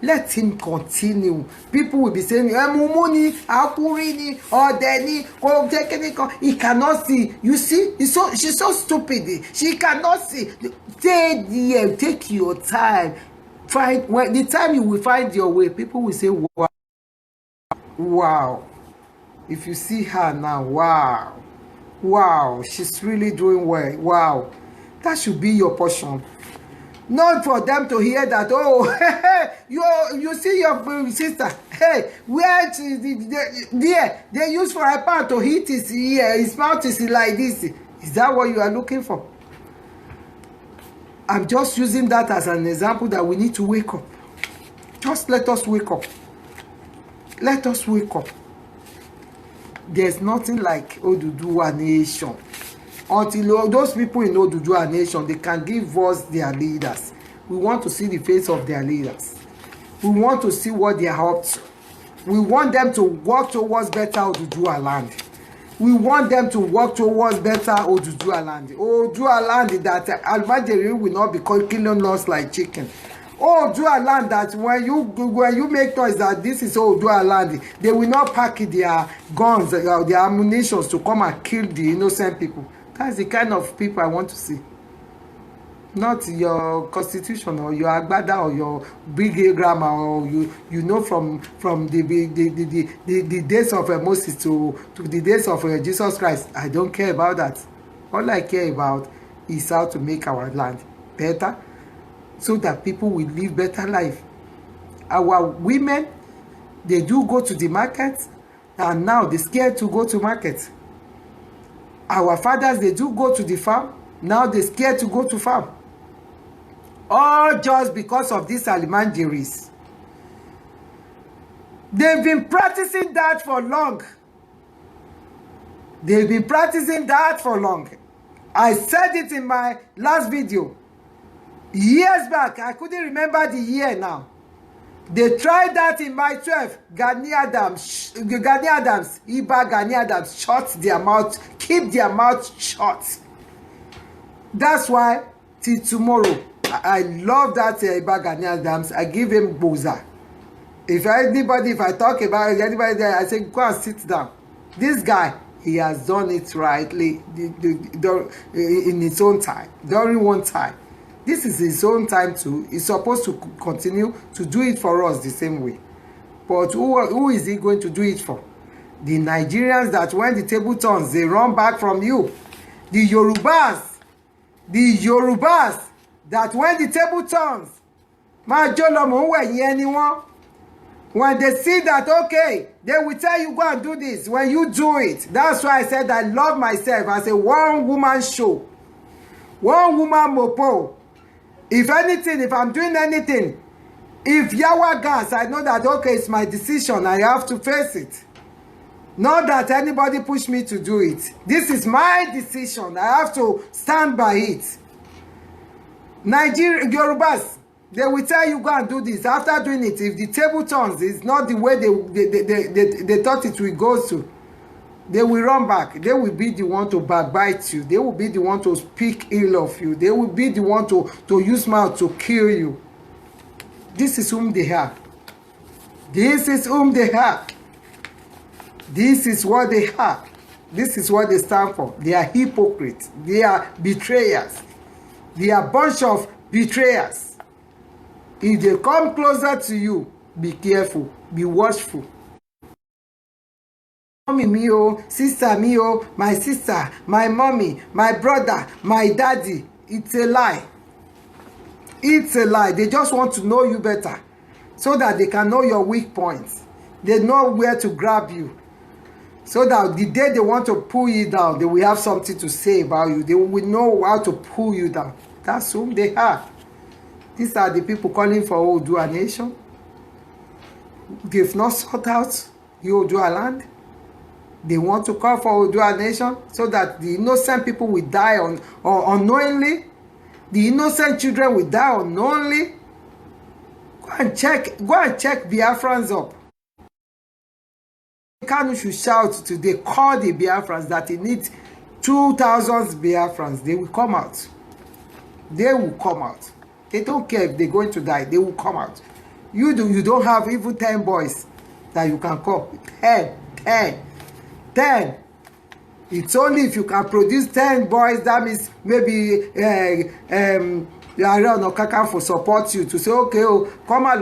Let him continue. People will be saying, Mumuni, Akurini, or Denny, or technical. He cannot see. You see, she's so stupid. She cannot see. Stay there. Take your time. When the time you will find your way, people will say, wow. Wow. If you see her now, wow. Wow. She's really doing well. Wow. That should be your portion. Not for them to hear that, oh, you see your sister, hey, where they use for a part to hit his ear, his mouth is like this. Is that what you are looking for? I'm just using that as an example that we need to wake up. Just let us wake up. Let us wake up. There's nothing like ODUDUWA nation. until those people in Oduduwa nation, they can give us their leaders. We want to see the face of their leaders. We want to see what they are up to. We want them to work towards better Oduduwa land. We want them to work towards better Oduduwa land. Oduduwa land that Almajiri will not be killing us like chicken. Oduduwa land that when you make noise that this is Oduduwa land, they will not pack their guns, their ammunition to come and kill the innocent people. That's the kind of people I want to see. Not your constitution or your agbada or your big grammar, or you know from the days of Moses to the days of Jesus Christ. I don't care about that. All I care about is how to make our land better, so that people will live better life. Our women, they do go to the market, and now they're scared to go to market. Our fathers, they do go to the farm, now they're scared to go to farm. All just because of these Almanjiris. They've been practicing that for long. They've been practicing that for long. I said it in my last video. Years back, I couldn't remember the year now. They tried that in my 12. Gani Adams, Iba Gani Adams shut their mouth, keep their mouth shut. That's why till tomorrow, I love that Iba Gani Adams. I give him boza. If I talk about anybody there, I say go and sit down. This guy, he has done it rightly in his own time, during one time. This is his own time too. He's supposed to continue to do it for us the same way. But who is he going to do it for? The Nigerians that when the table turns, they run back from you. The Yorubas that when the table turns, when they see that, okay, they will tell you, go and do this. When you do it, that's why I said I love myself as a one-woman show. One-woman mopo. If anything, if I'm doing anything, if Yawa gas, I know that, okay, it's my decision. I have to face it. Not that anybody pushed me to do it. This is my decision. I have to stand by it. Yorubas, they will tell you, go and do this. After doing it, if the table turns, it's not the way they thought it will go to, they will run back. They will be the one to backbite you. They will be the one to speak ill of you. They will be the one to use mouth to kill you. This is whom they have. This is whom they have. This is what they have. This is what they stand for. They are hypocrites. They are betrayers. They are a bunch of betrayers. If they come closer to you, be careful. Be watchful. Mommy me oh, sister me oh, my sister, my mommy, my brother, my daddy. It's a lie. It's a lie. They just want to know you better so that they can know your weak points. They know where to grab you. So that the day they want to pull you down, they will have something to say about you. They will know how to pull you down. That's whom they are. These are the people calling for Oduduwa nation. They've not sought out the Oduduwa land. They want to call for Oduduwa nation so that the innocent people will die unknowingly. The innocent children will die unknowingly. Go and check Biafrans up. Kanu should shout today, call the Biafrans that he needs 2,000 Biafrans. They will come out. They will come out. They don't care if they're going to die. They will come out. You don't have even 10 boys that you can call. 10. It's only if you can produce 10 boys, that means maybe Ààrẹ Ọ̀nà Kakanfò support you to say, okay, oh, come on,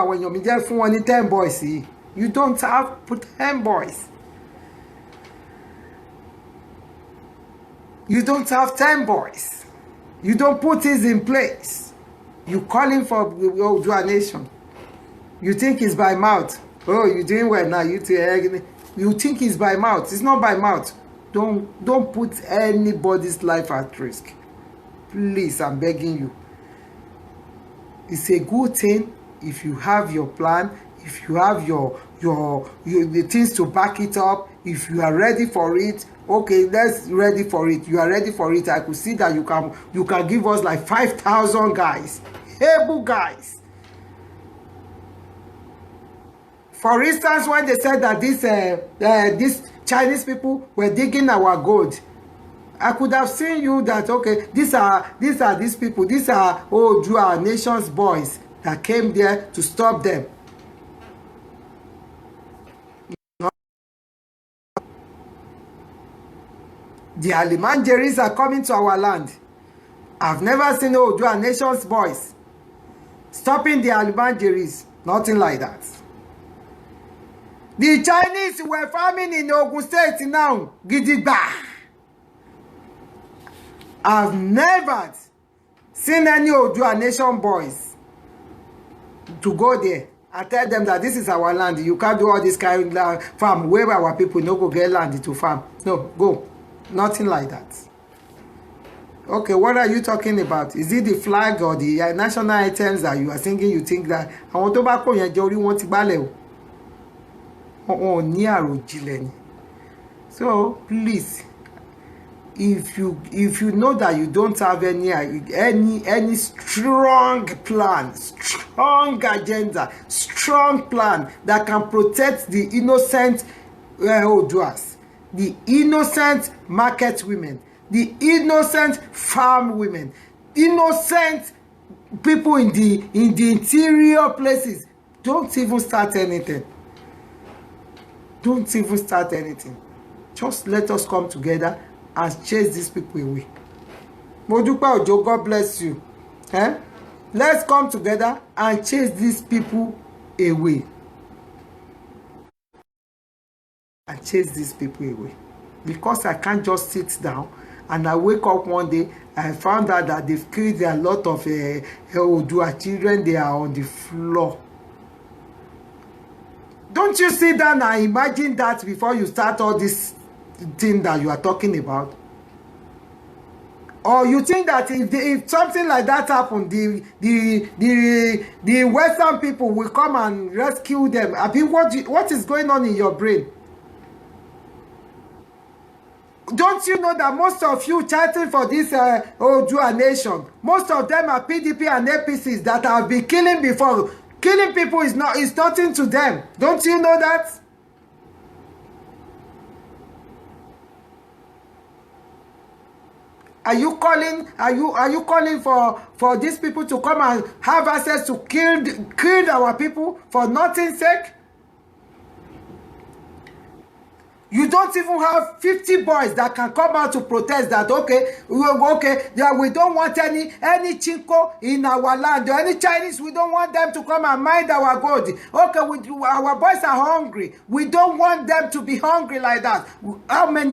when you're just for 10 boys. See? You don't have 10 boys. You don't have 10 boys. You don't put things in place. You calling for Oduduwa nation. You think it's by mouth. Oh, you're doing well now. You think it's by mouth. It's not by mouth. Don't put anybody's life at risk. Please, I'm begging you. It's a good thing if you have your plan, if you have the things to back it up, if you are ready for it, okay, let's ready for it. You are ready for it. I could see that you can give us like 5,000 guys, able guys. For instance, when they said that these Chinese people were digging our gold, I could have seen you that, okay, these people, these are ODUDUWA nation's boys that came there to stop them. The Alimanjeris are coming to our land. I've never seen ODUDUWA nation's boys stopping the Alimanjeris. Nothing like that. The Chinese were farming in Ogun State now. Gidigba. I've never seen any ODUDUWA nation boys to go there and tell them that this is our land. You can't do all this kind of farm where our people no go get land to farm. No, go. Nothing like that. Okay, what are you talking about? Is it the flag or the national items that you are thinking? You think that àwọn tó bá kó yẹn jẹ orí wọn ti gbálẹ̀ o. Wọn ò ní àròjinlẹ̀ ni. So please, if you know that you don't have any strong plan, strong agenda, strong plan that can protect the innocent ODUDUWAs, the innocent market women, the innocent farm women, innocent people in the interior places, don't even start anything. Don't even start anything. Just let us come together and chase these people away. Modupe Ojo, God bless you. Let's come together and chase these people away. And chase these people away. Because I can't just sit down and I wake up one day, I found out that they've killed a lot of ODUDUWA children. They are on the floor. Don't you sit down and imagine that before you start all this thing that you are talking about? Or you think that if something like that happened, the Western people will come and rescue them? I mean, what is going on in your brain? Don't you know that most of you chatting for this ODUDUWA nation, most of them are PDP and APCs that have been killing before? Killing people is nothing to them. Don't you know that? Are you calling for these people to come and have access to kill our people for nothing's sake? You don't even have 50 boys that can come out to protest that, okay, yeah, we don't want any Chinko in our land, or any Chinese, we don't want them to come and mine our gold. Okay, our boys are hungry. We don't want them to be hungry like that. How many?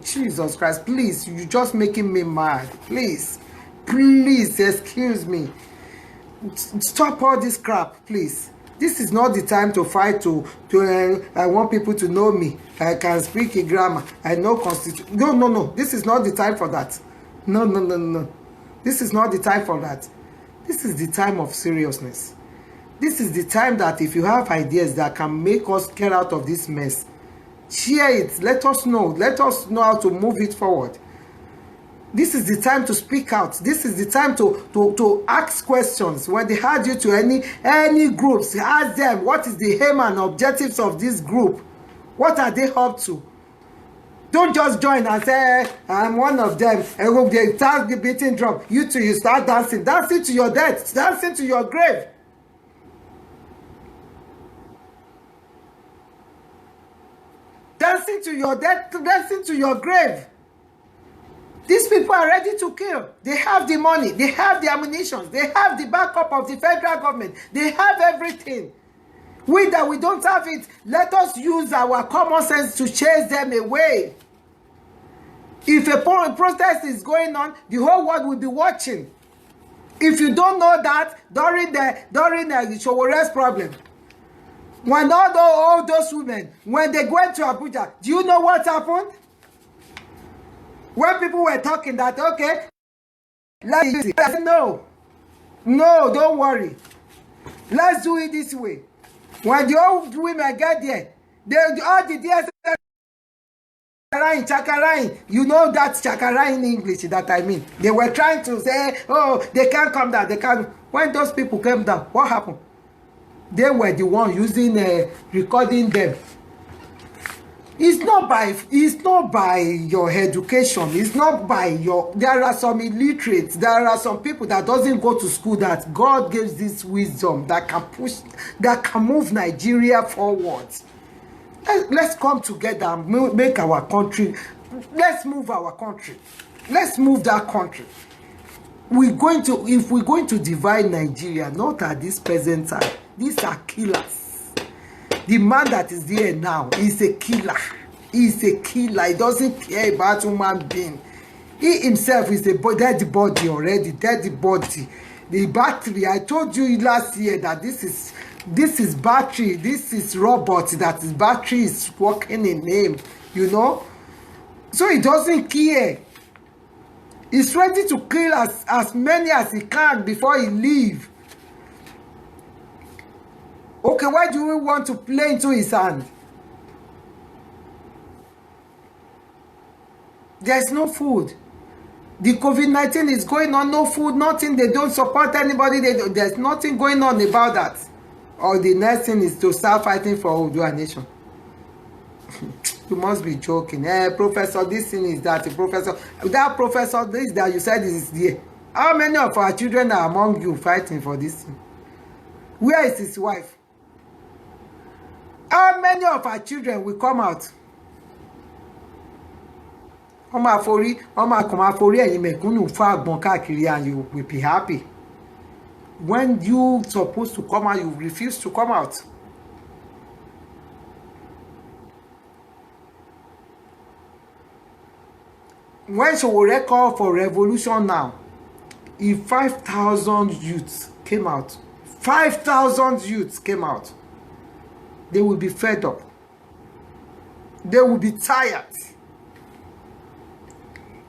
Jesus Christ, please, you're just making me mad. Please, excuse me. Stop all this crap, please. This is not the time to fight I want people to know me. I can speak in grammar. I know constitution. No. This is not the time for that. No. This is not the time for that. This is the time of seriousness. This is the time that if you have ideas that can make us get out of this mess, share it. Let us know. Let us know how to move it forward. This is the time to speak out. This is the time to ask questions. When they add you to any groups, ask them, what is the aim and objectives of this group? What are they up to? Don't just join and say, I'm one of them. And they start the beating drum. You too, you start dancing. Dancing to your death. Dancing to your grave. Dancing to your death. Dancing to your grave. These people are ready to kill. They have the money. They have the ammunition. They have the backup of the federal government. They have everything. We don't have it. Let us use our common sense to chase them away. If a protest is going on, the whole world will be watching. If you don't know that, during the Showore's problem, when all those women, when they went to Abuja, do you know what happened? When people were talking that, okay, let's use it. I said, no, don't worry. Let's do it this way. When the old women get there, they all the DSS chakarain, you know that chakarain in English that I mean. They were trying to say, oh, they can't come down, they can't. When those people came down, what happened? They were the one using recording them. It's not by your education. It's not by your. There are some illiterates. There are some people that doesn't go to school that God gives this wisdom that can push, that can move Nigeria forward. Let's come together and make our country. Let's move our country. Let's move that country. If we're going to divide Nigeria, not at this present time. These are killers. The man that is there now is a killer. He's a killer. He doesn't care about human being. He himself is a dead body already. Dead body. The battery. I told you last year that this is battery. This is robot. That his battery is working in him. You know. So he doesn't care. He's ready to kill as many as he can before he leaves. Okay, why do we want to play into his hand? There's no food. The COVID-19 is going on, no food, nothing. They don't support anybody. There's nothing going on about that. Or the next thing is to start fighting for ODUDUWA nation. You must be joking. Professor, this thing is that. Professor, that professor, this that you said is there. How many of our children are among you fighting for this thing? Where is his wife? How many of our children will come out? Oma Afori and Mekunu Fagbon Kakiri, and you will be happy. When you supposed to come out, you refuse to come out. When Sowore call for revolution now, if 5,000 youths came out, 5,000 youths came out, they will be fed up. They will be tired.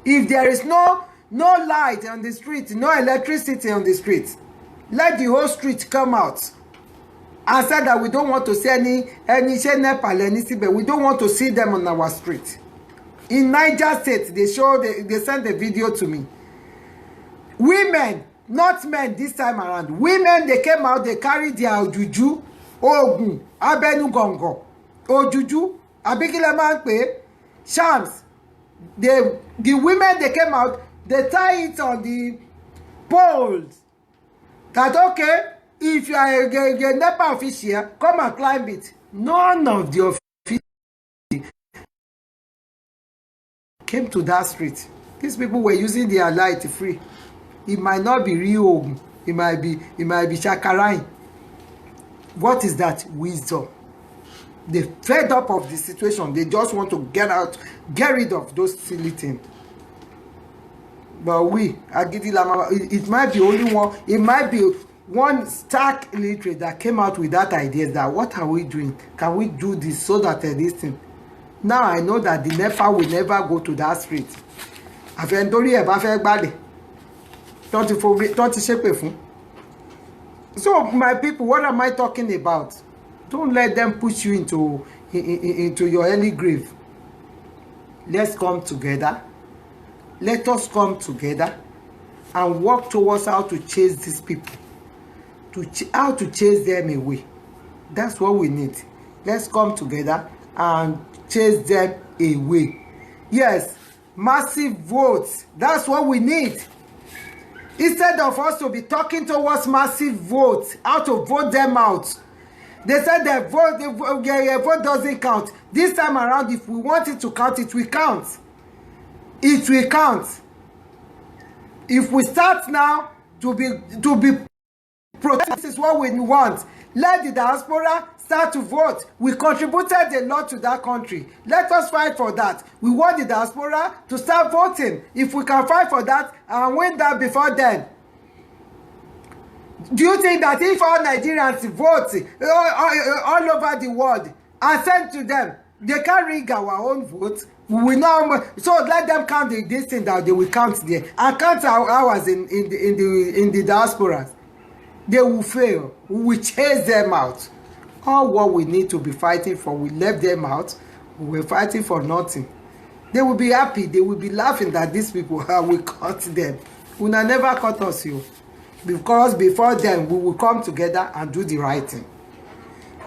If there is no light on the street, no electricity on the street, let the whole street come out and say that we don't want to see any Nepal, we don't want to see them on our street. In Niger State, they sent a video to me. Women, not men this time around. Women, they came out, they carried their juju, ogun, abenu gongo, ojuju, abikile manpe, shams. The women, they came out, they tie it on the poles. That okay, if you are a NEPA official, come and climb it. None of the officials came to that street. These people were using their light free. It might not be real. It might be Shakarain. What is that? Wisdom. They fed up of the situation. They just want to get rid of those silly things. But it might be only one. It might be one stark illiterate that came out with that idea that what are we doing? Can we do this so that this thing? Now I know that the NEPA will never go to that street. So my people, what am I talking about? Don't let them push you into your early grave. Let's come together. Let us come together and work towards how to chase these people. How to chase them away. That's what we need. Let's come together and chase them away. Yes, massive votes. That's what we need. Instead of us to be talking towards massive votes, how to vote them out. They said the vote doesn't count. This time around, if we want it to count, it will count. It will count. If we start now to be protesting, this is what we want. Let the diaspora start to vote. We contributed a lot to that country. Let us fight for that. We want the diaspora to start voting. If we can fight for that and win that before then. Do you think that if all Nigerians vote all over the world and send to them, they can rig our own vote? We know, so let them count this thing that they will count there and count ours in the diaspora. They will fail. We will chase them out. All what we need to be fighting for, we left them out. We were fighting for nothing. They will be happy. They will be laughing that these people we caught them. We never caught us, you. Because before then, we will come together and do the right thing.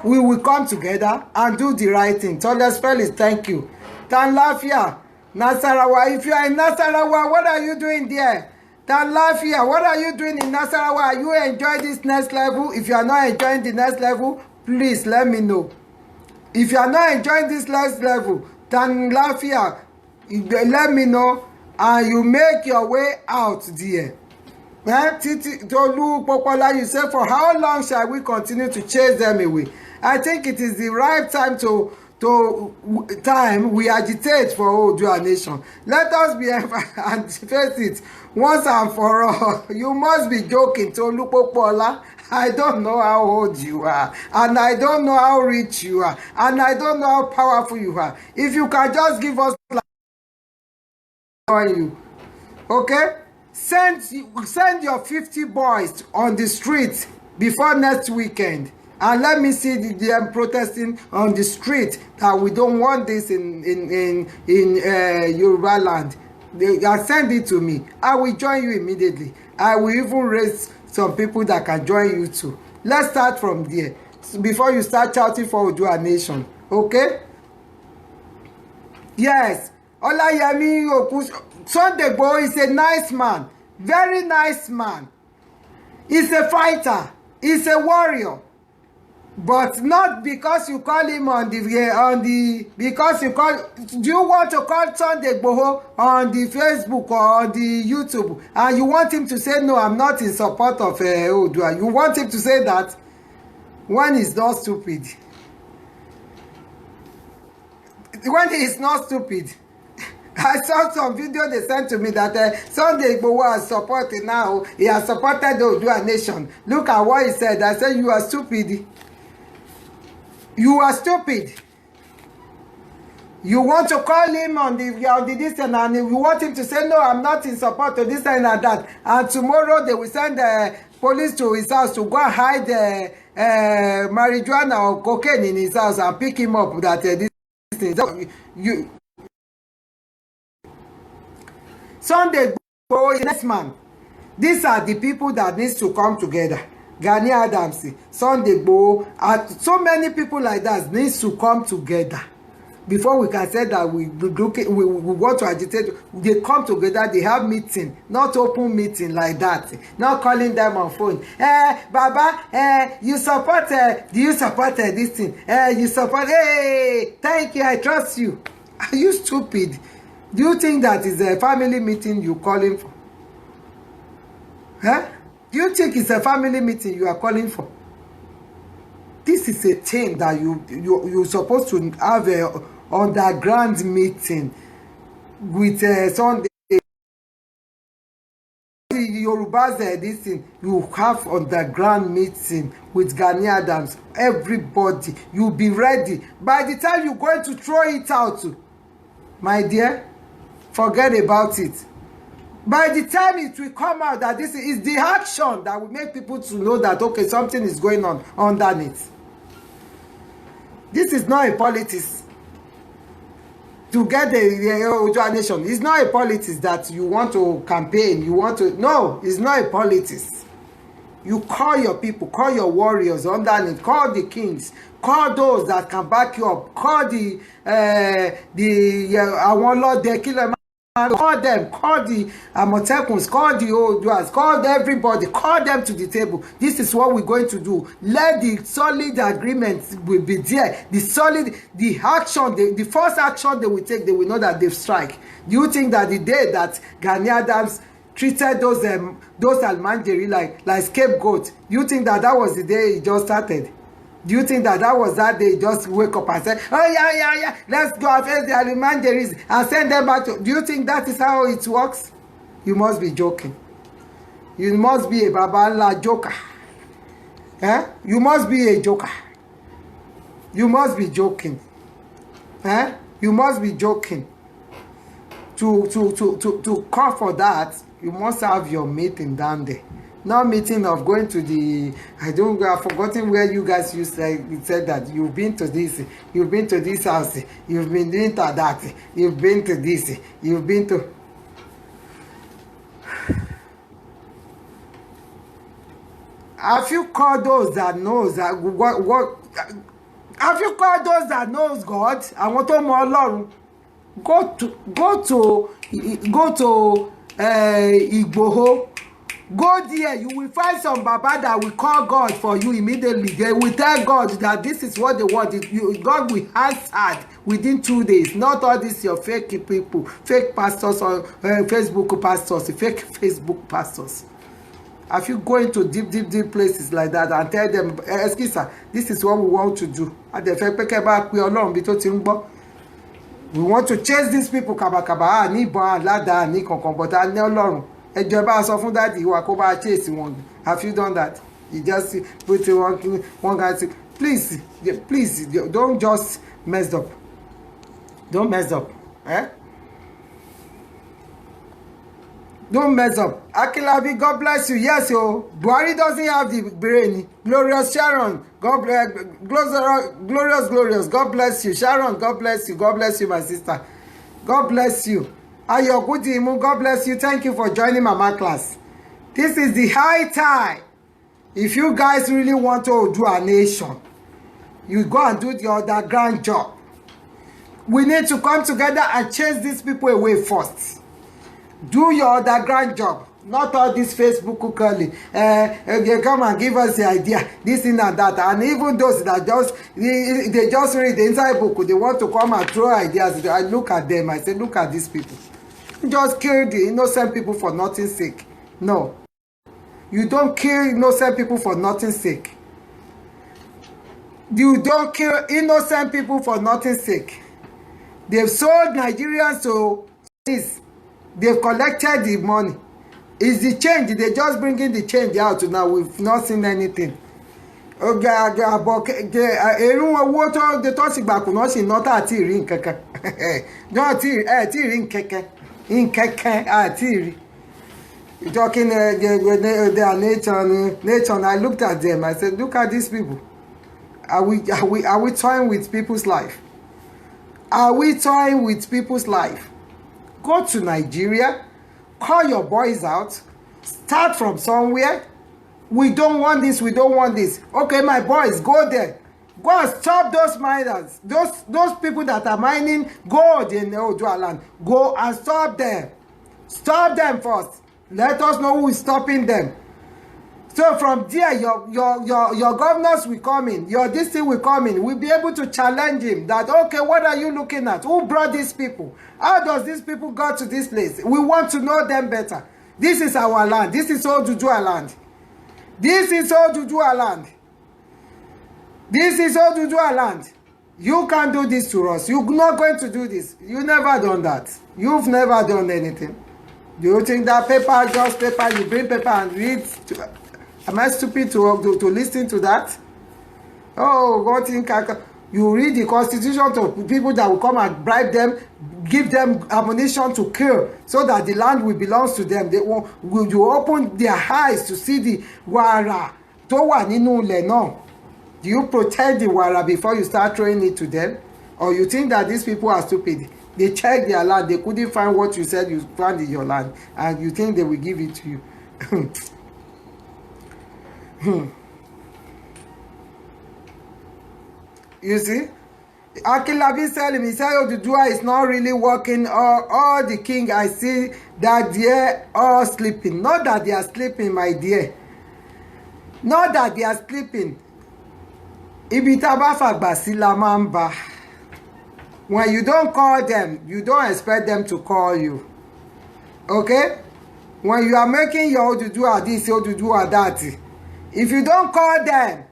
We will come together and do the right thing. So let's spell it. Thank you. Tanlafia, Nasarawa. If you are in Nasarawa, what are you doing there? Tanlafia, what are you doing in Nasarawa? Are you enjoying this next level? If you are not enjoying the next level, please let me know. If you are not enjoying this next level, Tanlafia, let me know and you make your way out there. Tolu Popola, you say, for how long shall we continue to chase them away? I think it is the right time we agitate for Oduduwa nation. Let us be and face it once and for all. You must be joking, Tolu Popola. I don't know how old you are, and I don't know how rich you are, and I don't know how powerful you are. If you can just give us on you, okay? Send your 50 boys on the street before next weekend, and let me see them protesting on the street that we don't want this in Yoruba land. They send it to me. I will join you immediately. I will even raise some people that can join you too. Let's start from there before you start shouting for Oduduwa nation. Okay? Yes. Olayemi Okuso. Sunday Igboho is a nice man. Very nice man. He's a fighter. He's a warrior. But not because you call him because you call, do you want to call Sunday Igboho on the Facebook or on the YouTube and you want him to say, no, I'm not in support of Oduduwa? You want him to say that when he's not stupid? When he is not stupid. I saw some video they sent to me that Sunday Igboho has supported now. He has supported the Oduduwa nation. Look at what he said. I said, you are stupid. You are stupid. You want to call him on the this and you want him to say, no, I'm not in support of this and that. And tomorrow they will send the police to his house to go and hide marijuana or cocaine in his house and pick him up. That this thing. Sunday Igboho is the next man. These are the people that needs to come together. Gani Adams, Sunday Igboho, and so many people like that needs to come together before we can say that we want to agitate. They come together, they have meeting, not open meeting like that, not calling them on phone. Baba, you support, do you support this thing? You support, hey, thank you, I trust you. Are you stupid? Do you think that is a family meeting you calling for? Huh? Do you think it's a family meeting you are calling for? This is a thing that you're supposed to have a underground meeting with Sunday. Yorubas, this thing, you have underground meeting with Gani Adams. Everybody, you'll be ready. By the time you're going to throw it out, my dear, forget about it. By the time it will come out that this is the action that will make people to know that, okay, something is going on underneath. This is not a politics to get the Oduduwa nation. It's not a politics that you want to campaign. You want to, no, it's not a politics. You call your people, call your warriors underneath, call the kings, call those that can back you up, call the our Lord, the killer. Call them, call the Amotekuns, call the Oduduwas, call everybody, call them to the table. This is what we're going to do. Let the solid agreement will be there. The action, the first action they will take, they will know that they've strike. Do you think that the day that Gani Adams treated those Almanjeri like scapegoat, do you think that was the day it just started? Do you think that was that day just wake up and say, oh yeah, let's go and face the Almanjeris and send them back to... Do you think that is how it works? You must be joking. You must be a Babala joker. Eh? You must be a joker. You must be joking. Eh? You must be joking. To call for that, you must have your meeting down there. not meeting of going to the, I've forgotten where you guys used to said that you've been to this, you've been to this house, you've been doing to that, you've been to this, you've been to. Have you called those that knows that what have you called those that knows God? I want to more Lord. Go to Igboho. Go there, you will find some Baba that will call God for you immediately. They will tell God that this is what they want. God will answer within 2 days. Not all this your fake people, fake pastors or Facebook pastors, fake Facebook pastors. If you go into deep places like that and tell them, excuse me, this is what we want to do. We want to chase these people, kabakaba, ni ba lada ni kankan, but I know Ọlọ́run. Ẹjọ́ bá sọ fún daddy wa kó bá chase wọn. Have you done that? You just put one guy to, please, don't just mess up. Don't mess up. Eh? Don't mess up. Akilabi, God bless you. Yes, yo. Buhari doesn't have the brain. Glorious Sharon. God bless. Glorious. God bless you. Sharon, God bless you. God bless you, my sister. God bless you. Ayogudimu, God bless you. Thank you for joining Mama class. This is the high time. If you guys really want to do a nation, you go and do the underground job. We need to come together and chase these people away first. Do your underground job, not all this Facebook curly. They come and give us the idea, this and that, and even those that they just read the inside book, they want to come and throw ideas. I look at them, I say, look at these people. Just kill the innocent people for nothing's sake. No, you don't kill innocent people for nothing's sake. You don't kill innocent people for nothing's sake. They've sold Nigerians to this. They've collected the money. It's the change. They're just bringing the change out now. We've not seen anything. Talking their nation. I looked at them. I said, look at these people. Are we toying with people's life? Are we toying with people's life? Go to Nigeria, call your boys out, start from somewhere. We don't want this, we don't want this. Okay, my boys, go there. Go and stop those miners, those people that are mining gold in the ODUDUWA land. Go and stop them. Stop them first. Let us know who is stopping them. So from there, your governors will come in, your district will come in. We'll be able to challenge him that, okay, what are you looking at? Who brought these people? How does these people go to this place? We want to know them better. This is our land. This is ODUDUWA land. This is ODUDUWA land. This is ODUDUWA land. You can't do this to us. You're not going to do this. You've never done that. You've never done anything. Do you think that paper, just paper, you bring paper and read? Am I stupid to listen to that? Oh, God, you read the constitution to people that will come and bribe them, give them ammunition to kill, so that the land will belong to them. Will you open their eyes to see the wara? Do you protect the wara before you start throwing it to them? Or you think that these people are stupid? They checked their land, they couldn't find what you said you found in your land, and you think they will give it to you. You see, Akilabi said him, he said ODUDUWA is not really working. All the king, I see that they're all sleeping. Not that they are sleeping, my dear. Not that they are sleeping. Ibitaba fagbasila mamba. When you don't call them, you don't expect them to call you. Okay? When you are making your ODUDUWA this, ODUDUWA that, if you don't call them,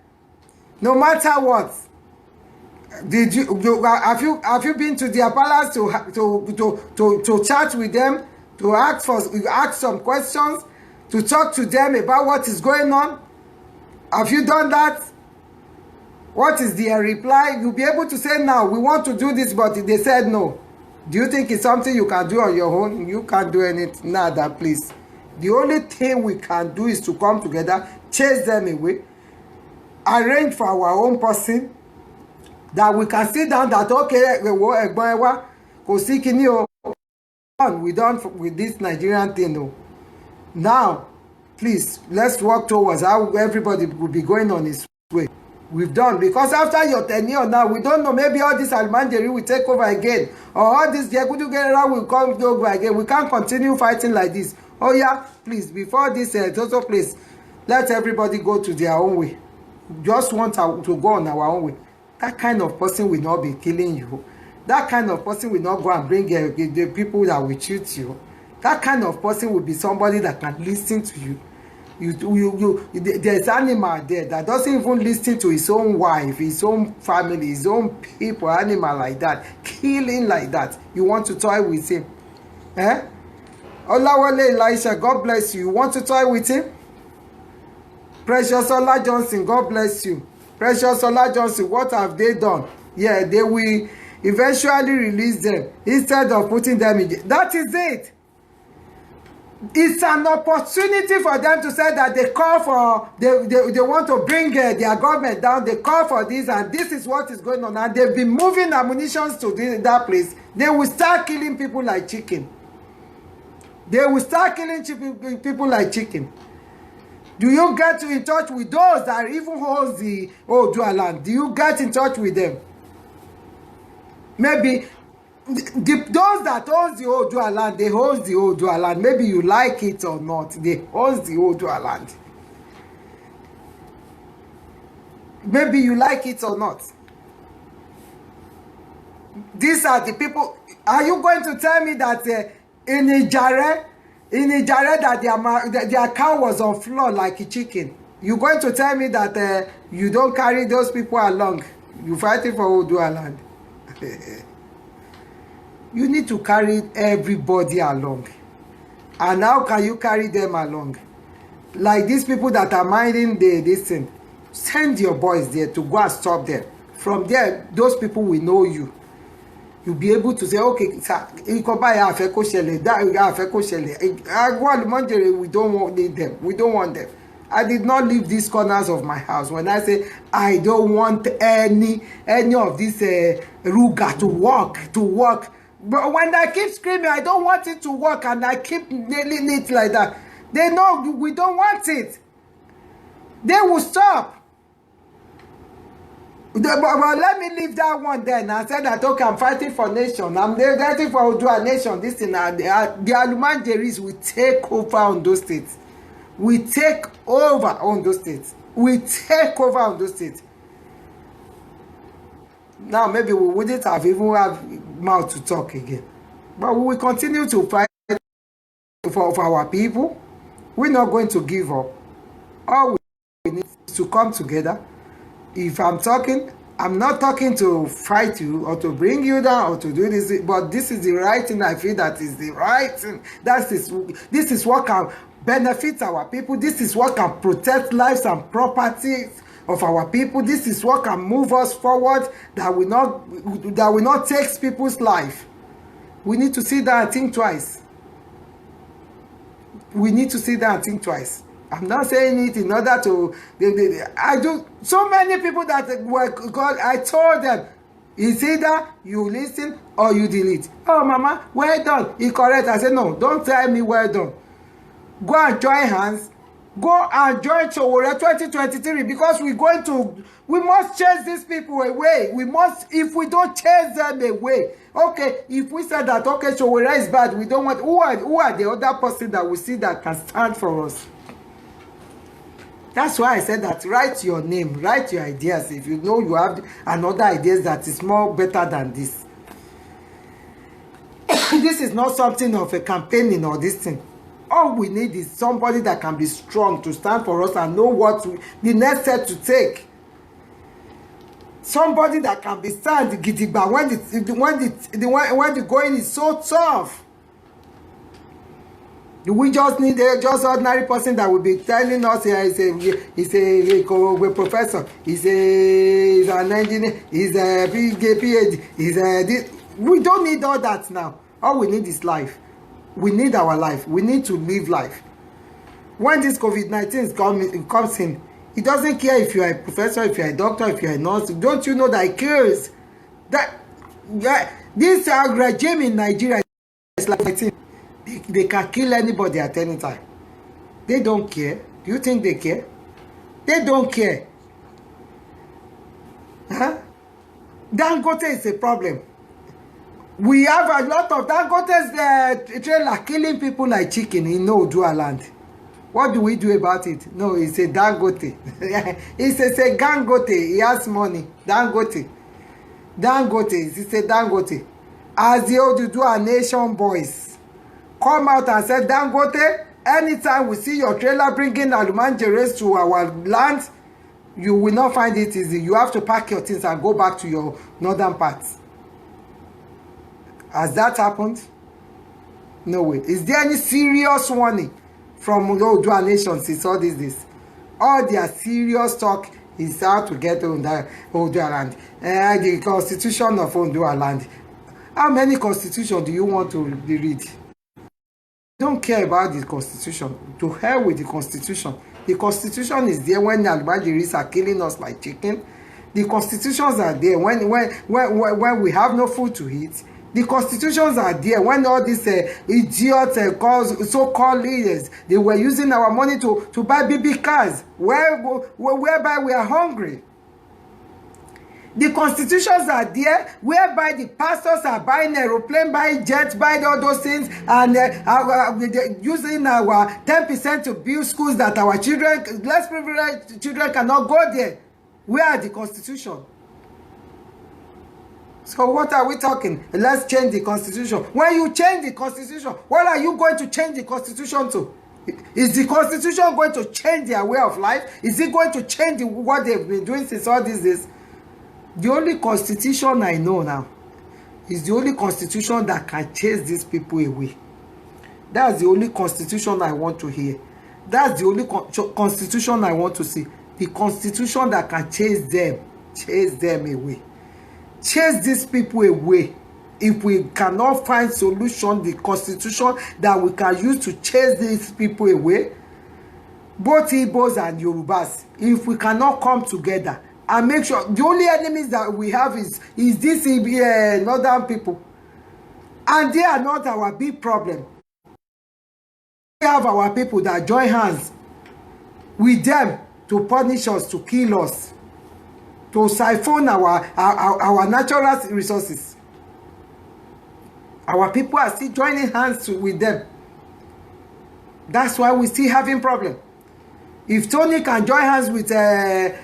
no matter what, have you been to their palace to chat with them, to ask some questions, to talk to them about what is going on? Have you done that? What is their reply? You'll be able to say, now we want to do this, but they said no. Do you think it's something you can do on your own? You can't do anything. Nada, please. The only thing we can do is to come together, chase them away, arrange for our own person, that we can sit down that, okay, we done with this Nigerian thing. No. Now, please, let's work towards how everybody will be going on his way. We've done, because after your tenure now, we don't know, maybe all this Almanjeri will take over again, or all this Yekudu will come over again. We can't continue fighting like this. Oh yeah, please, before this total place, let everybody go to their own way. Just want to go on our own way. That kind of person will not be killing you. That kind of person will not go and bring the people that will cheat you. That kind of person will be somebody that can listen to you. There's animal there that doesn't even listen to his own wife, his own family, his own people, animal like that, killing like that. You want to toy with him? Eh? Olawale Elisha, God bless you. You want to toy with him? Precious Ola Johnson, God bless you. Precious Ola Johnson, what have they done? Yeah, they will eventually release them instead of putting them in jail. That is it. It's an opportunity for them to say that they call for, they want to bring their government down. They call for this, and this is what is going on. And they've been moving ammunition to that place. They will start killing people like chicken. They will start killing people like chicken. Do you get in touch with those that even hold the ODUDUWA land? Do you get in touch with them? Maybe those that hold the ODUDUWA land, they hold the ODUDUWA land. Maybe you like it or not, they hold the ODUDUWA land. Maybe you like it or not. These are the people. Are you going to tell me that in Ijare that their cow was on floor like a chicken? You going to tell me that you don't carry those people along? You fighting for ODUDUWA land? You need to carry everybody along. And how can you carry them along? Like these people that are minding this thing, send your boys there to go and stop them. From there, those people will know you. You'll be able to say, okay, sir, we don't need them. We don't want them. I did not leave these corners of my house. When I say I don't want any of this Ruga to work. But when I keep screaming, I don't want it to work, and I keep nailing it like that, they know we don't want it. They will stop. But let me leave that one then and say that, okay, I'm fighting for nation. I'm fighting for ODUDUWA nation. This thing, the Almanjeris will take over on those states. We take over on those states. We take over on those states. Now, maybe we wouldn't have even have mouth to talk again. But we will continue to fight for our people. We're not going to give up. All we need is to come together. If I'm talking, I'm not talking to fight you or to bring you down or to do this, but this is the right thing. I feel that is the right thing. This is what can benefit our people. This is what can protect lives and properties of our people. This is what can move us forward, that will not take people's life. We need to sit down and think twice. We need to sit down and think twice. I'm not saying it in order to I do. So many people that were called, I told them, it's either you listen or you delete. Oh mama, well done, he correct. I said, no, don't tell me well done. Go and join hands. Go and join Sowore 2023, because we must chase these people away. We must, if we don't chase them away. Okay, if we said that, okay, Sowore is bad, we don't want, who are the other person that we see that can stand for us? That's why I said that, write your name, write your ideas. If you know you have another ideas that is more better than this. This is not something of a campaigning or this thing. All we need is somebody that can be strong to stand for us and know what the next step to take. Somebody that can be stand gidigba when the going is so tough. We just need just ordinary person that will be telling us he's a professor, he's an engineer, he's a PhD, we don't need all that now. All we need is life. We need our life. We need to live life. when this COVID-19 comes in, he doesn't care if you are a professor, if you are a doctor, if you are a nurse. Don't you know that it kills? That this regime in Nigeria is like they can kill anybody at any time. They don't care. Do you think they care? They don't care. Huh? Dangote is a problem. We have a lot of Dangote's trailer killing people like chicken in ODUDUWA land. What do we do about it? No, it's a Dangote. It's a Dangote. He has money. Dangote. It's a Dangote. As the ODUDUWA nation boys come out and say, Dangote, anytime we see your trailer bringing alumanjeres to our land, you will not find it easy. You have to pack your things and go back to your northern parts. Has that happened? No way. Is there any serious warning from the ODUDUWA nation since all this? All their serious talk is how to get on the ODUDUWA land. The constitution of ODUDUWA land. How many constitutions do you want to read? Don't care about the constitution. To hell with the constitution. The constitution is there when the Albajiris are killing us like chicken. The constitutions are there when we have no food to eat. The constitutions are there when all these idiots, so-called leaders, they were using our money to buy BB cars, whereby we are hungry. The constitutions are there whereby the pastors are buying aeroplane, buying jets, buying all those things, and using our 10% to build schools that our children, less privileged children, cannot go there. Where are the constitution? So what are we talking? Let's change the constitution. When you change the constitution, what are you going to change the constitution to? Is the constitution going to change their way of life? Is it going to change what they've been doing since all these days? The only constitution I know now is the only constitution that can chase these people away. That's the only constitution I want to hear. That's the only constitution I want to see. The constitution that can chase them away. Chase these people away. If we cannot find solution, the constitution that we can use to chase these people away, both Igbos and Yorubas, if we cannot come together and make sure, the only enemies that we have is these northern people, and they are not our big problem. We have our people that join hands with them to punish us, to kill us, to siphon our natural resources. Our people are still joining hands with them. That's why we're still having problem. If Tony can join hands with Nnamdi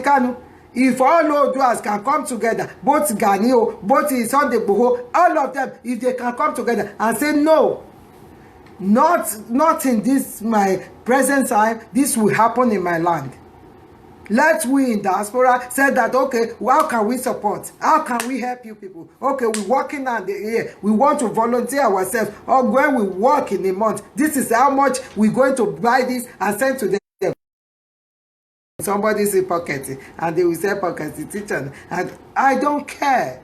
Kanu, if all Oduduwas can come together, both Ganio, both Sunday Igboho, all of them, if they can come together and say no, not in this my present time, this will happen in my land. Let we in diaspora say that, okay, how can we support? How can we help you people? Okay, we're working on the year. We want to volunteer ourselves. Or when we work in a month, this is how much we're going to buy this and send to them. Somebody say pocket, and they will say pocket teacher. And I don't care.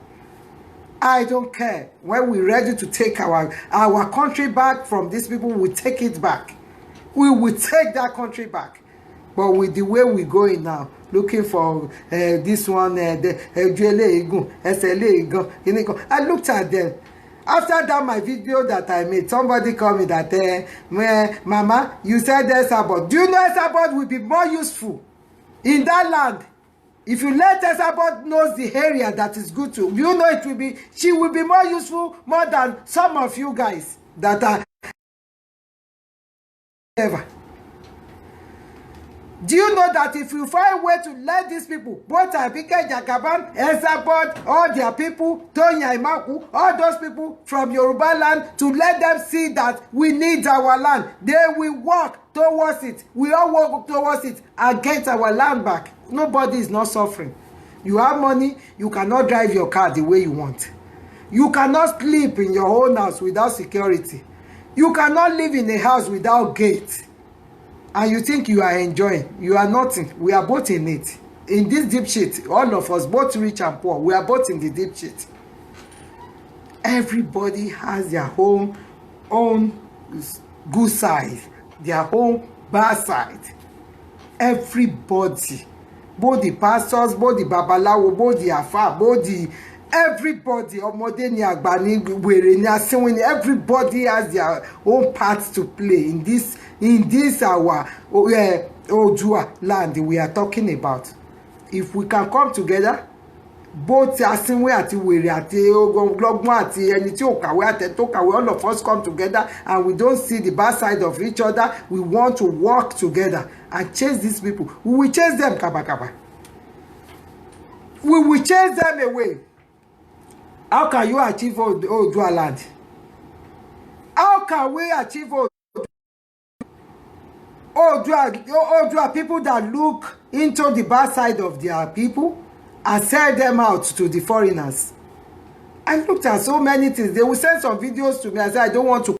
I don't care. When we're ready to take our country back from these people, we take it back. We will take that country back. But with the way we're going now, looking for this one, I looked at them. After that, my video that I made, somebody called me that, Mama, you said Esabod. Do you know Esabod will be more useful in that land? If you let Esabod knows the area that is good to, you know it will be, she will be more useful more than some of you guys that are ever. Do you know that if you find a way to let these people, both Kike, Jagaban, Esabod, all their people, Tonya Imaku, all those people from Yoruba land, to let them see that we need our land, they will work towards it. We all work towards it and get our land back. Nobody is not suffering. You have money, you cannot drive your car the way you want. You cannot sleep in your own house without security. You cannot live in a house without gate. And you think you are enjoying. You are nothing. We are both in it. In this deep shit, all of us, both rich and poor, we are both in the deep shit. Everybody has their own good side, their own bad side. Everybody, both the pastors, both the babalawo, both the afa, both the everybody, ọmọdé ni àgbà ni wèrè ni asínwín ni, everybody has their own part to play in this our Oduduwa land we are talking about. If we can come together, both asínwín àti wèrè àti ọlọ́gbọ́n àti ẹni tí ò kàwé àti tó kàwé, all of us come together and we don't see the bad side of each other. We want to work together and chase these people. We will chase them kabakaba. We will chase them away. How can you achieve Oduduwa land? How can we achieve Oduduwa people that look into the bad side of their people and sell them out to the foreigners? I looked at so many things. They will send some videos to me. I said, I don't want to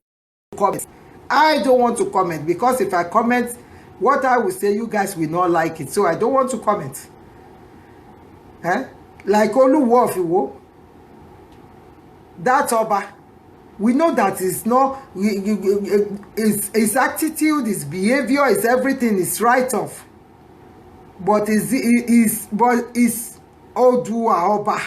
comment. I don't want to comment because if I comment, what I will say, you guys will not like it. So I don't want to comment. Like Oluwo of Iwo, that Oba, we know that it's not, his attitude, his behavior, his everything is right off. But is Oduduwa Oba.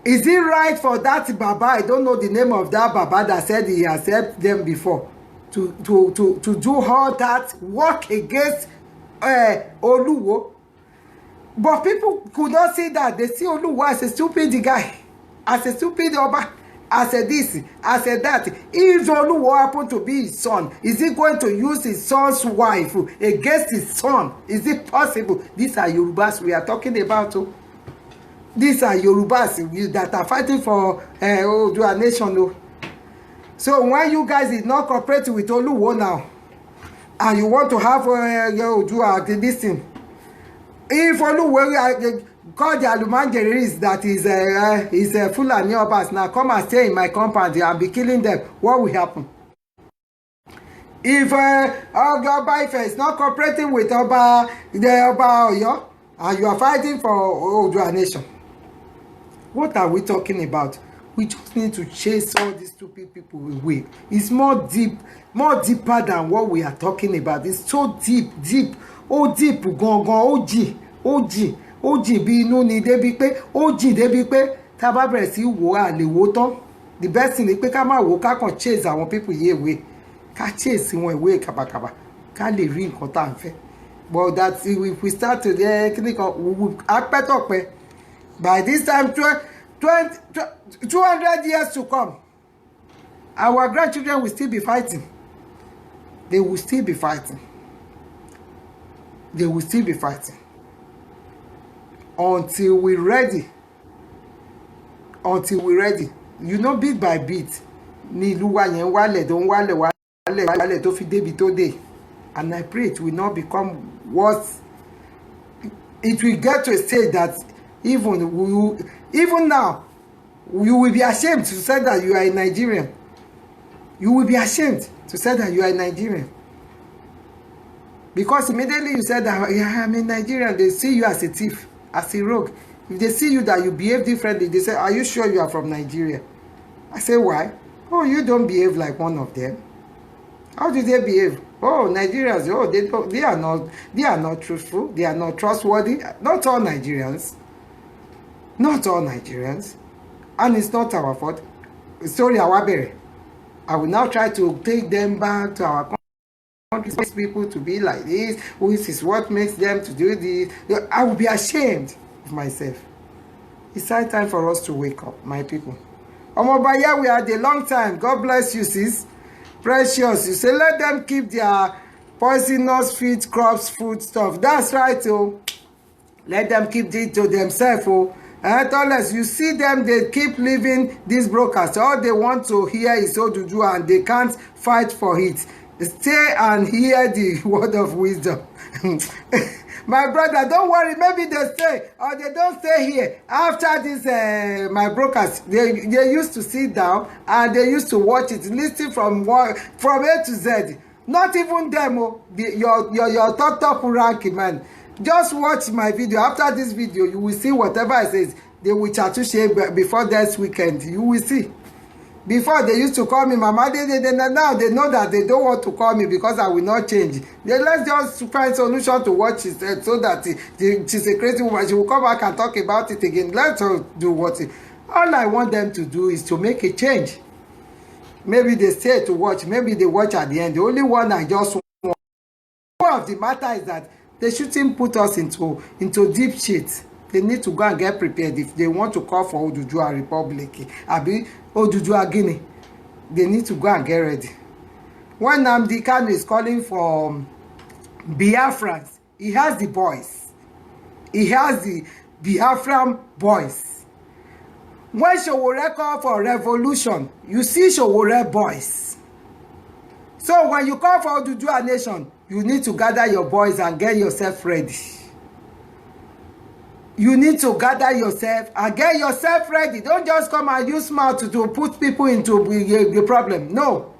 Is it right for that Baba? I don't know the name of that Baba that said he has helped them before to do all that work against Oluwo. But people could not see that. They see Oluwo as a stupid guy, as a stupid Oba, as a this, as a that. If Oluwo happened to be his son, is he going to use his son's wife against his son? Is it possible? These are Yorubas we are talking about. These are Yorubas that are fighting for Oduduwa nation. So when you guys is not cooperating with Oluwo now, and you want to have Oduduwa this thing, if Oluwo call the Alumanjeris that is Fulani Obas now come and stay in my compound and be killing them, what will happen? If Oba Ife is not cooperating with the Oba Oyo, and you are fighting for Oduduwa nation, what are we talking about? We just need to chase all these stupid people away. It's more deeper than what we are talking about. It's so deep. Oh deep, OG bí inú ni débi pé OG débi pé tá bá bẹ̀rẹ̀ sí wò á lè wò tán. The best thing ni pé ká má wò ká kàn chase àwọn people yìí away. Ká chase wọn away kàbàkàbà. Ká lè rí nǹkan tá ń fẹ́. But that if we start to kíníkan apẹ́tọ̀pẹ́, by this time 200 years to come, our grandchildren will still be fighting. They will still be fighting. They will still be fighting. Until we're ready. Until we're ready. You know, bit by bit. Ni ìlú wa yẹn wálẹ̀ tó ń wálẹ̀ tó fi débi tó dé. And I pray it will not become worse. It will get to a stage that even now, you will be ashamed to say that you are a Nigerian. You will be ashamed to say that you are a Nigerian. Because immediately you said that, yeah, I'm a Nigerian, they see you as a thief, as a rogue. If they see you that you behave differently, they say, are you sure you are from Nigeria? I say, why? Oh, you don't behave like one of them. How do they behave? Oh, Nigerians, oh, they are not truthful, they are not trustworthy. Not all Nigerians. Not all Nigerians. And it's not our fault. Sorry, Awabere. I will now try to take them back to our country, people to be like this. This is what makes them to do this. I will be ashamed of myself. It's high time for us to wake up, my people. Omobaya, we had a long time. God bless you, sis. Precious. You say, let them keep their poisonous feed, crops, food stuff. That's right, oh. Let them keep it to themselves, oh. Unless you see them, they keep living these brokers. All they want to hear is Oduduwa and they can't fight for it. Stay and hear the word of wisdom. My brother, don't worry. Maybe they stay or they don't stay here. After this, my brokers, they used to sit down and they used to watch it, listen from A to Z. Not even them, your top ranking man. Just watch my video. After this video, you will see whatever I say. They will chat to share before this weekend. You will see. Before they used to call me Mama, now they know that they don't want to call me because I will not change. Let's just find solution to what she said so that she's a crazy woman. She will come back and talk about it again. Let's do what all I want them to do is to make a change. Maybe they stay to watch. Maybe they watch at the end. The only one I just want. One of the matter is that they shouldn't put us into deep shit. They need to go and get prepared if they want to call for ODUDUWA Republic. Abi ODUDUWA Guinea. They need to go and get ready. When Nnamdi Kanu is calling for Biafrans, he has the boys. He has the Biafran boys. When Sowore call for revolution, you see Sowore boys. So when you call for ODUDUWA nation, you need to gather your boys and get yourself ready. You need to gather yourself and get yourself ready. Don't just come and use mouth to put people into the problem. No.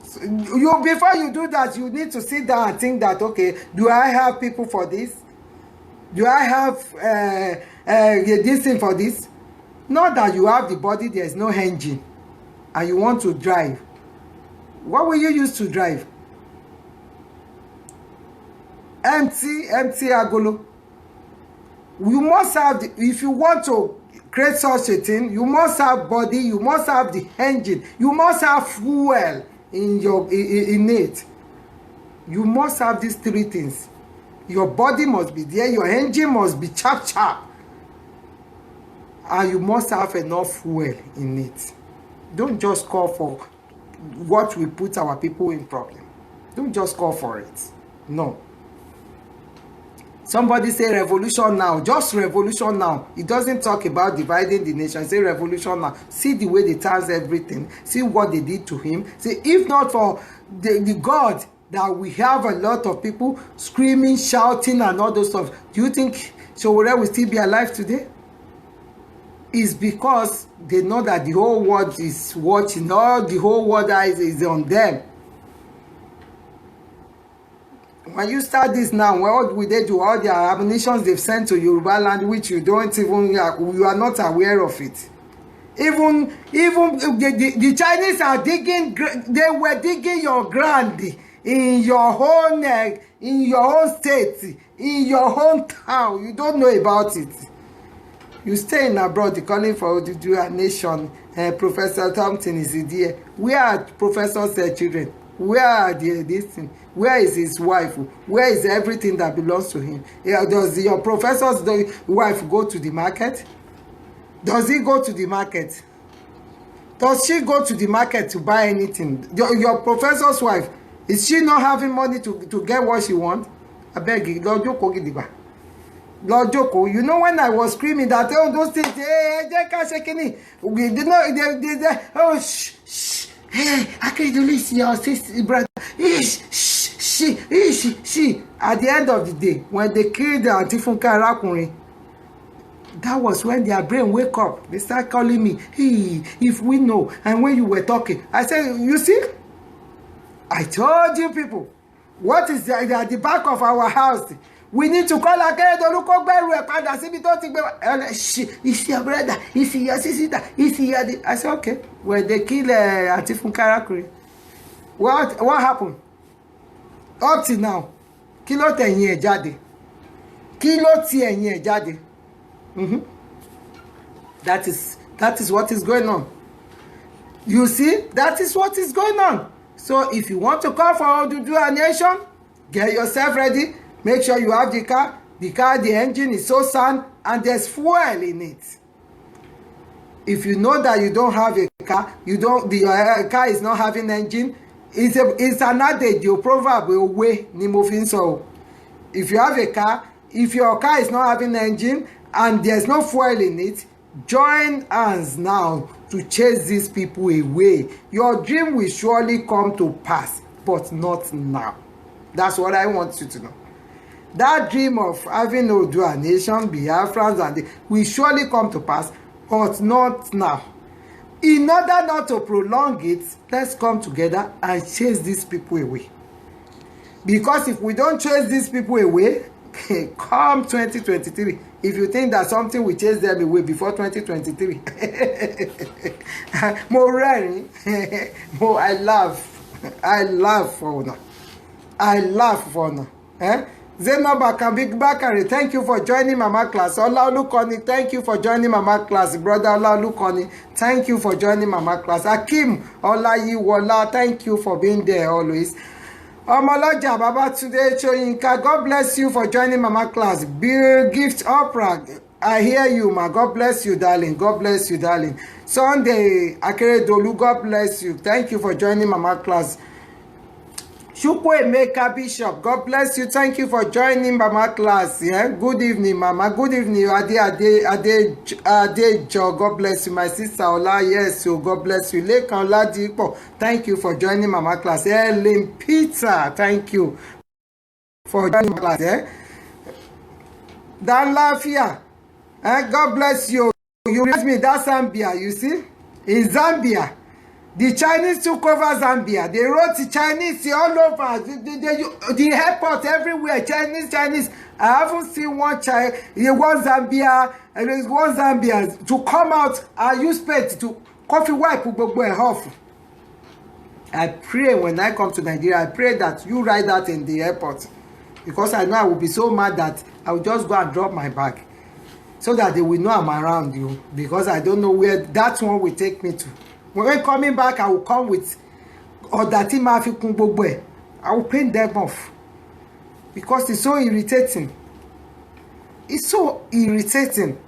Before you do that, you need to sit down and think that, okay, do I have people for this? Do I have this thing for this? Not that you have the body, there's no engine, and you want to drive. What will you use to drive? Empty agolo. You must have if you want to create such a thing, you must have body, you must have the engine, you must have fuel in it. You must have these three things. Your body must be there, your engine must be sharp, and you must have enough fuel in it. Don't just call for what will put our people in problem. Don't just call for it. No. Somebody say revolution now. Just revolution now. It doesn't talk about dividing the nation. Say revolution now. See the way they turns everything. See what they did to him. See, if not for the God that we have a lot of people screaming, shouting, and all those stuff, do you think Sowore will still be alive today? It's because they know that the whole world is watching. All the whole world eyes is on them. When you start this now, what will they do? All the ammunitions they've sent to Yoruba land, which you don't even, you are not aware of it. Even the Chinese are digging, they were digging your ground in your own state, in your own town. You don't know about it. You stay in abroad, calling for ODUDUWA nation. Professor Thompson is there. Where are Professor's children? Where are this thing? Where is his wife? Where is everything that belongs to him? Does your professor's wife go to the market? Does he go to the market? Does she go to the market to buy anything? Your professor's wife, is she not having money to get what she wants? I beg you, Lord Joko Gidiba. Lord Joko, you know when I was screaming that, oh, those things, we did not, oh, shh. Hey, I can't release your sister, brother. She. At the end of the day, when they killed the Antifunka Rakunrin, that was when their brain wake up. They start calling me, hey, if we know. And when you were talking, I said, you see? I told you people, what is at the back of our house? We need to call again. Is your brother? Is your sister? Is your... I said, okay. When they kill Antifunka Rakunrin, what happened? Up till now, kí ló tẹ̀yìn ẹ̀ jáde? Kí ló ti ẹ̀yìn ẹ̀ jáde? That is what is going on. You see, that is what is going on. So if you want to call for ODUDUWA nation, get yourself ready. Make sure you have the car. The engine is so sound and there's fuel in it. If you know that you don't have a car, your car is not having engine, it's an adage, your proverb way ni mo fi so. If you have a car, if your car is not having engine and there's no fuel in it, join hands now to chase these people away. Your dream will surely come to pass, but not now. That's what I want you to know. That dream of having ODUDUWA nation, Biafrans, and will surely come to pass, but not now. In order not to prolong it, let's come together and chase these people away. Because if we don't chase these people away, Come 2023, if you think that something will chase them away before 2023, more rẹ́rìn, more I laugh for now. I laugh for now. Zainab Akambi Bakari, thank you for joining Mama Class. Ola Olukoni, thank you for joining Mama Class. Brother Ola Olukoni, thank you for joining Mama Class. Akim Olayiwola, thank you for being there always. Omoloja Babatunde Choyinka, God bless you for joining Mama Class. Bill Gift Opera, I hear you, ma. God bless you, darling. God bless you, darling. Sunday Akeredolu, God bless you. Thank you for joining Mama Class. Chukwuemeka Bishop, God bless you. Thank you for joining Mama Class. Yeah? Good evening, Mama. Good evening, Adejo. God bless you. My sister Ola, yes, so God bless you. Lekan Oladipo, thank you for joining Mama Class. Ellen Peter, thank you for joining Mama Class. Dan Lafia, God bless you. You remind me that Zambia, you see? In Zambia, the Chinese took over Zambia. They wrote the Chinese all over. The airport everywhere. Chinese. I haven't seen one Zambia to come out and use paint to coffee wipe off. I pray when I come to Nigeria, I pray that you write that in the airport. Because I know I will be so mad that I will just go and drop my bag. So that they will know I'm around you. Because I don't know where that one will take me to. When coming back, I will come with Odati Mafikun Gbogbo. I will paint them off. Because it's so irritating. It's so irritating.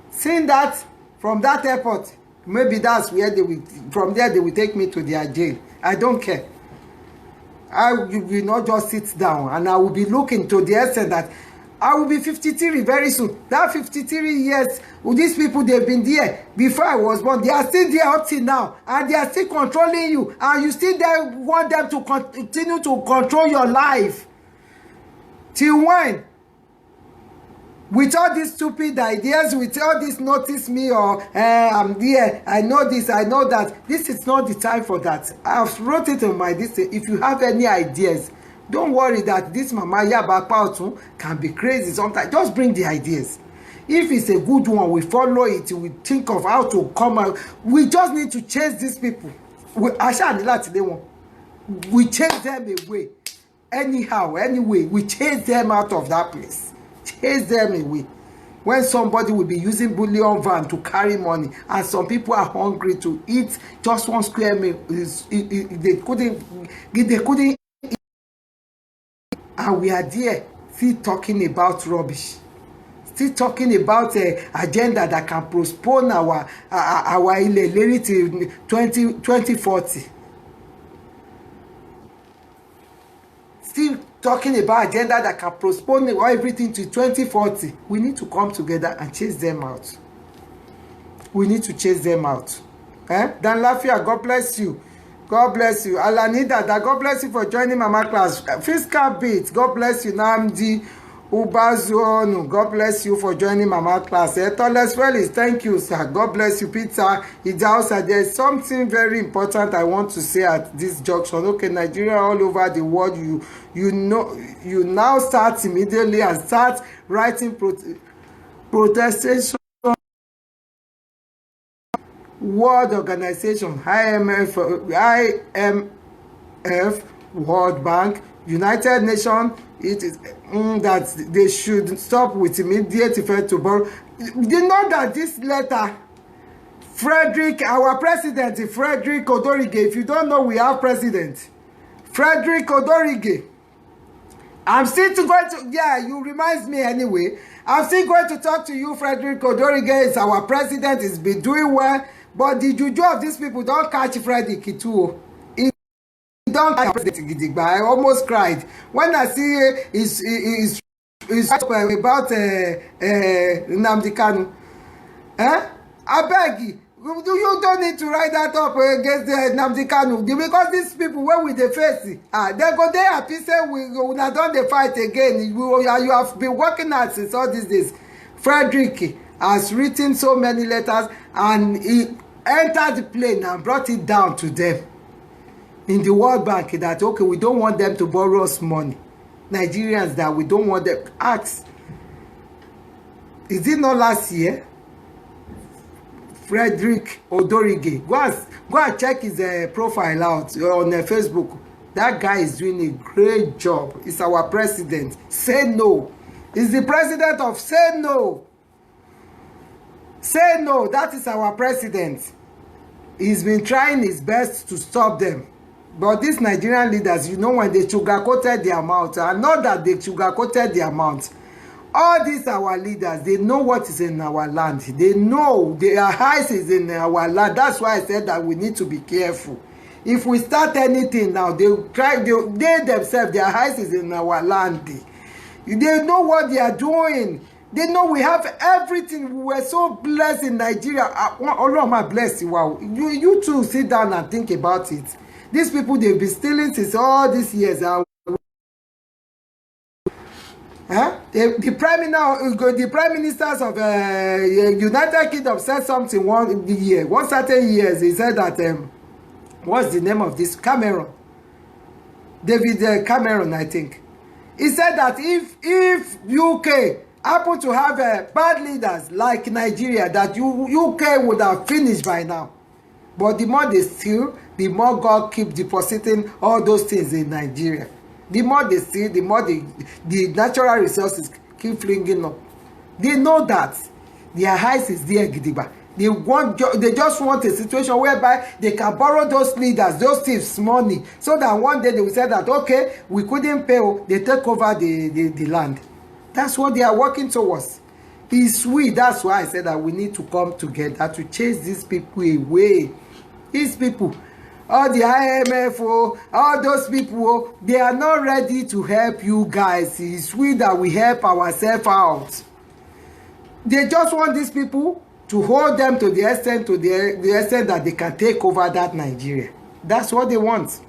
Seeing that from that airport, maybe that's where they will, from there they will take me to their jail. I don't care. I will not just sit down and I will be looking to the extent that I will be 53 very soon. That 53 years, these people, they've been there before I was born. They are still there up till now. And they are still controlling you. And you still there want them to continue to control your life. Till when? With all these stupid ideas, with all this notice me or I'm there, I know this, I know that. This is not the time for that. I've wrote it on my list. If you have any ideas, don't worry that this Mama Yabapa can be crazy sometimes. Just bring the ideas. If it's a good one, we follow it. We think of how to come out. We just need to chase these people. We chase them away. Anyhow, anyway, we chase them out of that place. Chase them away. When somebody will be using bullion van to carry money and some people are hungry to eat just one square meal, they couldn't and we are there still talking about rubbish, still talking about an agenda that can postpone our Ileliri to 2040. Still talking about agenda that can postpone everything to 2040. We need to come together and chase them out. We need to chase them out. Dan Lafia, God bless you. God bless you. Alanida, God bless you for joining Mama Class. Fiscal Beat, God bless you. Namdi Ubazuonu, God bless you for joining Mama Class. Toles Felix, thank you, sir. God bless you, Peter Idausa. There's something very important I want to say at this junction. Okay, Nigeria, all over the world, you now start immediately and start writing protestation. World Organization, IMF, World Bank, United Nations, it is that they should stop with immediate effect to borrow. You know that this letter, Frederick, our president, Frederick Odorige, if you don't know, we have president, Frederick Odorige. I'm still going to, you remind me anyway. I'm still going to talk to you, Frederick Odorige is our president, he's been doing well. But the juju of these people don't catch Frederick too. He don't catch Frederick. I almost cried when I see his about Nnamdi Kanu. I beg you. You don't need to write that up against Nnamdi Kanu because these people, when we dey face they go there happy say we not done the fight again. You have been working hard since all these days. Frederick has written so many letters and he entered the plane and brought it down to them in the World Bank that okay, we don't want them to borrow us money. Nigerians that we don't want them. Ask, is it not last year? Frederick Odorige, go and check his profile out on Facebook. That guy is doing a great job. He's our president. Say no. He's the president of Say No. Say No. That is our president. He's been trying his best to stop them. But these Nigerian leaders, you know, when they sugar-coated their mouth, and not that they sugar-coated their mouth, all these our leaders, they know what is in our land. They know their eyes is in our land. That's why I said that we need to be careful. If we start anything now, they themselves, their eyes is in our land. They know what they are doing. They know we have everything. We were so blessed in Nigeria. Allah my bless you. Wow. You too sit down and think about it. These people, they've been stealing since all these years. The prime ministers of United Kingdom said something one certain years. He said that what's the name of this? Cameron, David Cameron, I think. He said that if UK happen to have bad leaders like Nigeria, that UK would have finished by now. But the more they steal, the more God keep depositing all those things in Nigeria. The more they steal, the more the natural resources keep flinging up. They know that their eyes is there, Gidigba. They just want a situation whereby they can borrow those leaders, those thieves, money, so that one day they will say that, okay, we couldn't pay, they take over the land. That's what they are working towards. It's sweet. That's why I said that we need to come together to chase these people away. These people, all the IMF, all those people, they are not ready to help you guys. It's sweet that we help ourselves out. They just want these people to hold them to the extent that they can take over that Nigeria. That's what they want.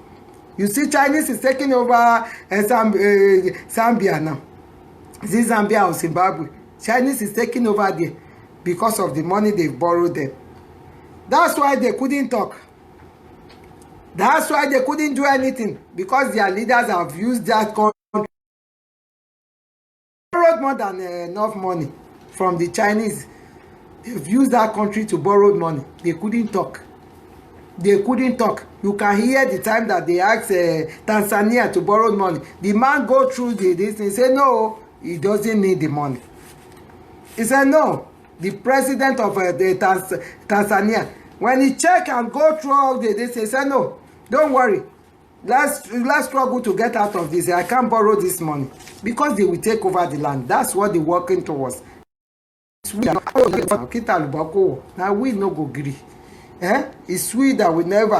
You see, Chinese is taking over Zambia now. Is it Zambia or Zimbabwe? Chinese is taking over there because of the money they've borrowed them. That's why they couldn't talk. That's why they couldn't do anything, because their leaders have used that country. Borrowed more than enough money from the Chinese. They've used that country to borrow money. They couldn't talk. They couldn't talk. You can hear the time that they asked Tanzania to borrow money. The man go through this and say, no, he doesn't need the money. He said, no. The president of Tanzania, when he check and go through all this, he said, no, don't worry. Let's struggle to get out of this. I can't borrow this money. Because they will take over the land. That's what they're working towards. Now we no go gree. It's sweet that we never.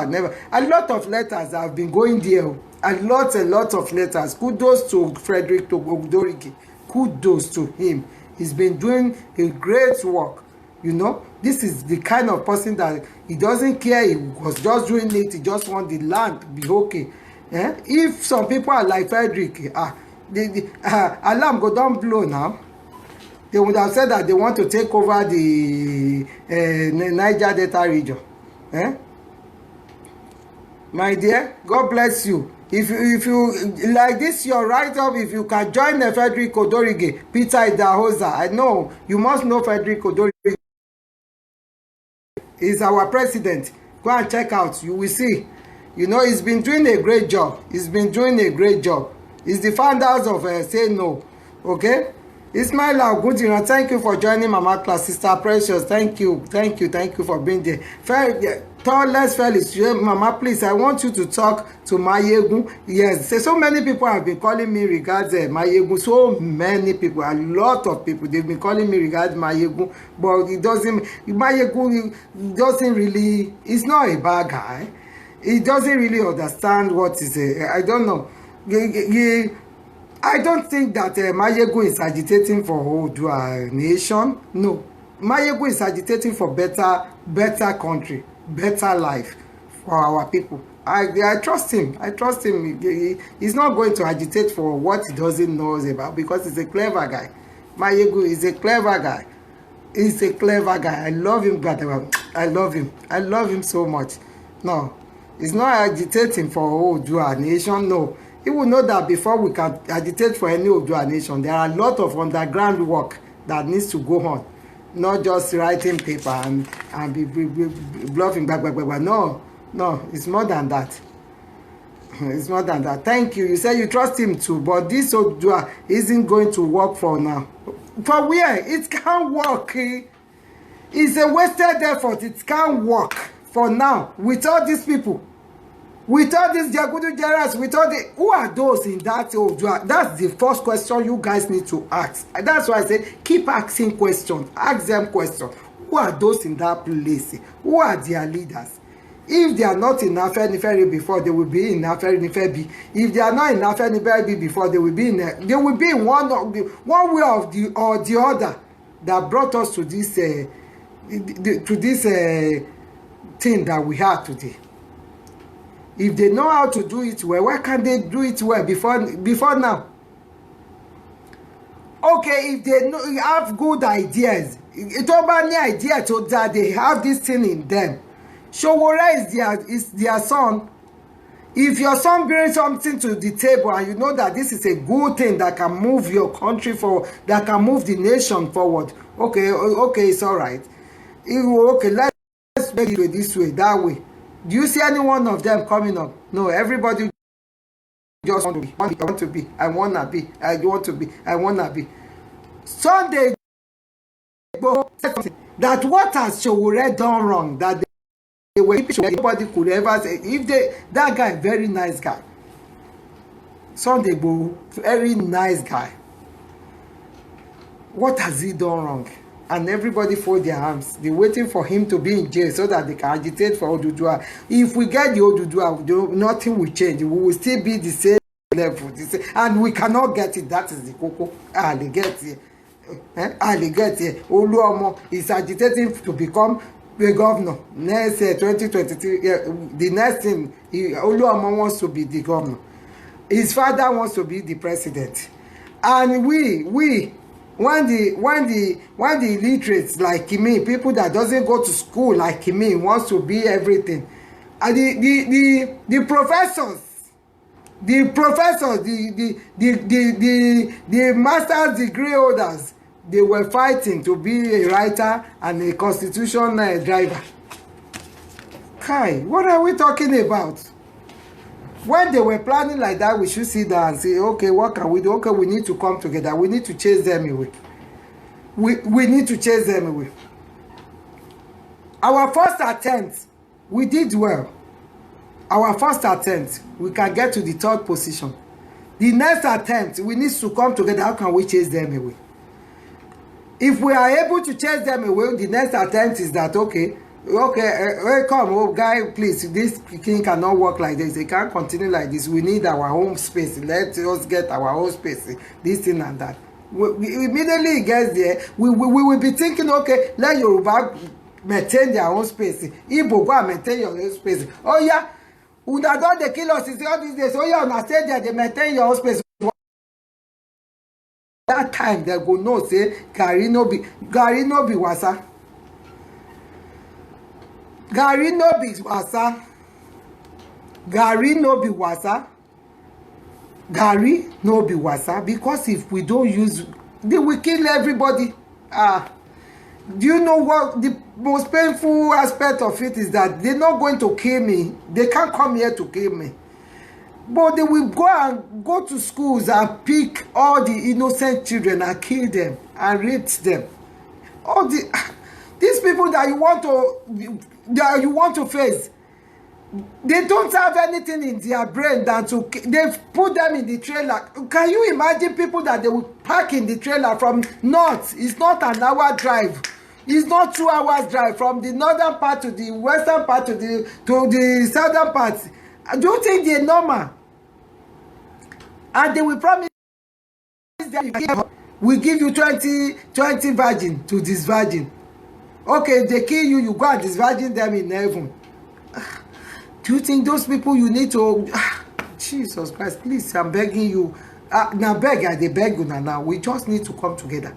A lot of letters have been going there. A lot of letters. Kudos to Frederick Odorige. Kudos to him. He's been doing a great work. You know, this is the kind of person that he doesn't care. He was just doing it. He just wants the land to be okay. If some people are like Frederick, alarm go down blow now. They would have said that they want to take over the Niger Delta region. My dear, God bless you. If you like this, your write-up, if you can join Frederick Odorige, Peter Idahosa. I know, you must know Frederick Odorige. He's our president. Go and check out. You will see. You know, he's been doing a great job. He's been doing a great job. He's the founders of Say No. Okay? Ismail Agudina, thank you for joining Mama Class. Sister Precious, thank you for being there. Tallest Felix, Mama, please, I want you to talk to Mayegun. Yes, so many people have been calling me regards Mayegun. So many people, a lot of people, they've been calling me regards Mayegun. But Mayegun doesn't really, he's not a bad guy. He doesn't really understand what is I don't know. I don't think that Mayegun is agitating for ODUDUWA nation. No. Mayegun is agitating for better country, better life for our people. I trust him. I trust him. He's not going to agitate for what he doesn't know about, because he's a clever guy. Mayegun is a clever guy. He's a clever guy. I love him, but I love him. I love him so much. No. He's not agitating for ODUDUWA nation. No. He will know that before we can agitate for any Odua nation, there are a lot of underground work that needs to go on. Not just writing paper and be bluffing back. No, it's more than that. It's more than that. Thank you. You say you trust him too, but this Odua isn't going to work for now. For where? It can't work. It's a wasted effort. It can't work for now with all these people. With all these Jagudu Generals, with all the... Who are those in that Odua? That's the first question you guys need to ask. And that's why I say keep asking questions. Ask them questions. Who are those in that place? Who are their leaders? If they are not in Afenifere before, they will be in Afenifere B. If they are not in Afenifere B before, they will be in one way of the or the other that brought us to this thing that we have today. If they know how to do it well, why can't they do it well before now? Okay, if they have good ideas, it's about any idea to that they have this thing in them. Showore is their son. If your son brings something to the table and you know that this is a good thing that can move your country forward, that can move the nation forward, okay, it's all right. Okay, let's make it this way, that way. Do you see any one of them coming up? No, everybody just want to be. I want to be. I want to be. I want to be. I want to be. Sunday go that what has Showore done wrong, that they were nobody could ever say. If that guy, very nice guy. Sunday go, very nice guy. What has he done wrong? And everybody fold their arms. They're waiting for him to be in jail so that they can agitate for Odudua. If we get the Odudua, nothing will change. We will still be the same level. And we cannot get it. That is the koko. They get here. They get here. Oluomo is agitating to become the governor. Next 2023, the next thing, Oluomo wants to be the governor. His father wants to be the president. And we when the illiterates like me, people that doesn't go to school like me, wants to be everything, and the professors, the master's degree holders, they were fighting to be a writer and a constitution driver. Kai, what are we talking about? When they were planning like that, we should sit down and say, okay, what can we do? Okay, we need to come together. We need to chase them away. We need to chase them away. Our first attempt, we did well. Our first attempt, we can get to the third position. The next attempt, we need to come together. How can we chase them away? If we are able to chase them away, the next attempt is that, okay, come, oh guy, please, this thing cannot work like this. It can't continue like this. We need our own space. Let us get our own space. This thing and that. We immediately gets there. We will be thinking, okay, let Yoruba maintain their own space. Igbo go and maintain your own space. Oh yeah, una don dey kill us is all these days. Oh yeah, una stay there, they maintain your own space. That time they go know say Gari no be wasa. Gari no be wasa. Gari no be wasa. Gari no be wasa, because if we don't use, they will kill everybody. Do you know what the most painful aspect of it is? That they're not going to kill me. They can't come here to kill me. But they will go to schools and pick all the innocent children and kill them and rape them. All these people that you want to face, they don't have anything in their brain than to, they've put them in the trailer. Can you imagine people that they will park in the trailer from north? It's not an hour drive. It's not 2 hours drive from the northern part to the western part to the southern part. Do you think they're normal? And they will promise them, we give you 20 virgin to this virgin. Okay, if they kill you, you go and disvirgin them in heaven. Do you think those people you need to... Jesus Christ, please, I'm begging you. Now they beg you now. We just need to come together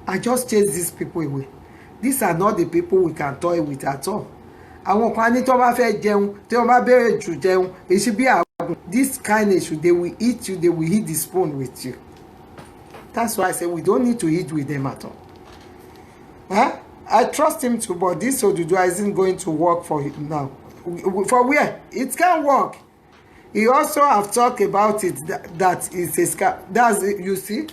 and just chase these people away. These are not the people we can toy with at all. Àwọn kan ní tó bá fẹ́ jẹun, tí wọ́n bá bẹ̀rẹ̀ jù jẹun, èsì bí àwọn happen. This kind issue, they will eat you, they will eat the spoon with you. That's why I say we don't need to eat with them at all. Huh? I trust him too, but this ODUDUWA isn't going to work for him now. For where? It can work. He also have talked about it, that it's a scam. That's it, you see.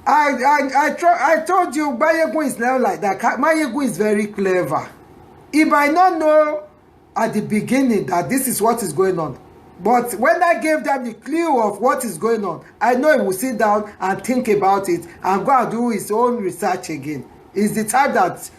I told you Mayegun is now like that. Mayegun is very clever. He might not know at the beginning that this is what is going on. But when I gave them the clue of what is going on, I know he will sit down and think about it and go and do his own research again. He's the type that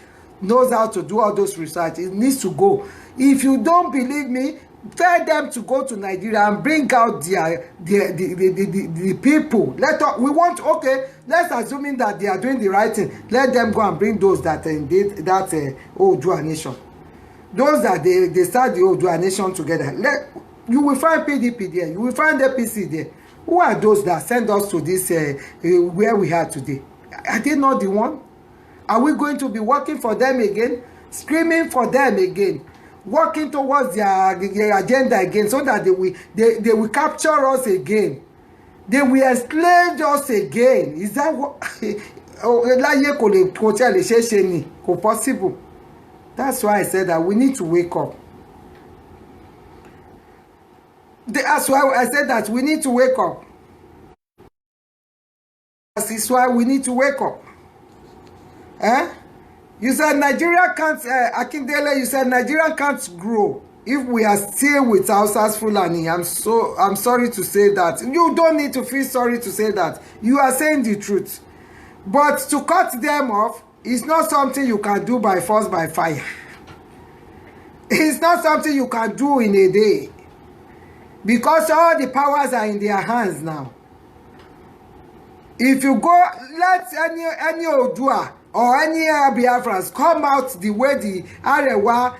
knows how to do all those research. He needs to go. If you don't believe me, tell them to go to Nigeria and bring out the people. We want, okay, let's assume that they are doing the right thing. Let them go and bring those that did that ODUDUWA nation. Those that they start the ODUDUWA nation together. You will find PDP there. You will find APC there. Who are those that send us to this where we are today? Are they not the one? Are we going to be working for them again? Screaming for them again? Working towards their agenda again, so that they will capture us again? They will enslave us again? Is that what? Possible. That's why I said that we need to wake up. That's why I said that we need to wake up. That's why we need to wake up. Eh? You said Nigeria can't, Akindele, you said Nigeria can't grow if we are still with Hausa's Fulani. I'm sorry to say that. You don't need to feel sorry to say that. You are saying the truth. But to cut them off is not something you can do by force, by fire. It's not something you can do in a day. Because all the powers are in their hands now. If you go, let any ODUDUWA or any Biafrans come out the way the Arewa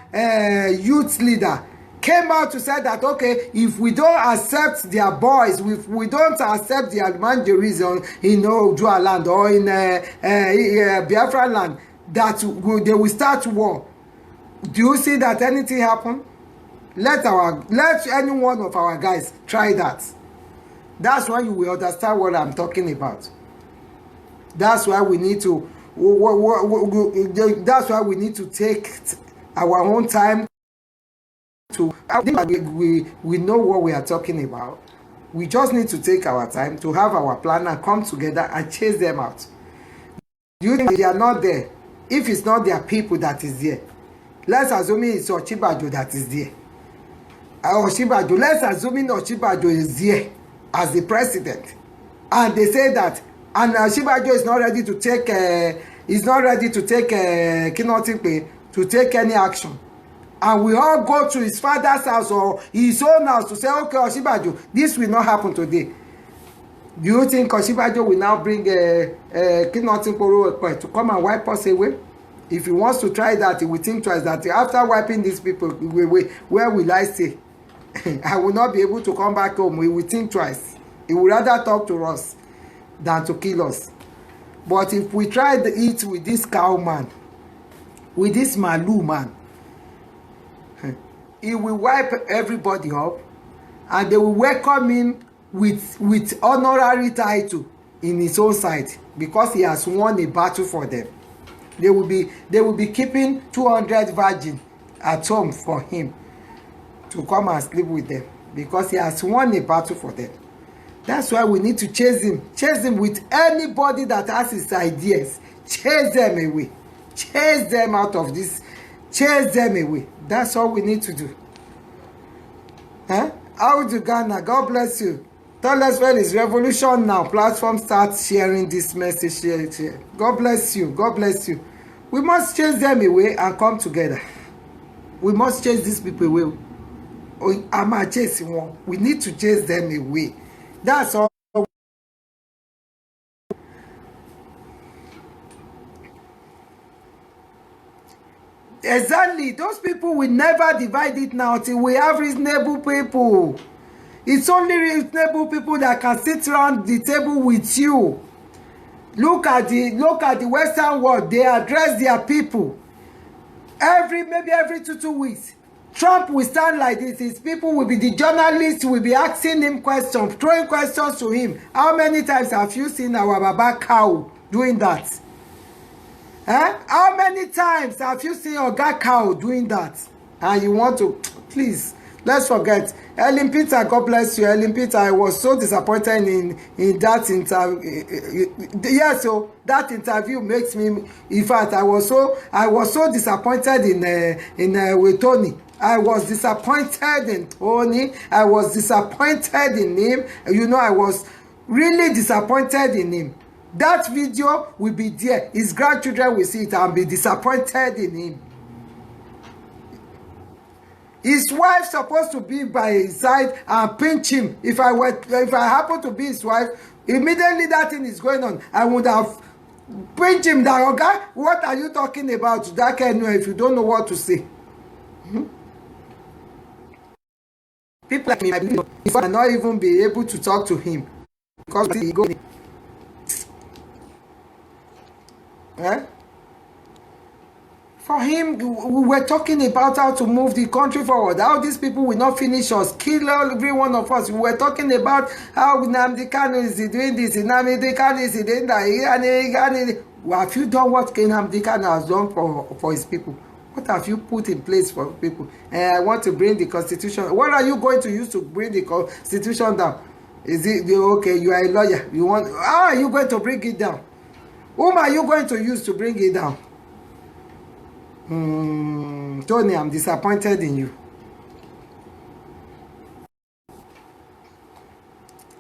youth leader came out to say that, okay, if we don't accept their boys, if we don't accept their manjaris in ODUDUWA land or in Biafra land, that they will start war. Do you see that anything happen? Let any one of our guys try that. That's why you will understand what I'm talking about. That's why we need to. That's why we need to take our own time to. I think we know what we are talking about. We just need to take our time to have our plan and come together and chase them out. Do you think they are not there? If it's not their people that is there, let's assume it's Ochibajo that is there. Oshibajo, let's assume Oshibajo is here as the president, and they say that, and Oshibajo is not ready to take to take any action, and we all go to his father's house or his own house to say, okay, Oshibajo, this will not happen today. Do you think Oshibajo will now bring to come and wipe us away? If he wants to try that, he will think twice that after wiping these people, where will I stay? I will not be able to come back home. He will think twice. He would rather talk to us than to kill us. But if we try to eat with this cow man, with this Malu man, he will wipe everybody up, and they will welcome him with honorary title in his own side, because he has won a battle for them. They will be keeping 200 virgins at home for him to come and sleep with them, because he has won a battle for them. That's why we need to chase him with anybody that has his ideas. Chase them away. Chase them out of this. Chase them away. That's all we need to do. Huh? How do Ghana? God bless you. Tell us when is revolution now. Platform starts sharing this message here. God bless you. God bless you. We must chase them away and come together. We must chase these people away. I'm chasing one. We need to chase them away. That's all. Exactly. Those people will never divide it now till we have reasonable people. It's only reasonable people that can sit around the table with you. Look at the Western world. They address their people maybe every two weeks. Trump will stand like this. His people will be, the journalists will be asking him questions, throwing questions to him. How many times have you seen our Baba Cow doing that? How many times have you seen Oga Cow doing that? And you want to, please, let's forget. Ellen Peter, God bless you. Ellen Peter, I was so disappointed in that interview. Yes, so that interview makes me, in fact, I was so disappointed with Tony. I was disappointed in Tony. I was disappointed in him. You know, I was really disappointed in him. That video will be there. His grandchildren will see it and be disappointed in him. His wife supposed to be by his side and pinch him. If I happen to be his wife, immediately that thing is going on, I would have pinched him down. Okay, what are you talking about? That can know if you don't know what to say. People like me, if I not even be able to talk to him because he go. For him, we were talking about how to move the country forward, how these people will not finish us, kill every one of us. We were talking about how Nnamdi Kanu is doing this, Nnamdi Kanu is doing that. Have you done what Nnamdi Kanu has done for his people? What have you put in place for people? I want to bring the constitution. What are you going to use to bring the constitution down? Is it okay? You are a lawyer. You want? How are you going to bring it down? Whom are you going to use to bring it down? Tony, I'm disappointed in you.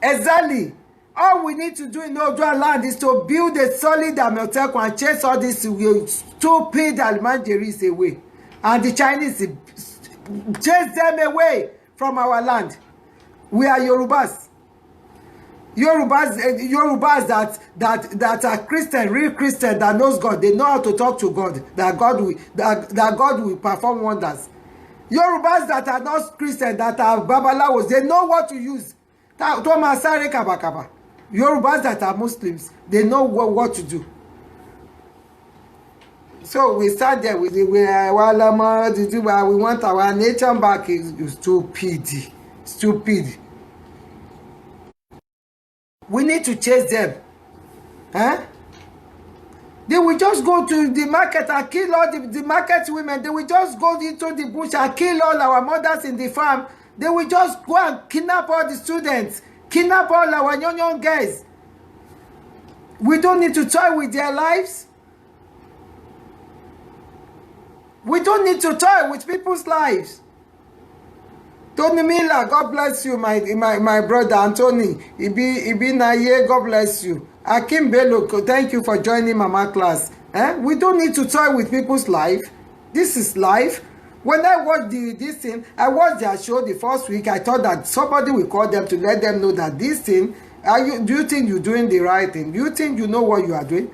Exactly. All we need to do in Oduduwa land is to build a solid Amotekun and chase all these stupid Almanjeris away. And the Chinese chase them away from our land. We are Yorubas. Yorubas that are Christian, real Christian, that knows God. They know how to talk to God. That God will perform wonders. Yorubas that are not Christian, that are Babalawos, they know what to use. Yorubas that are Muslims, they know what to do. So we start there with we want our nation back. Is stupid. We need to chase them. They will just go to the market and kill all the market women. They will just go into the bush and kill all our mothers in the farm. They will just go and kidnap all the students, kidnap all our young guys. We don't need to toy with their lives. We don't need to toy with people's lives. Tony Miller, God bless you, my brother Anthony. Ibi Naye, God bless you. Akim Bello, thank you for joining Mama class. We don't need to toy with people's life. This is life. When I watched this thing, I watched their show the first week. I thought that somebody will call them to let them know that this thing, do you think you're doing the right thing? Do you think you know what you are doing?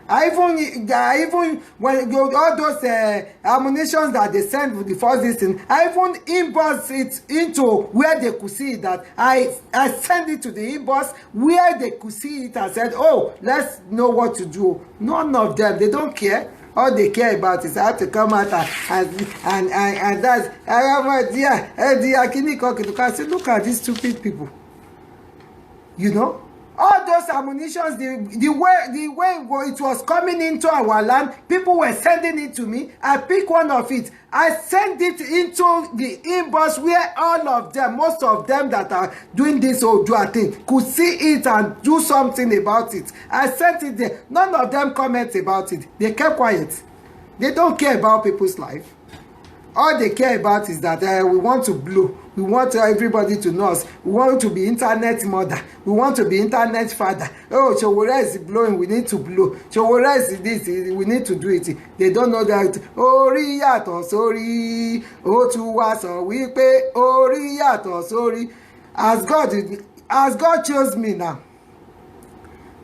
I even when all those ammunitions that they sent for the first thing, I even inbox it into where they could see it. That I sent it to the inbox where they could see it and said, oh, let's know what to do. None of them, they don't care. All they care about is I have to come out and that's I have I say, look at these stupid people. You know? All those ammunitions, the way it was coming into our land, people were sending it to me. I picked one of it. I sent it into the inbox where all of them, most of them that are doing this ODUDUWA thing, could see it and do something about it. I sent it there. None of them comment about it. They kept quiet. They don't care about people's life. All they care about is that we want to blow. We want everybody to know us. We want to be internet mother. We want to be internet father. Oh, Showore is blowing. We need to blow. Showore is this. We need to do it. They don't know that. Orí yàtọ̀ sórí. Ó tún wá sọ wípé orí yàtọ̀ sórí. As God chose me now.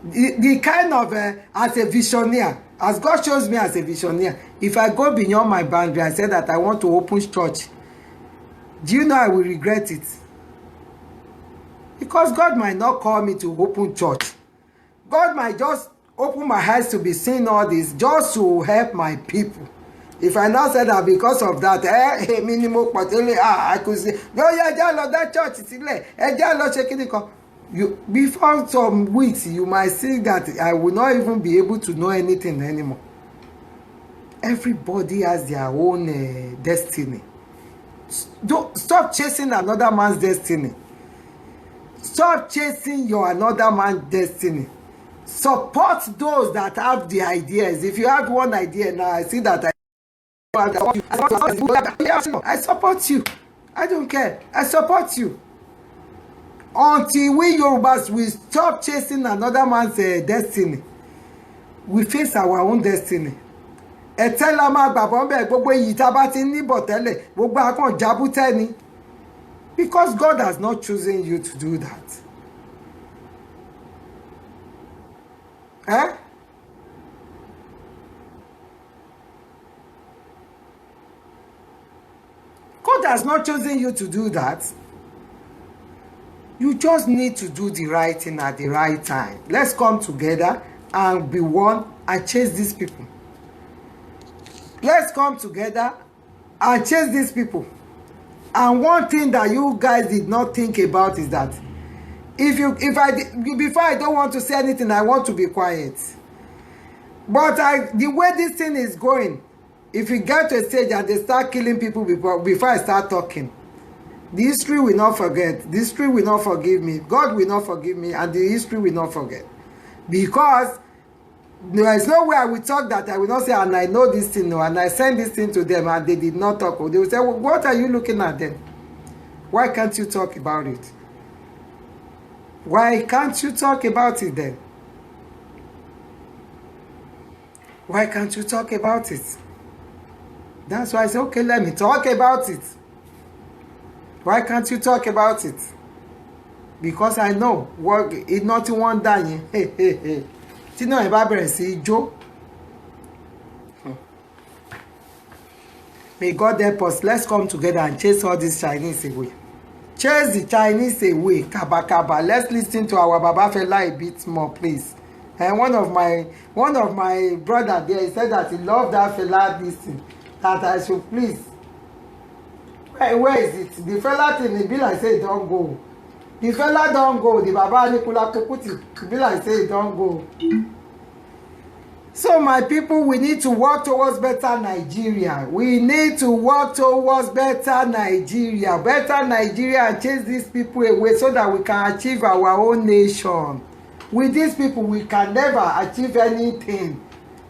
The kind of as a visionaire. As God shows me as a visionaire, if I go beyond my boundary and say that I want to open church, do you know I will regret it? Because God might not call me to open church. God might just open my eyes to be seeing all this just to help my people. If I now said that because of that, minimum I could say, go yeah, that church is you before some weeks you might see that I will not even be able to know anything anymore. Everybody has their own destiny. Don't stop chasing another man's destiny. Stop chasing your another man's destiny. Support those that have the ideas. If you have one idea now, I see that I support you. I don't care. I support you. Until we Yorubas will stop chasing another man's destiny, we face our own destiny. Etela ma gbàgbọ́ bẹ́ẹ̀ gbogbo èyí tá bá ti ní bọ̀ tẹ́lẹ̀ gbogbo akàn jábútẹ́ ni. Because God has not chosen you to do that. Eh? God has not chosen you to do that. You just need to do the right thing at the right time. Let's come together and be one and chase these people. Let's come together and chase these people. And one thing that you guys did not think about is that before I don't want to say anything, I want to be quiet. But the way this thing is going, if you get to a stage and they start killing people before I start talking, the history will not forget. The history will not forgive me. God will not forgive me, and the history will not forget. Because there is no way I will talk that I will not say, and I know this thing, and I send this thing to them, and they did not talk. They will say, well, what are you looking at then? Why can't you talk about it? Why can't you talk about it then? Why can't you talk about it? That's why I say, okay, let me talk about it. Why can't you talk about it? Because I know what it's not one dying. Tino e ba bẹ̀rẹ̀ sí jó. May God help us. Let's come together and chase all these Chinese away. Chase the Chinese away. Kaba kaba. Let's listen to our Baba Fela a bit more, please. And one of my brother there, he said that he loved that Fela this thing. That I should please. Where is it? The fella thing, it be like say it don't go. The fella don't go. The Baba Nikula Kukuti, it be like say it don't go. So my people, we need to work towards better Nigeria. We need to work towards better Nigeria. Better Nigeria and chase these people away so that we can achieve our own nation. With these people, we can never achieve anything.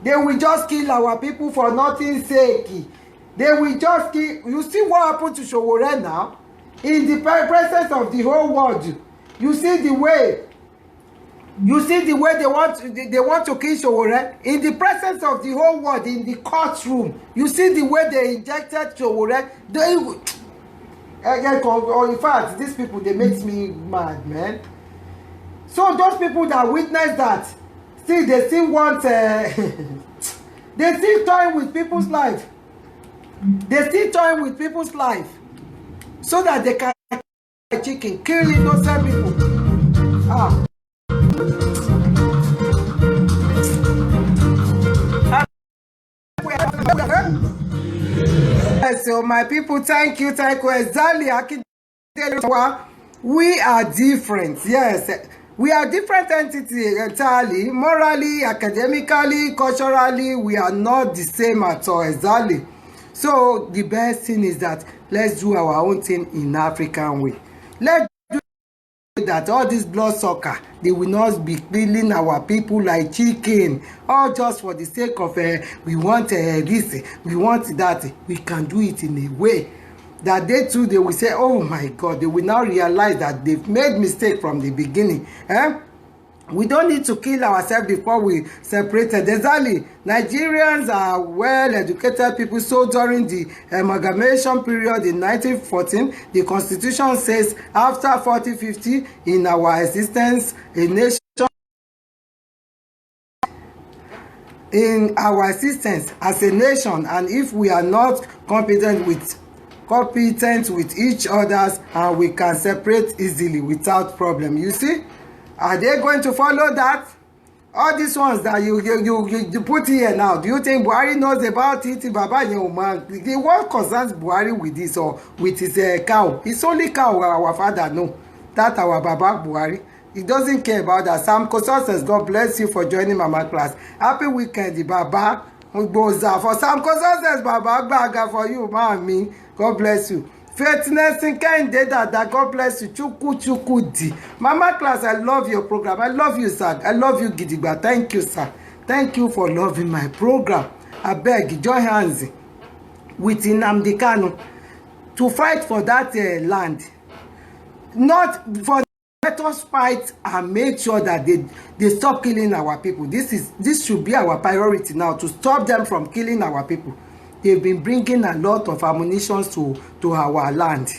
They will just kill our people for nothing's sake. They will just kill. You see what happened to Sowore now? In the presence of the whole world. You see the way they want to kill Sowore. In the presence of the whole world, in the courtroom. You see the way they injected Sowore. In fact, these people, they make me mad, man. So those people that witness that, see, they still want, they still toying with people's life. They still toying with people's life so that they can chicken, kill innocent people. So my people, thank you. Exactly. We are different. Yes. We are different entities entirely. Morally, academically, culturally, we are not the same at all. Exactly. So the best thing is that let's do our own thing in African way. Let's do that all this blood sucker, they will not be killing our people like chicken, all just for the sake of we want this, we want that. We can do it in a way that they too, they will say, oh my God, they will now realize that they've made mistake from the beginning. We don't need to kill ourselves before we separated. Exactly. Nigerians are well-educated people. So during the amalgamation period in 1914, the Constitution says after 40-50 in our existence, a nation in our existence as a nation, and if we are not competent with each other, and we can separate easily without problem. You see? Are they going to follow that? All these ones that you put here now, do you think Buhari knows about it? Baba man, what concerns Buhari with this or with his cow? It's only cow our father know. That our Baba Buhari. He doesn't care about that. Sam Kososes, God bless you for joining Mama class. Happy weekend, Baba. For Sam Kososes, Baba, baga for you, mommy. God bless you. Faithness in kind data that God bless you. Chuku di. Mama class, I love your program. I love you, sir. I love you, Gidigba. Thank you, sir. Thank you for loving my program. I beg, join hands with Nnamdi Kanu to fight for that land. Not for let us fight and make sure that they stop killing our people. This should be our priority now, to stop them from killing our people. They've been bringing a lot of ammunition to our land.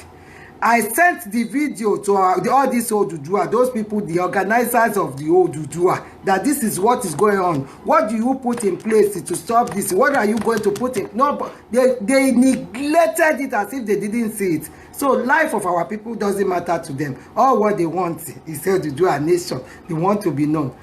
I sent the video to all these ODUDUWA, those people, the organizers of the ODUDUWA, that this is what is going on. What do you put in place to stop this? What are you going to put in? No, they neglected it as if they didn't see it. So life of our people doesn't matter to them. All what they want is ODUDUWA nation. They want to be known.